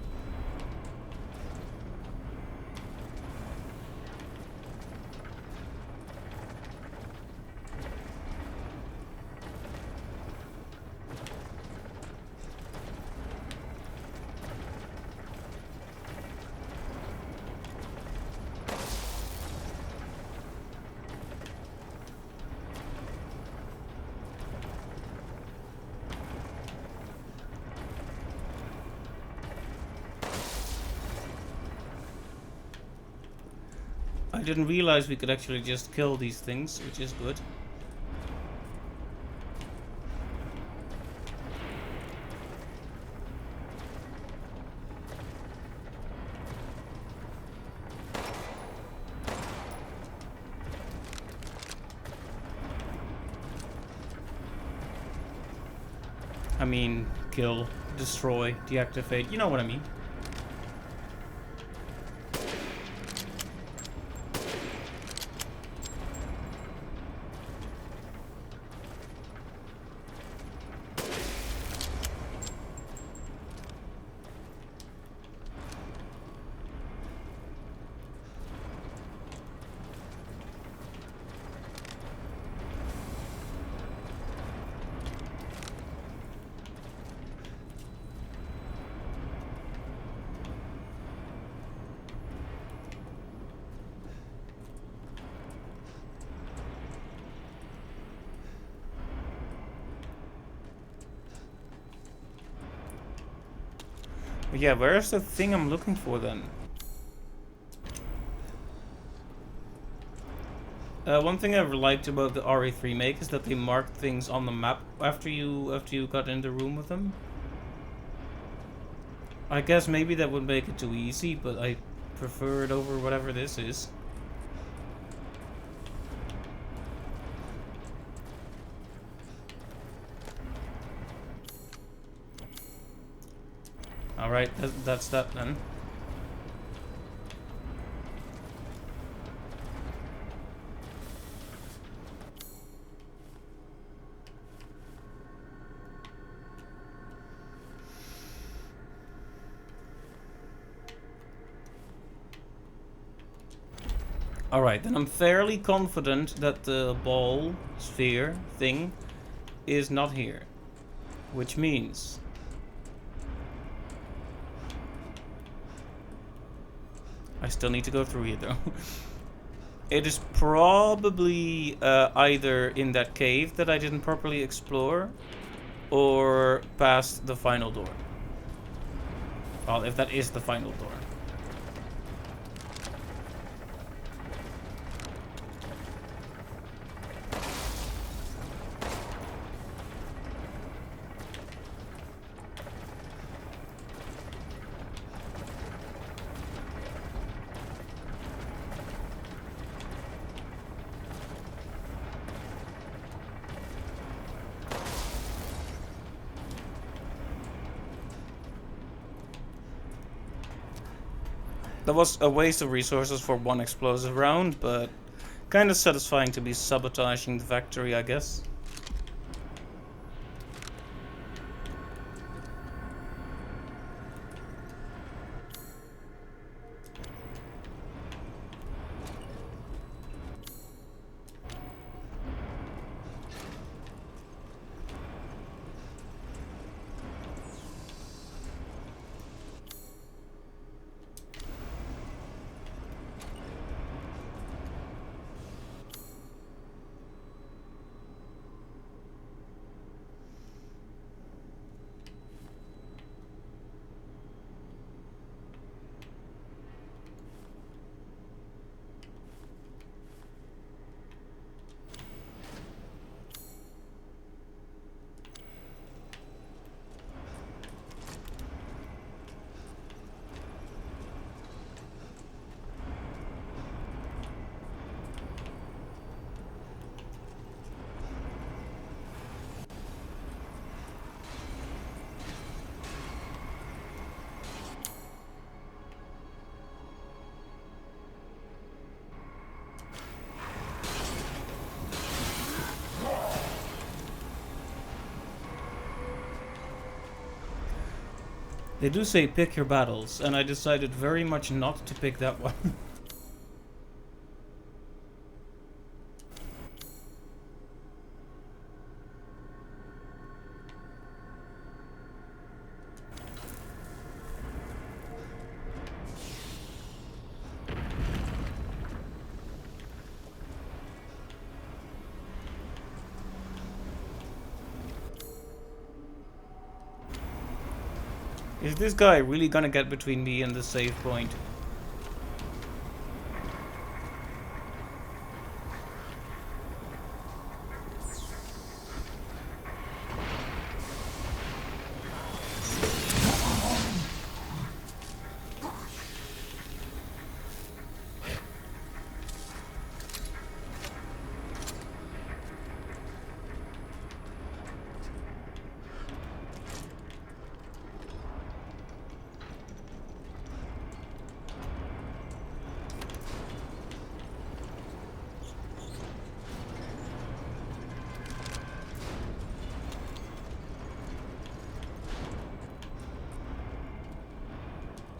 I didn't realize we could actually just kill these things, which is good. I mean, kill, destroy, deactivate, you know what I mean. But yeah, where's the thing I'm looking for then? One thing I've liked about the RE3 make is that they marked things on the map after you got in the room with them. I guess maybe that would make it too easy, but I prefer it over whatever this is. Alright, that's that then. Alright, then I'm fairly confident that the ball, sphere, thing is not here. Which means I still need to go through here though. It is probably either in that cave that I didn't properly explore, or past the final door. Well, if that is the final door. That was a waste of resources for one explosive round, but kind of satisfying to be sabotaging the factory, I guess. They do say pick your battles, and I decided very much not to pick that one. Is this guy really gonna get between me and the save point?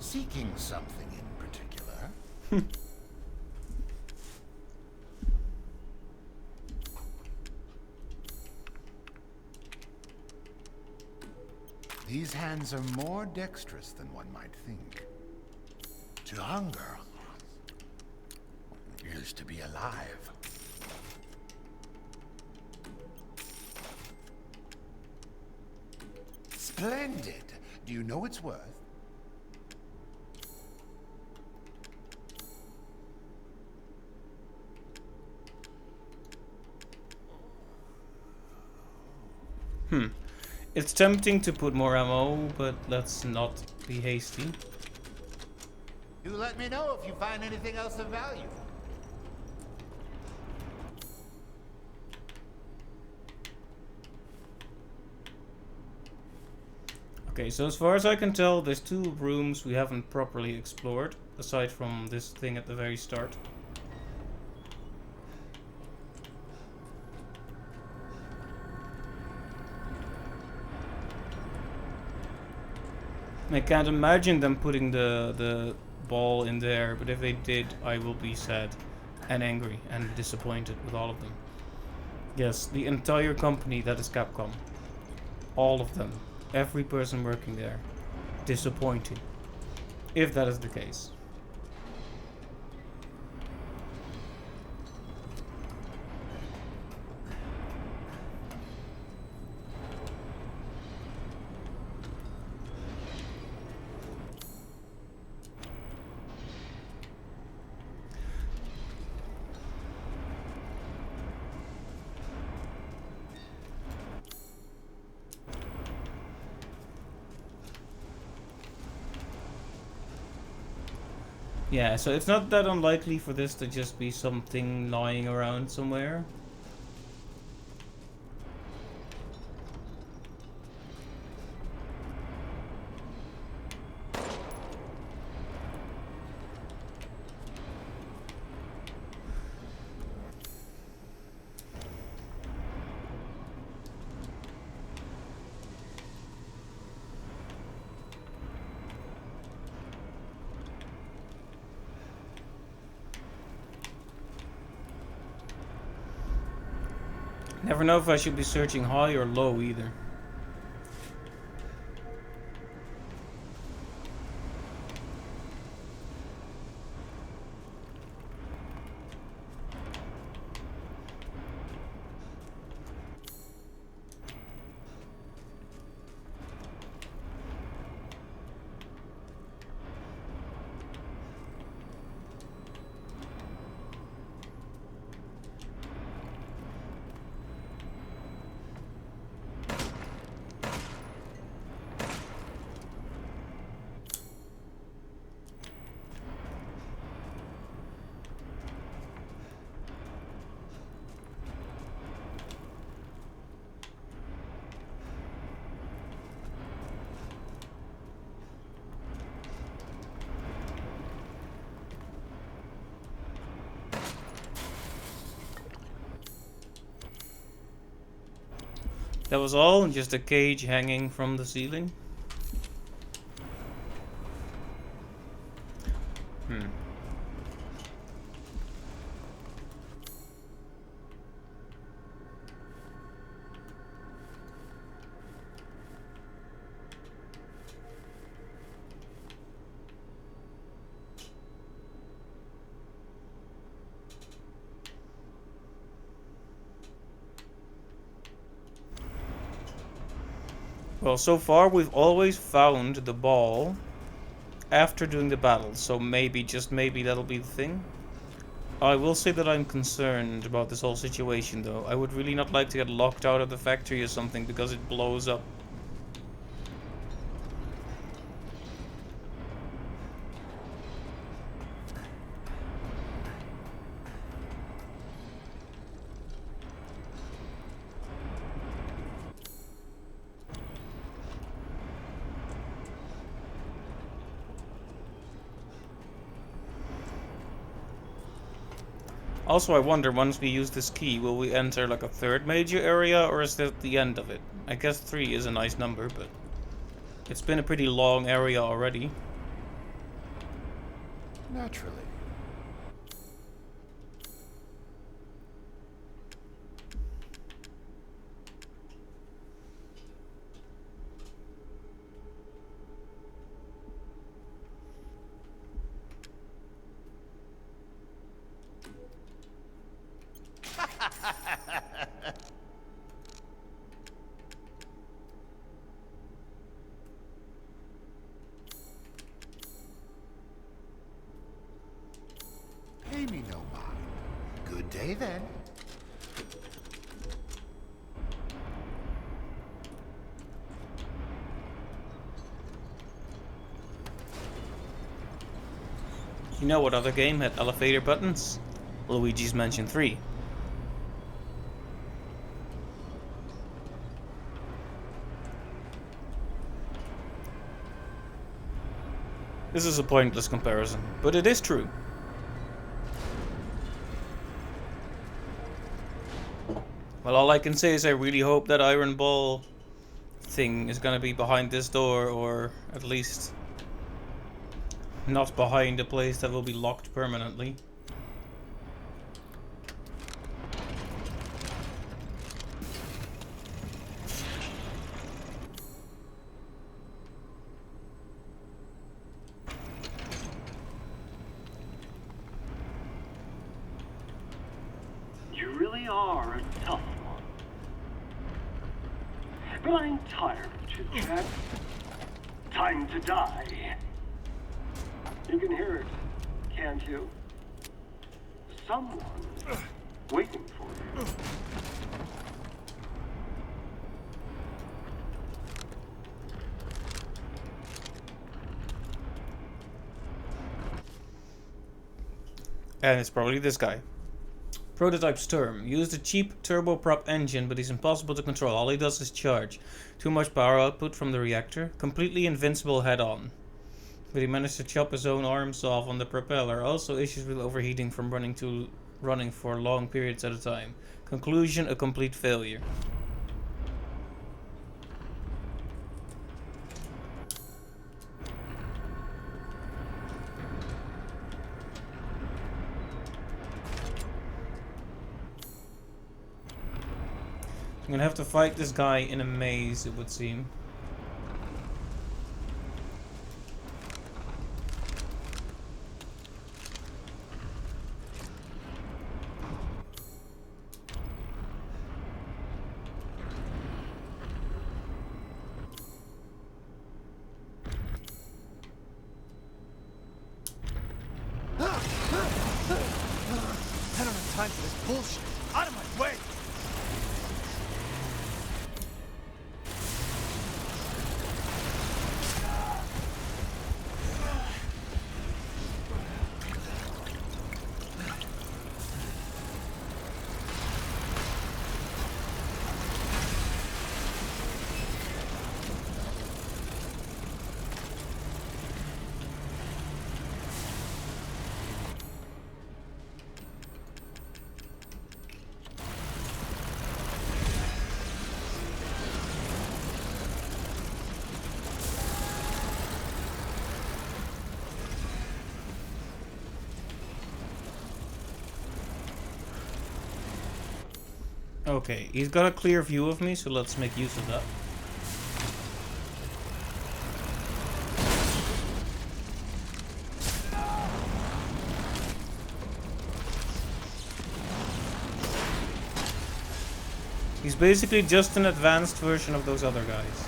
Seeking something in particular? These hands are more dexterous than one might think. To hunger is to be alive. Splendid. Do you know its worth? It's tempting to put more ammo, but let's not be hasty. You let me know if you find anything else of value. Okay, so as far as I can tell, there's 2 rooms we haven't properly explored, aside from this thing at the very start. I can't imagine them putting the ball in there, but if they did, I will be sad and angry and disappointed with all of them. Yes, the entire company that is Capcom. All of them. Every person working there. Disappointing. If that is the case. Yeah, so it's not that unlikely for this to just be something lying around somewhere. Never know if I should be searching high or low either. That was all, just a cage hanging from the ceiling. Well, so far we've always found the ball after doing the battle, so maybe, just maybe, that'll be the thing. I will say that I'm concerned about this whole situation, though. I would really not like to get locked out of the factory or something because it blows up. Also, I wonder, once we use this key, will we enter like a third major area, or is that the end of it? I guess 3 is a nice number, but it's been a pretty long area already. Naturally. Pay me no mind. Good day then. You know what other game had elevator buttons? Luigi's Mansion 3. This is a pointless comparison, but it is true. Well, all I can say is I really hope that Iron Ball thing is gonna be behind this door, or at least not behind a place that will be locked permanently. You really are a tough one. But I'm tired of chit-chat. Time to die. You can hear it, can't you? Someone waiting for you. And it's probably this guy. Prototype Sturm. Used a cheap turboprop engine, but he's impossible to control. All he does is charge. Too much power output from the reactor. Completely invincible head-on. But he managed to chop his own arms off on the propeller. Also issues with overheating from running for long periods at a time. Conclusion, a complete failure. I'm gonna have to fight this guy in a maze, it would seem. I don't have time for this bullshit. Out of my way! Okay, he's got a clear view of me, so let's make use of that. He's basically just an advanced version of those other guys.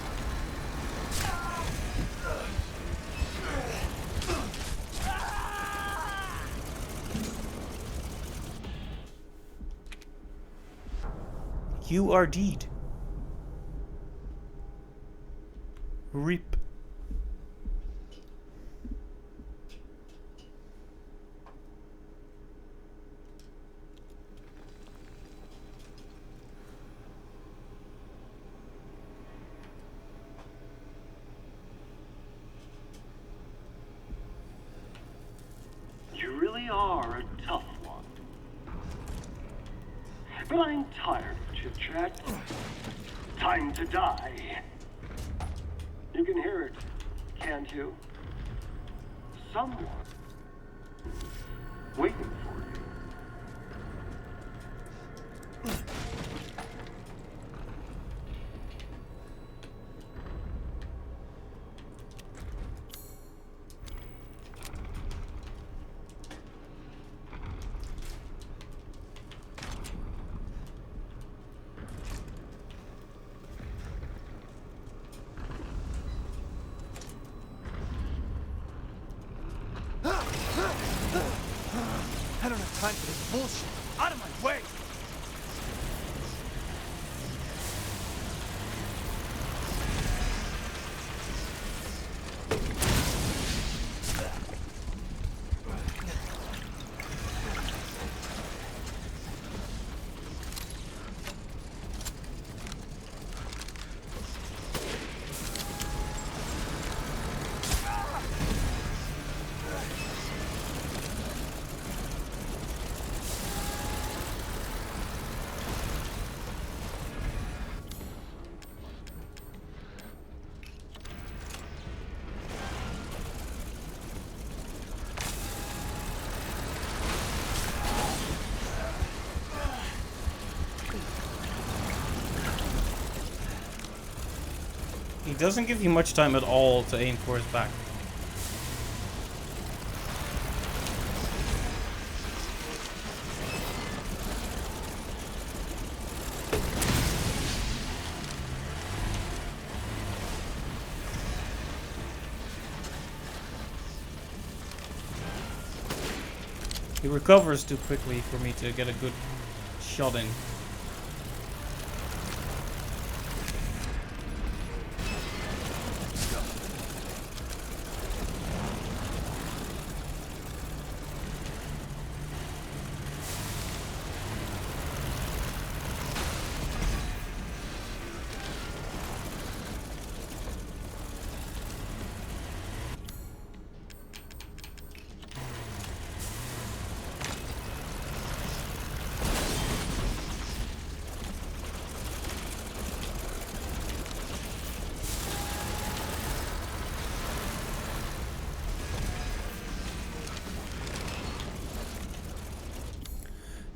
You are deed. Reap. You really are a tough one. But I'm tired of chit-chat. Time to die. You can hear it, can't you? Someone waiting for you. I don't have time for this bullshit. Out of my way! He doesn't give you much time at all to aim for his back. He recovers too quickly for me to get a good shot in.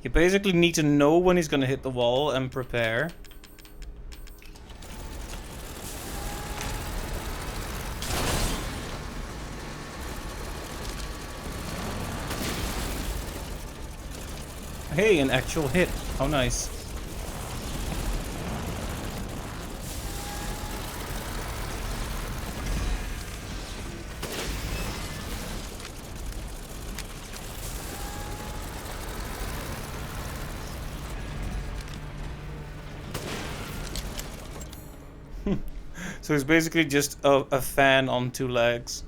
You basically need to know when he's gonna hit the wall and prepare. Hey, an actual hit. How nice. So it's basically just a fan on two legs.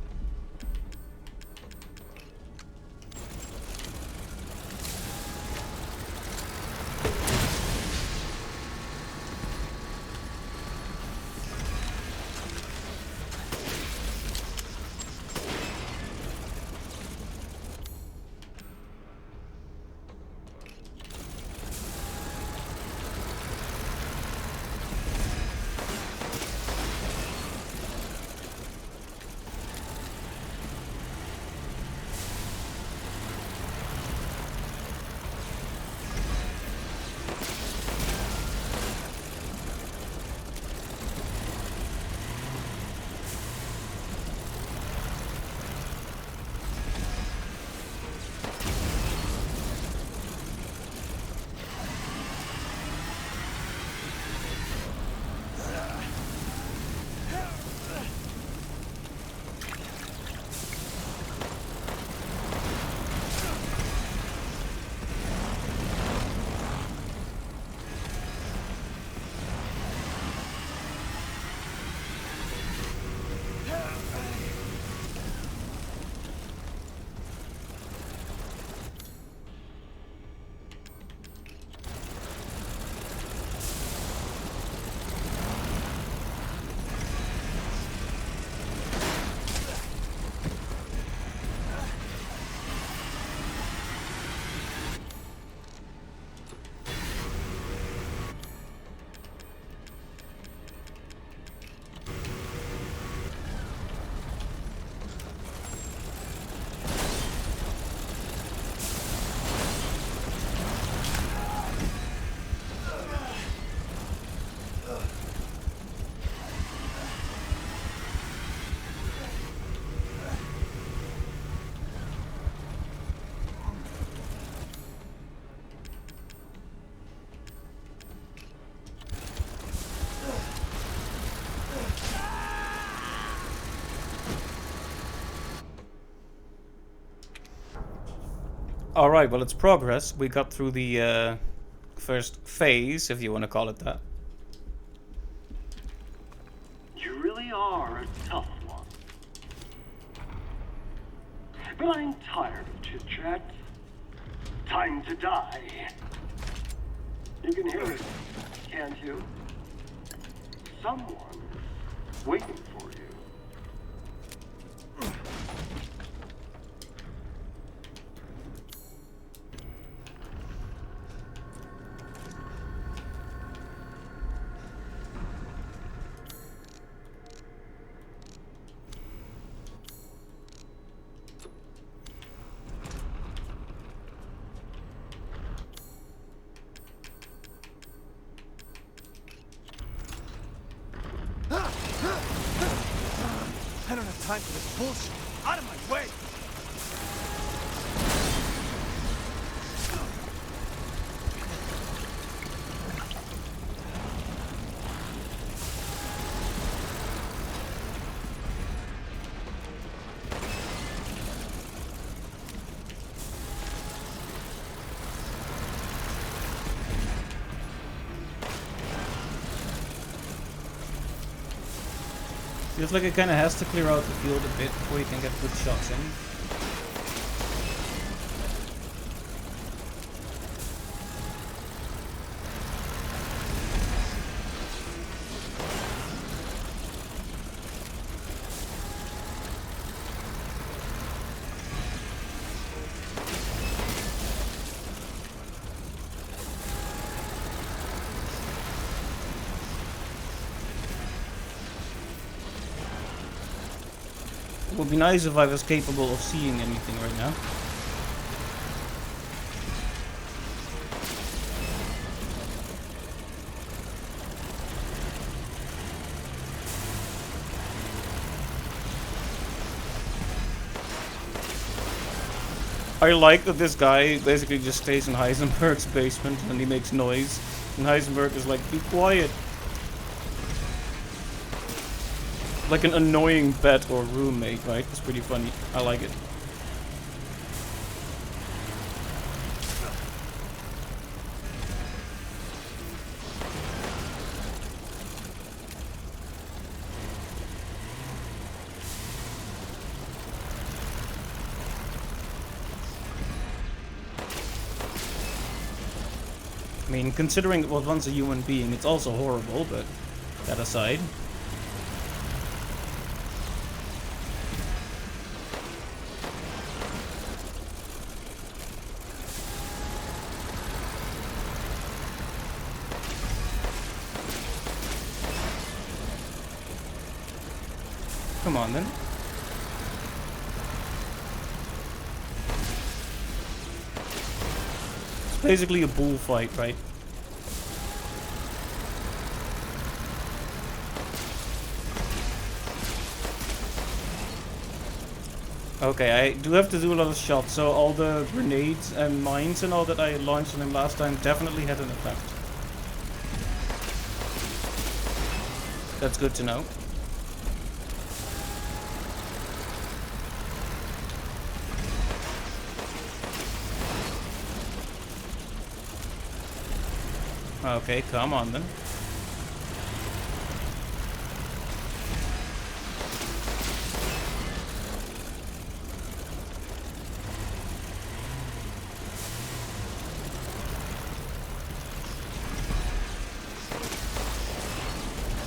Alright, well, it's progress. We got through the first phase, if you want to call it that. You really are a tough one. But I'm tired of chit-chat. Time to die. You can hear it, can't you? Someone waiting for you. I don't have time for this bullshit. Out of my way! Feels like it kind of has to clear out the field a bit before you can get good shots in. It would be nice if I was capable of seeing anything right now. I like that this guy basically just stays in Heisenberg's basement and he makes noise. And Heisenberg is like, be quiet. Like an annoying pet or roommate, right? It's pretty funny. I like it. I mean, considering it was once a human being, it's also horrible, but that aside. Come on, then. It's basically a bullfight, right? Okay, I do have to do a lot of shots, so all the grenades and mines and all that I launched on him last time definitely had an effect. That's good to know. Okay, come on then.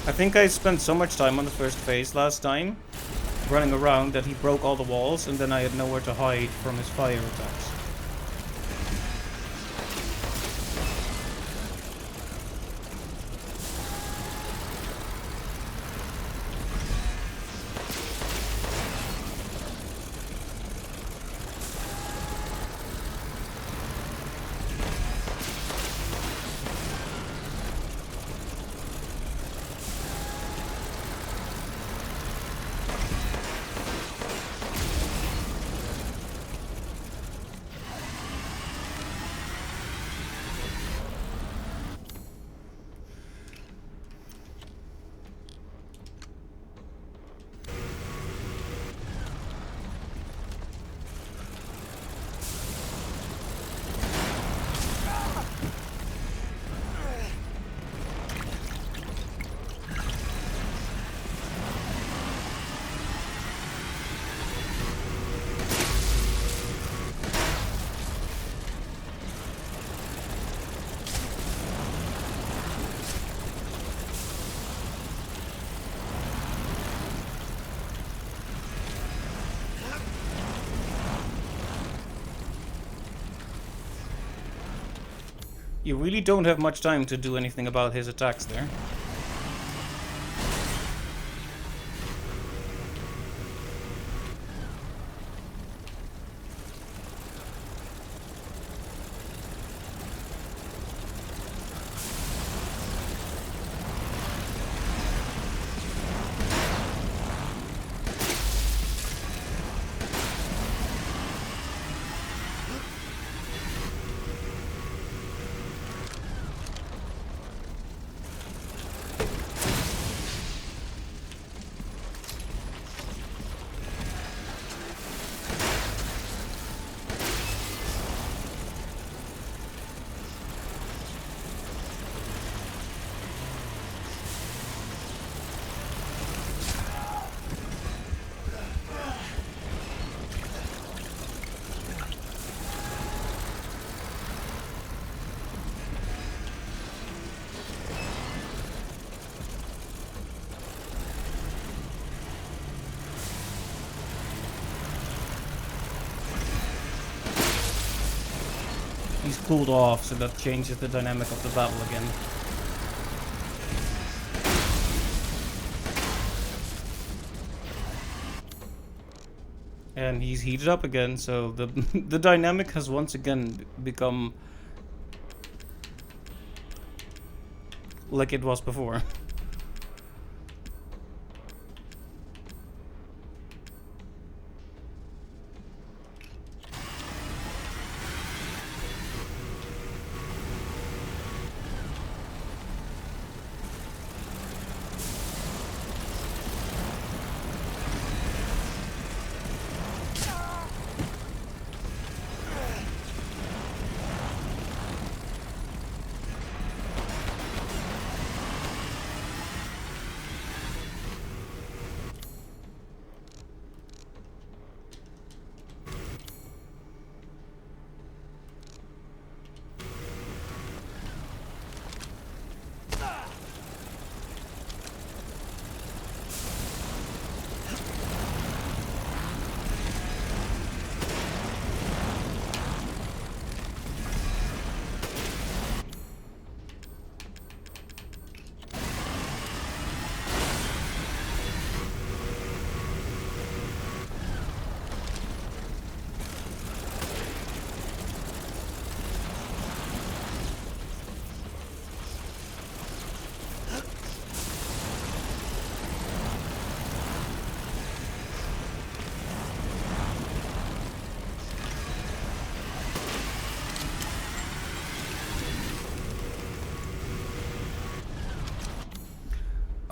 I think I spent so much time on the first phase last time, running around, that he broke all the walls and then I had nowhere to hide from his fire attacks. You really don't have much time to do anything about his attacks there. He's cooled off, so that changes the dynamic of the battle again. And he's heated up again, so the the dynamic has once again become like it was before.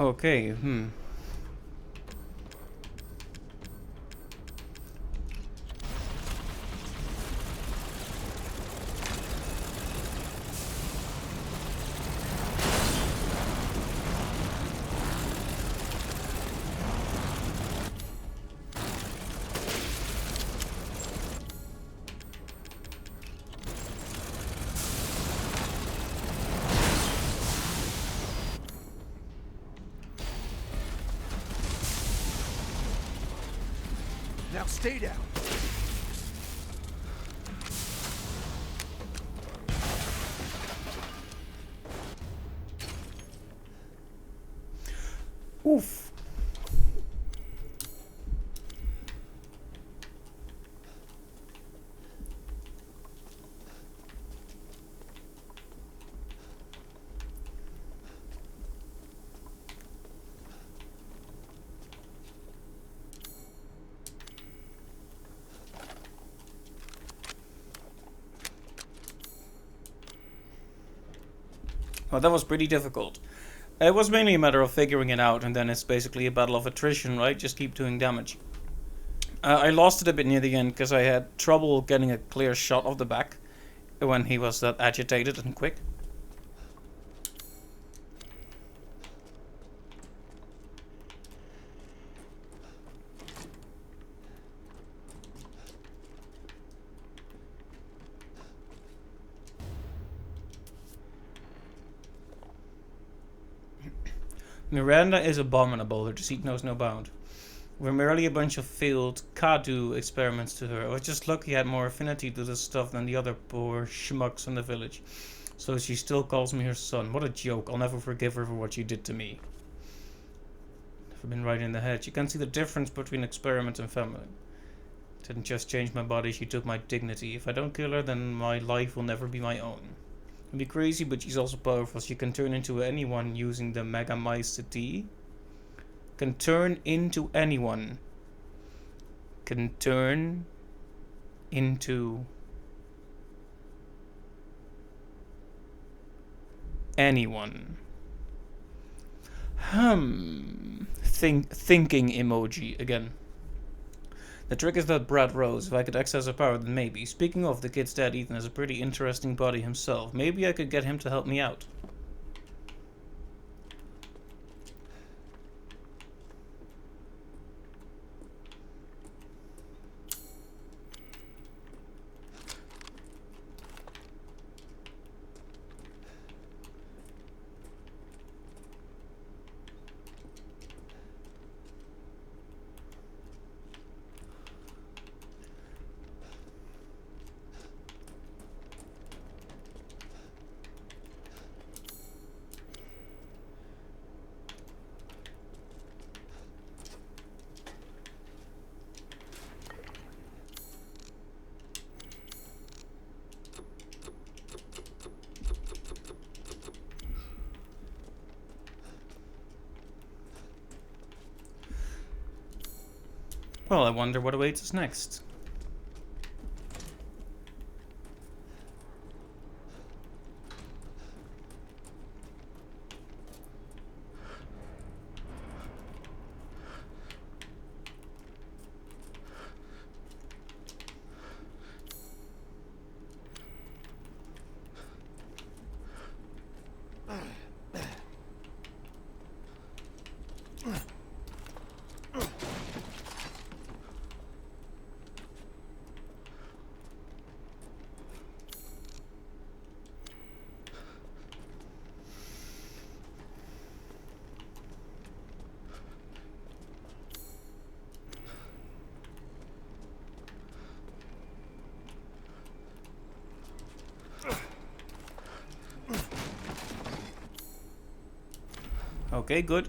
Okay, Now stay down. Oof. Well, that was pretty difficult. It was mainly a matter of figuring it out, and then it's basically a battle of attrition, right? Just keep doing damage. I lost it a bit near the end because I had trouble getting a clear shot of the back when he was that agitated and quick. Miranda is abominable, her deceit knows no bound. We're merely a bunch of failed Kadu experiments to her. I was just lucky I had more affinity to this stuff than the other poor schmucks in the village. So she still calls me her son. What a joke. I'll never forgive her for what she did to me. I've been right in the head. You can see the difference between experiment and family. Didn't just change my body, she took my dignity. If I don't kill her, then my life will never be my own. It'll be crazy, but she's also powerful. She can turn into anyone using the Megamycete. Can turn into anyone. Can turn into anyone. Thinking emoji again. The trick is that Brad Rose. If I could access her power, then maybe. Speaking of, the kid's dad, Ethan, has a pretty interesting body himself. Maybe I could get him to help me out. Well, I wonder what awaits us next. Okay, good.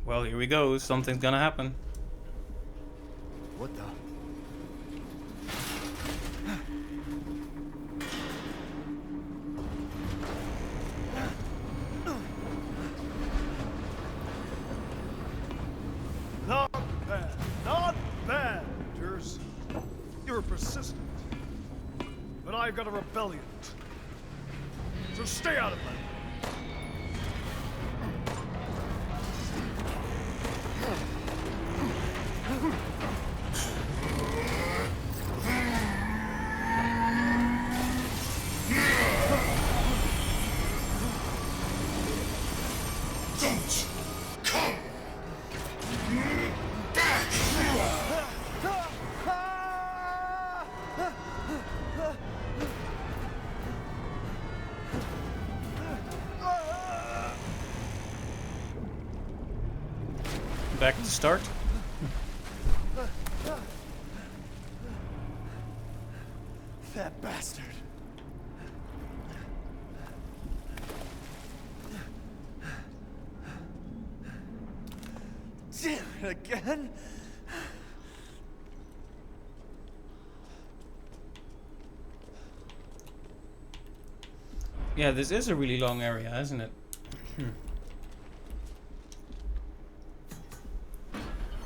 Well, here we go. Something's gonna happen. What the? Not bad. Not bad, Hunters. You're persistent. But I've got a rebellion. So stay out of my way. Back to start. That bastard. Damn it again. Yeah, this is a really long area, isn't it?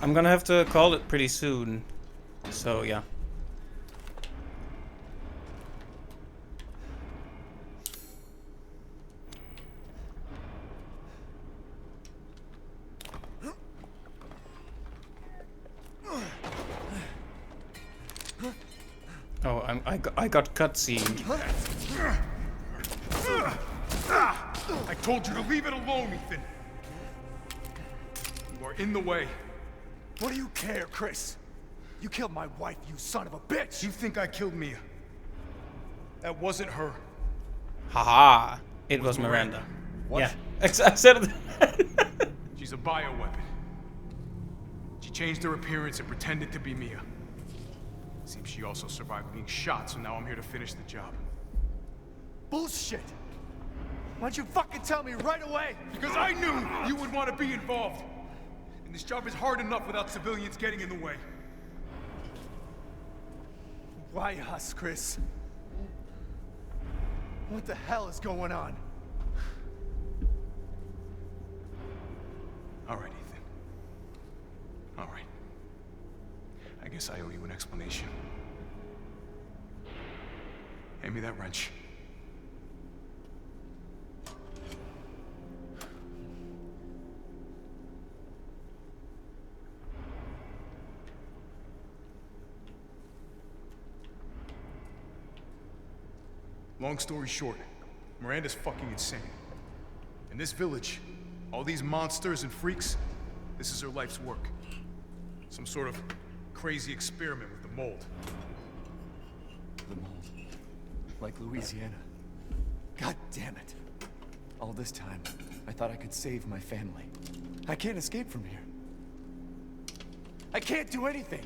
I'm gonna have to call it pretty soon. So, yeah. Oh, I got cutscened. I told you to leave it alone, Ethan. You are in the way. What do you care, Chris? You killed my wife, you son of a bitch! You think I killed Mia? That wasn't her. Haha. It was Miranda. What? Yeah. I said it. She's a bioweapon. She changed her appearance and pretended to be Mia. Seems she also survived being shot, so now I'm here to finish the job. Bullshit! Why'd you fucking tell me right away? Because I knew you would want to be involved. And this job is hard enough without civilians getting in the way. Why us, Chris? What the hell is going on? All right, Ethan. All right. I guess I owe you an explanation. Hand me that wrench. Long story short, Miranda's fucking insane. In this village, all these monsters and freaks, this is her life's work. Some sort of crazy experiment with the mold. The mold. Like Louisiana. God damn it. All this time, I thought I could save my family. I can't escape from here. I can't do anything.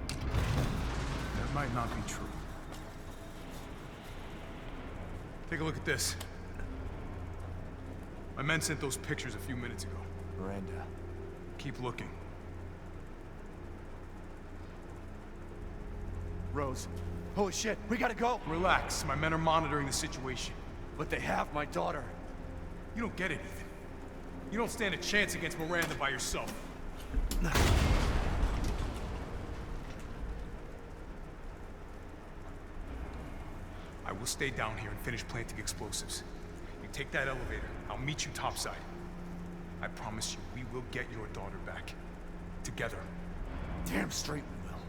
That might not be true. Take a look at this. My men sent those pictures a few minutes ago. Miranda. Keep looking. Rose. Holy shit, we gotta go! Relax, my men are monitoring the situation. But they have my daughter. You don't get it, Ethan. You don't stand a chance against Miranda by yourself. I will stay down here and finish planting explosives. You take that elevator, I'll meet you topside. I promise you, we will get your daughter back. Together. Damn straight we will.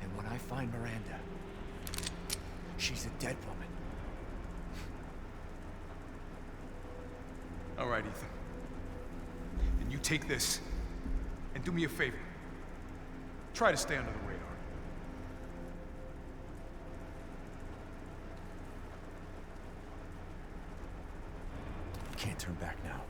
And when I find Miranda, she's a dead woman. All right, Ethan. Then you take this, and do me a favor. Try to stay under the radar. Can't turn back now.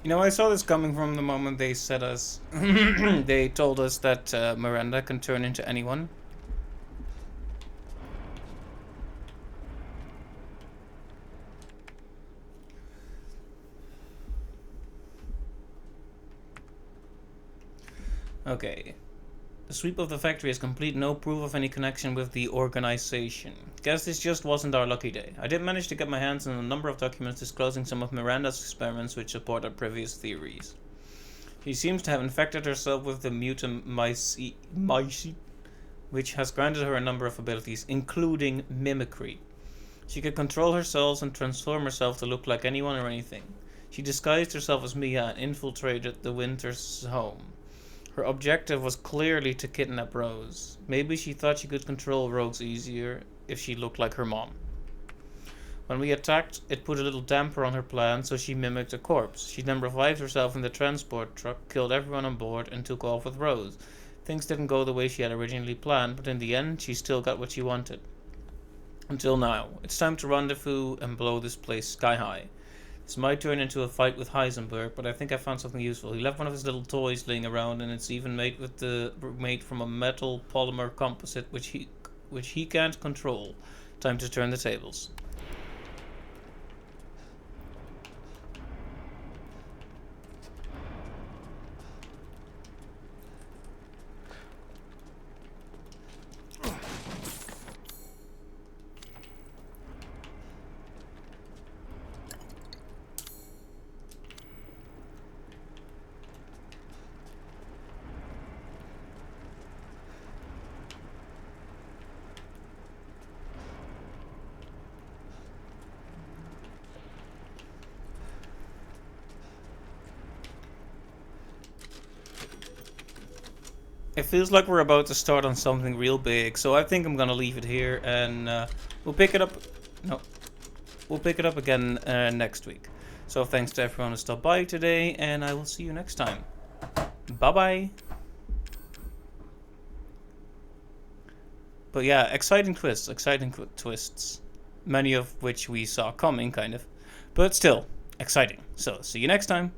You know, I saw this coming from the moment they said us. They told us that Miranda can turn into anyone. Okay. The sweep of the factory is complete, no proof of any connection with the organization. Guess this just wasn't our lucky day. I did manage to get my hands on a number of documents disclosing some of Miranda's experiments which support our previous theories. She seems to have infected herself with the mutant mycete, which has granted her a number of abilities, including mimicry. She could control her cells and transform herself to look like anyone or anything. She disguised herself as Mia and infiltrated the Winters' home. Her objective was clearly to kidnap Rose. Maybe she thought she could control Rose easier if she looked like her mom. When we attacked, it put a little damper on her plan, so she mimicked a corpse. She then revived herself in the transport truck, killed everyone on board, and took off with Rose. Things didn't go the way she had originally planned, but in the end, she still got what she wanted. Until now. It's time to rendezvous and blow this place sky high. This might turn into a fight with Heisenberg, but I think I found something useful. He left one of his little toys laying around, and it's even made from a metal polymer composite which he can't control. Time to turn the tables. It feels like we're about to start on something real big, so I think I'm gonna leave it here, and we'll pick it up. No, we'll pick it up again next week. So thanks to everyone who stopped by today, and I will see you next time. Bye bye. But yeah, exciting twists, many of which we saw coming, kind of, but still exciting. So see you next time.